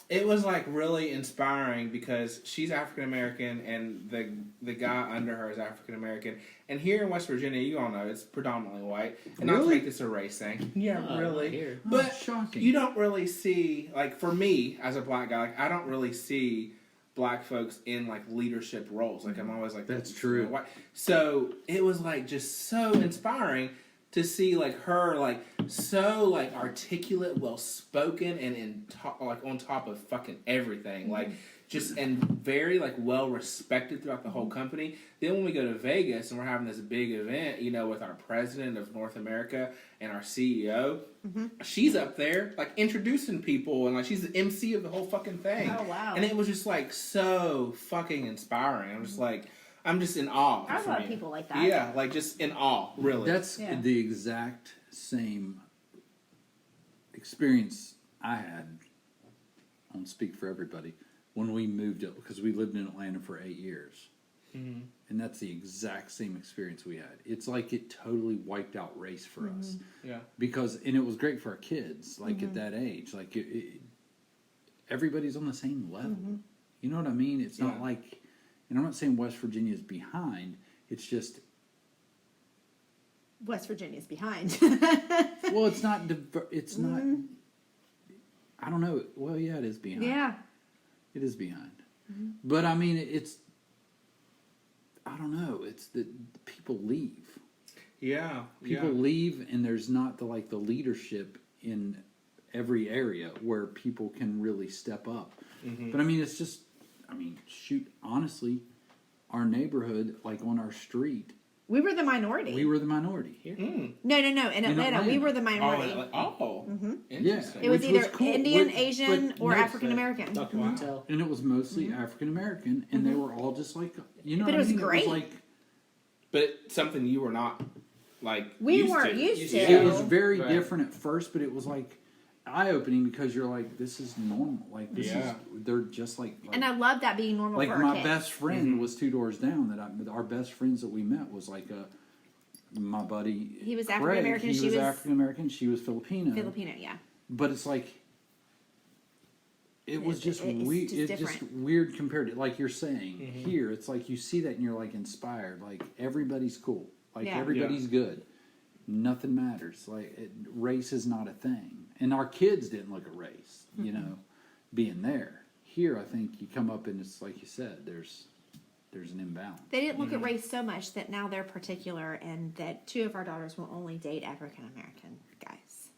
it was like really inspiring because she's African American and the guy under her is African American. And here in West Virginia, you all know it's predominantly white. And not to Really? make this a race thing. Yeah, Oh, really. here. Oh, But shocking. you don't really see like for me as a black guy, like I don't really see black folks in like leadership roles. Like I'm always like That's true. white. So it was like just so inspiring to see like her like so like articulate, well spoken, and like on top of fucking everything, like just and very like well respected throughout the whole company. Then when we go to Vegas and we're having this big event, you know, with our president of North America and our CEO, she's up there like introducing people and like she's the MC of the whole fucking thing. Oh, wow. And it was just like so fucking inspiring. I'm just like. I'm just in awe. I for love me. people like that. Yeah, like just in awe, really. That's Yeah. the exact same experience I had. I don't speak for everybody. When we moved it, because we lived in Atlanta for 8 years. Mhm. And that's the exact same experience we had. It's like it totally wiped out race for us. Yeah. And it was great for our kids, like at that age. Like everybody's on the same level. You know what I mean? It's not Yeah. like, and I'm not saying West Virginia is behind. It's just, West Virginia's behind. well, it's not, it's not, I don't know. Well, yeah, it is behind. Yeah. It is behind. But I mean, it's, I don't know. It's that people leave. Yeah. People yeah. leave, and there's not the leadership in every area where people can really step up. But I mean, it's just, shoot, honestly, our neighborhood, like on our street, We were the minority. we were the minority. No. In Atlanta, we Atlanta. were the minority. Interesting. It was Which either cool. Indian, Which- Asian, but or no, African American. Dr. Wow. Patel. And it was mostly African American, and they were all just like, you know But what it I was mean? great. It was like, But something you were not like We weren't used to. it was very Right. different at first, but it was like eye-opening because you're like, this is normal. Like, this Yeah. is, they're just like And I love that being normal like for our my kids. best friend was 2 doors down. Our best friends that we met was like my buddy. He was Craig, African American, He she was was African American. She was Filipino. Filipino, yeah. But it's like it was just it's weird. just It's just different. weird compared to like you're saying here. It's like you see that and you're like inspired. Like everybody's cool. Like Yeah. everybody's good. nothing matters. Like race is not a thing, and our kids didn't look at race. You know, being there. Here, I think you come up and it's like you said. There's an imbalance. They didn't look at race so much that now they're particular, and that 2 of our daughters will only date African American guys.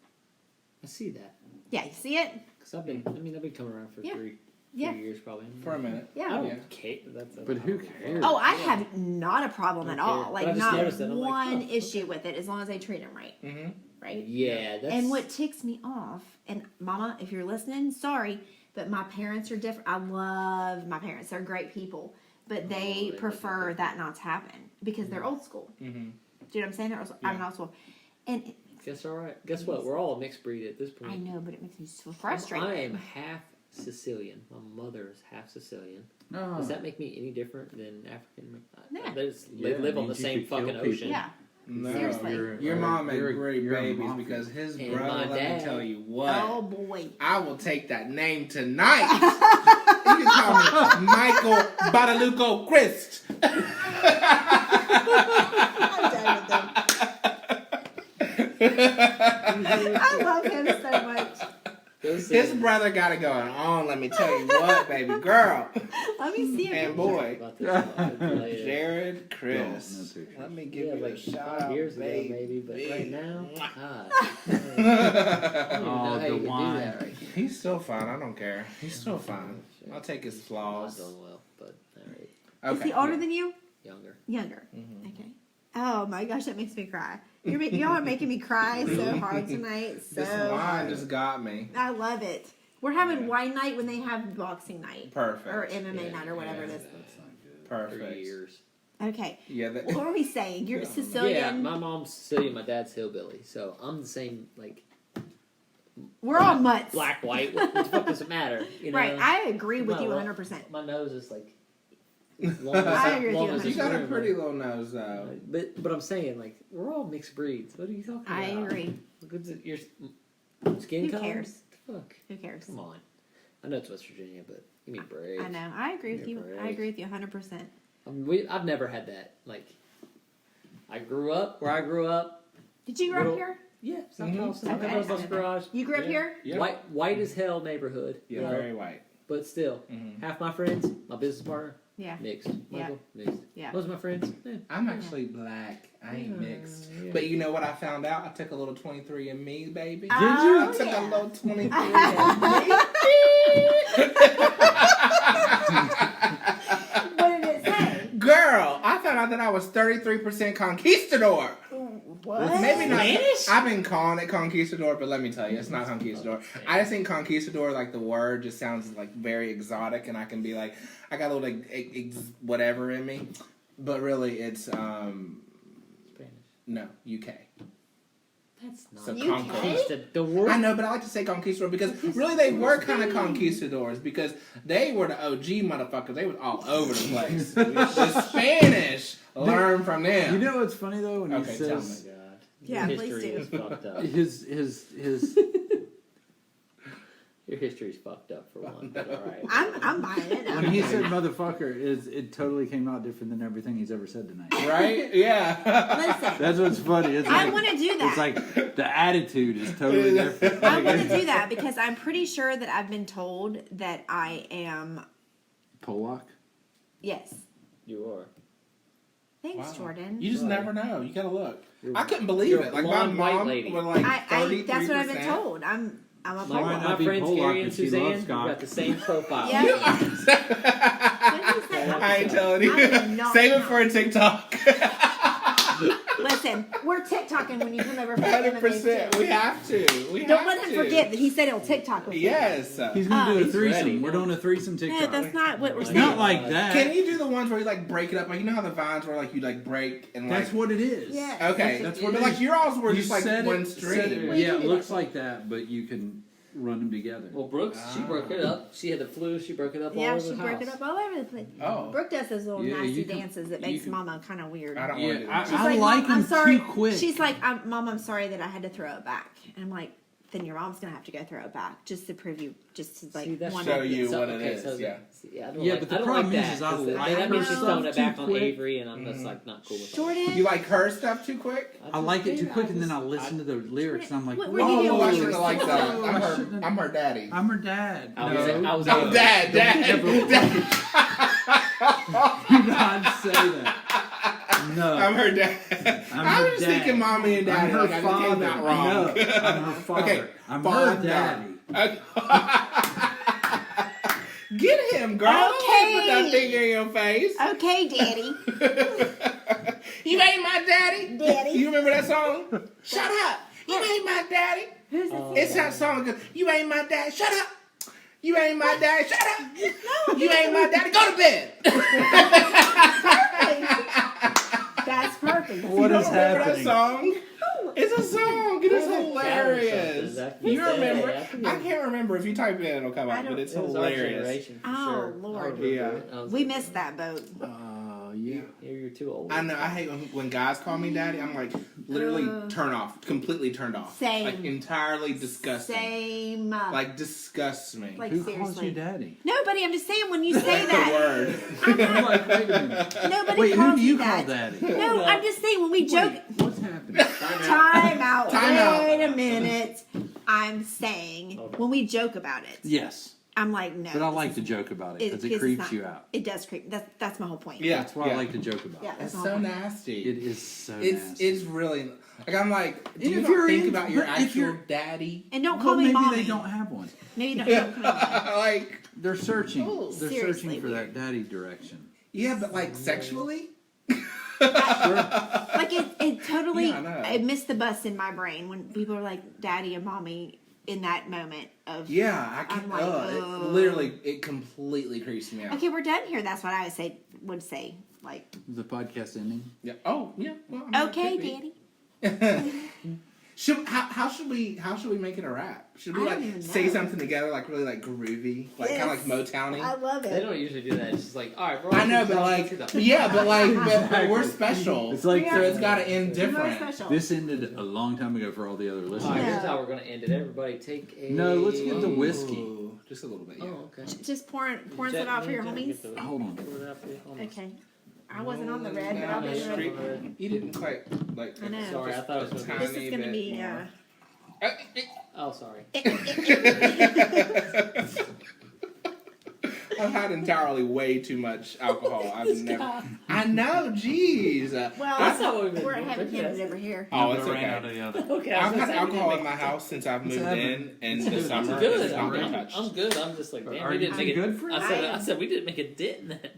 I see that. Yeah, you see it? Because I've been coming around for Yeah. 3 Yeah. years probably. For a minute. I Yeah. don't care. But who cares? Oh, I have not a problem at Don't all. care. Like, But I just not noticed that. I'm like, one oh, issue with it, as long as they treat them right. Mm-hmm. Right? Yeah, that's... And what ticks me off, and Mama, if you're listening, sorry, but my parents are different. I love my parents. They're great people. But they they prefer that not to happen because they're old school. Mm-hmm. Do you know what I'm saying? They're old school. I'm old school. And Guess all right. Guess what? We're all a mixed breed at this point. I know, but it makes me so frustrated. I am half Sicilian. My mother is half Sicilian. No. Does that make me any different than African? Yeah. They live on the same fucking ocean. Yeah. No, Seriously. your mom made you're- great you're a babies mafia. because his And brother. my Let dad. me tell you what. Oh boy. I will take that name tonight. You can call me Michael Badaluco Crist. I'm done with them. I love him so much. His brother got it going on. Let me tell you what, baby girl Let me see him. and boy, About this later. Jared No, Chris. no picture. Let me give Yeah, you like a shout 5 out, years ago, baby. maybe, but right now, God. I don't Oh, even know how the you can wine. do that right He's still fine. I don't care. He's still fine. I'll take his now. Not flaws. doing well, but alright. Okay. Is he older than you? Younger. Younger. Mm-hmm. Okay. Oh my gosh, that makes me cry. Y'all are making me cry so hard tonight. So This wine hard. just got me. I love it. We're having Yeah. wine night when they have boxing night. Perfect. Or MMA Yeah, night or whatever yeah. it is. That's not good. 3 Perfect. years. Okay. Yeah. That, What were we saying? You're Yeah, Sicilian. Yeah, my mom's Sicilian, my dad's hillbilly, so I'm the same, like, We're all mutts. black, white. What the fuck does it matter? You know? Right. I agree with My you lo- 100%. My nose is like, long as, I agree with long you as you it's got a room, pretty like- little nose though. But I'm saying, like, we're all mixed breeds. What are you talking I about? agree. Look at your skin Who color. cares? Fuck. Who cares? Come on. I know it's West Virginia, but you mean brave. I know. I agree with You're you. I brave. agree with you 100%. I've never had that. Like, I grew up where I grew up. Did you grow up Little- here? Yeah, South Mhm. Carolina, Okay. Carolina's garage. You grew up Yeah. here? Yeah. White as hell neighborhood. Yeah, you know, very white. but still, Mhm. half my friends, my business partner, Yeah. mixed. Yeah. Michael, mixed. Yeah. Most of my friends, I'm actually black. I ain't mixed. yeah. But you know what I found out? I took a little 23andMe, baby. Did I you? took Yeah. a little 23andMe. What did it say? Girl, I found out that I was 33% conquistador. What? Maybe not. Spanish? I've been calling it conquistador, but let me tell you, it's not conquistador. I just think conquistador, like the word, just sounds like very exotic, and I can be like, I got a little like, whatever in me, but really it's Spanish. no UK. That's not So UK? conquistador. I know, but I like to say conquistador because really they were kind of conquistadors because they were the OG motherfuckers. They was all over the place. The Spanish learned from them. You know what's funny though when Okay, he tell Oh says my god. Yeah, Your please history do. is fucked up. his Your history's fucked up for one. But all right. I'm buying it. when he said motherfucker, it totally came out different than everything he's ever said tonight. Right? Yeah. Listen, That's what's funny. It's I like, want to do that. it's like the attitude is totally different. I want to do that because I'm pretty sure that I've been told that I am. Polak. Yes. You are. Thanks, Wow. Jordan. You just Right. never know. You gotta look. You're- I couldn't believe you're a it. Like my blonde white mom lady. was like I 33%. that's what I've been told. I'm a My, Might Polak. not my be friends Polak, Gary and but she Suzanne, loves we've cock. got the same profile. Yeah. You are. What did he say? I ain't telling you. I did not Save it know. for a TikTok. Listen, we're TikToking when you come over for the MMA 100%. too. We have to. Don't let him forget that he said he'll TikTok with you. Yes. He's gonna do a He's threesome. ready. We're doing a threesome Yeah, TikTok. that's not what we're saying. Not like that. Can you do the ones where you like break it up? Like you know how the vines where like you like break and like. That's what it is. Yeah. Okay. That's what But it like is. your alls were You just like said one it- stream. said it- Well, you yeah, can it do looks that. like that, but you can run them together. Well, Brooks, she broke it up. She had the flu. She broke it up all Yeah, over she the broke house. it up all over the place. Oh. Brooke does those little Yeah, nasty you can- dances that you makes can- Mama kind of weird. I don't Yeah, want to do that. She's I like, like Mom, I'm them sorry. too quick. She's like, Mom, I'm sorry that I had to throw it back. And I'm like, then your mom's gonna have to go throw it back just to prove you, just to like show you what it is. Yeah. But the problem is I like that her means she's throwing it stuff back too on quick. Avery, and I'm just like not cool with that. Jordan. You like her stuff too quick? I like it too quick, and then I listen to the lyrics, and I'm like, What- whoa, what do you Oh, I do? shouldn't have liked that. I shouldn't have- I'm her daddy. I'm her dad. I No, was Oh, dad. do not say that. No. I'm her dad. I'm I her was just dad. thinking mommy and daddy. I'm her like, I just came father. out wrong. No, I'm her father. Okay, I'm father. her daddy. Get him, girl. Don't Okay. put that finger in your face. Okay, Daddy. You ain't my daddy. Daddy. You remember that song? Shut up. You ain't my daddy. Who's this? It's that song. That goes, you ain't my daddy. Shut up. You ain't my daddy. Shut up. You ain't my daddy. Go to bed. That's perfect. What You is don't remember that happening? song? It's a song. It is hilarious. You You remember? I I can't remember. If you type it in, it'll come out. But it's It was our hilarious. generation, for Oh, sure. Lord. I remember Yeah. it. I was We like, missed that boat. Oh, yeah. You're too old. I know. I hate when guys call me daddy. I'm like literally turn off, completely turned off. Same. Like entirely disgusting. Same. Like disgusts me. Like, Who seriously. calls you daddy? Nobody, I'm just saying when you say the that. word. I'm like, wait a minute. Nobody Wait, calls who do you me call that. daddy? No, I'm just saying when we joke. What's happening? Time out. Time out. Wait a minute. I'm saying when we joke about it, Yes, I'm like, no. but I like to joke about it because it creeps you out. It does creep. That's my whole point. Yeah, That's why I like to joke about Yeah, it. It's that's my so whole point. nasty. It is so It's nasty. it's really like I'm like. Do And you if not you're think in- about your but if actual you're- daddy? And don't Well, call me maybe mommy. they don't have one. Maybe don't call me mommy. Like They're searching. Oh, They're seriously searching for weird. that daddy direction. yeah, but like sexually. Like it totally. Yeah, I know. I missed the bus in my brain when people are like daddy and mommy in that moment of. Yeah, I can. I'm like, It literally, it completely creeps me out. Okay, we're done here. That's what I would say. Like, The podcast ending. Yeah. Oh, yeah. Well, I mean, okay, it could be. daddy. How should we make it a rap? Should we I like don't even say know. something together like really like groovy, like kind of like Motowny? I love They it. don't usually do that. It's just like, all right, bro. I know, but like yeah, but like but we're special. It's like so it's got to end You are different. special. this ended a long time ago for all the other All listeners. right, Yeah. here's how we're gonna end it. Everybody, take a. No, let's get the whiskey. Ooh, just a little bit. Yeah. Oh, okay. Just pouring some out for your homies. Hold on. Okay. I wasn't on the red, but I'll be No, ready. street- You didn't quite like. I know. Sorry, I thought it was gonna be. This is gonna be. Oh, sorry. I've had entirely way too much alcohol. I've never. I know, jeez. Well, That's not what we've been we're doing. heavy-handed over here. Oh, it's Never ran okay. out of the other. Okay, I've had alcohol in my house since I've moved happening. in the It's summer. Good. It's not I'm, been I'm, touched. I'm good. I'm just like, damn, Are we you didn't make too it. good for it? I said we didn't make a dent in that.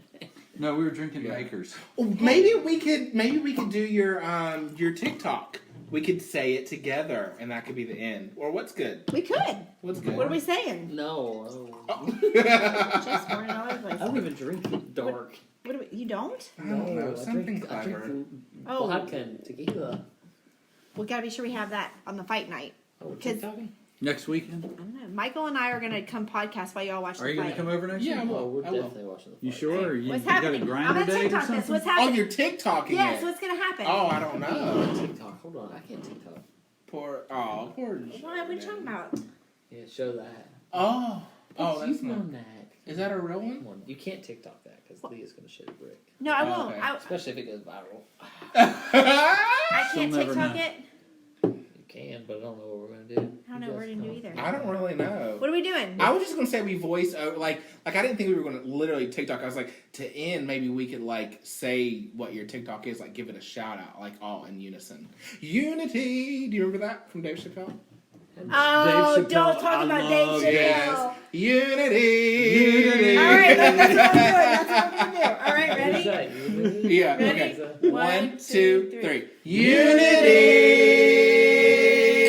No, we were drinking Yeah. Makers. Oh, maybe we could do your TikTok. We could say it together, and that could be the end. Or what's good? We could. What's good? What are we saying? No, Just pouring it all over the place. I don't even drink dark. What do we, you don't? I don't know. Something I clever. drink Oh. vodka and tequila. We gotta be sure we have that on the fight night. Oh, we're 'Cause- TikToking? Next weekend? I don't know. Michael and I are gonna come podcast while y'all watch Are the you going fight. to come over next Yeah, week? I Oh, will. we're I will. definitely watching the You fight. sure? You, What's you got a happening? I'm grinder gonna date or TikTok this. something? What's Oh, happening? you're TikToking Yes, it. what's gonna happen? Oh, I don't know. TikTok. Hold on, I can't TikTok. Poor What are we talking about? Yeah, show that. Oh, that's You've not. known that. Is that a real one? Come on, you can't TikTok that because Leah's gonna show you brick. No, I Oh, won't. okay. Especially if it goes viral. I She'll can't never TikTok know. it. You can, but I don't know what we're gonna do. I don't know what we're gonna do either. I don't really know. What are we doing? I was just gonna say we voice over like I didn't think we were gonna literally TikTok. I was like to end maybe we could like say what your TikTok is, like give it a shout out, like all in unison. Unity. Do you remember that from Dave Chappelle? Oh, Dave Chappelle, don't talk I about Dave love Chappelle. Yes. Unity. Unity. All right, that's what we're doing. That's what we're gonna do. All right, What is ready? that? You- Yeah. Ready? Okay. 1, 1, 2, 2, 3. 3.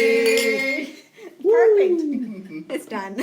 Unity. Perfect. It's done.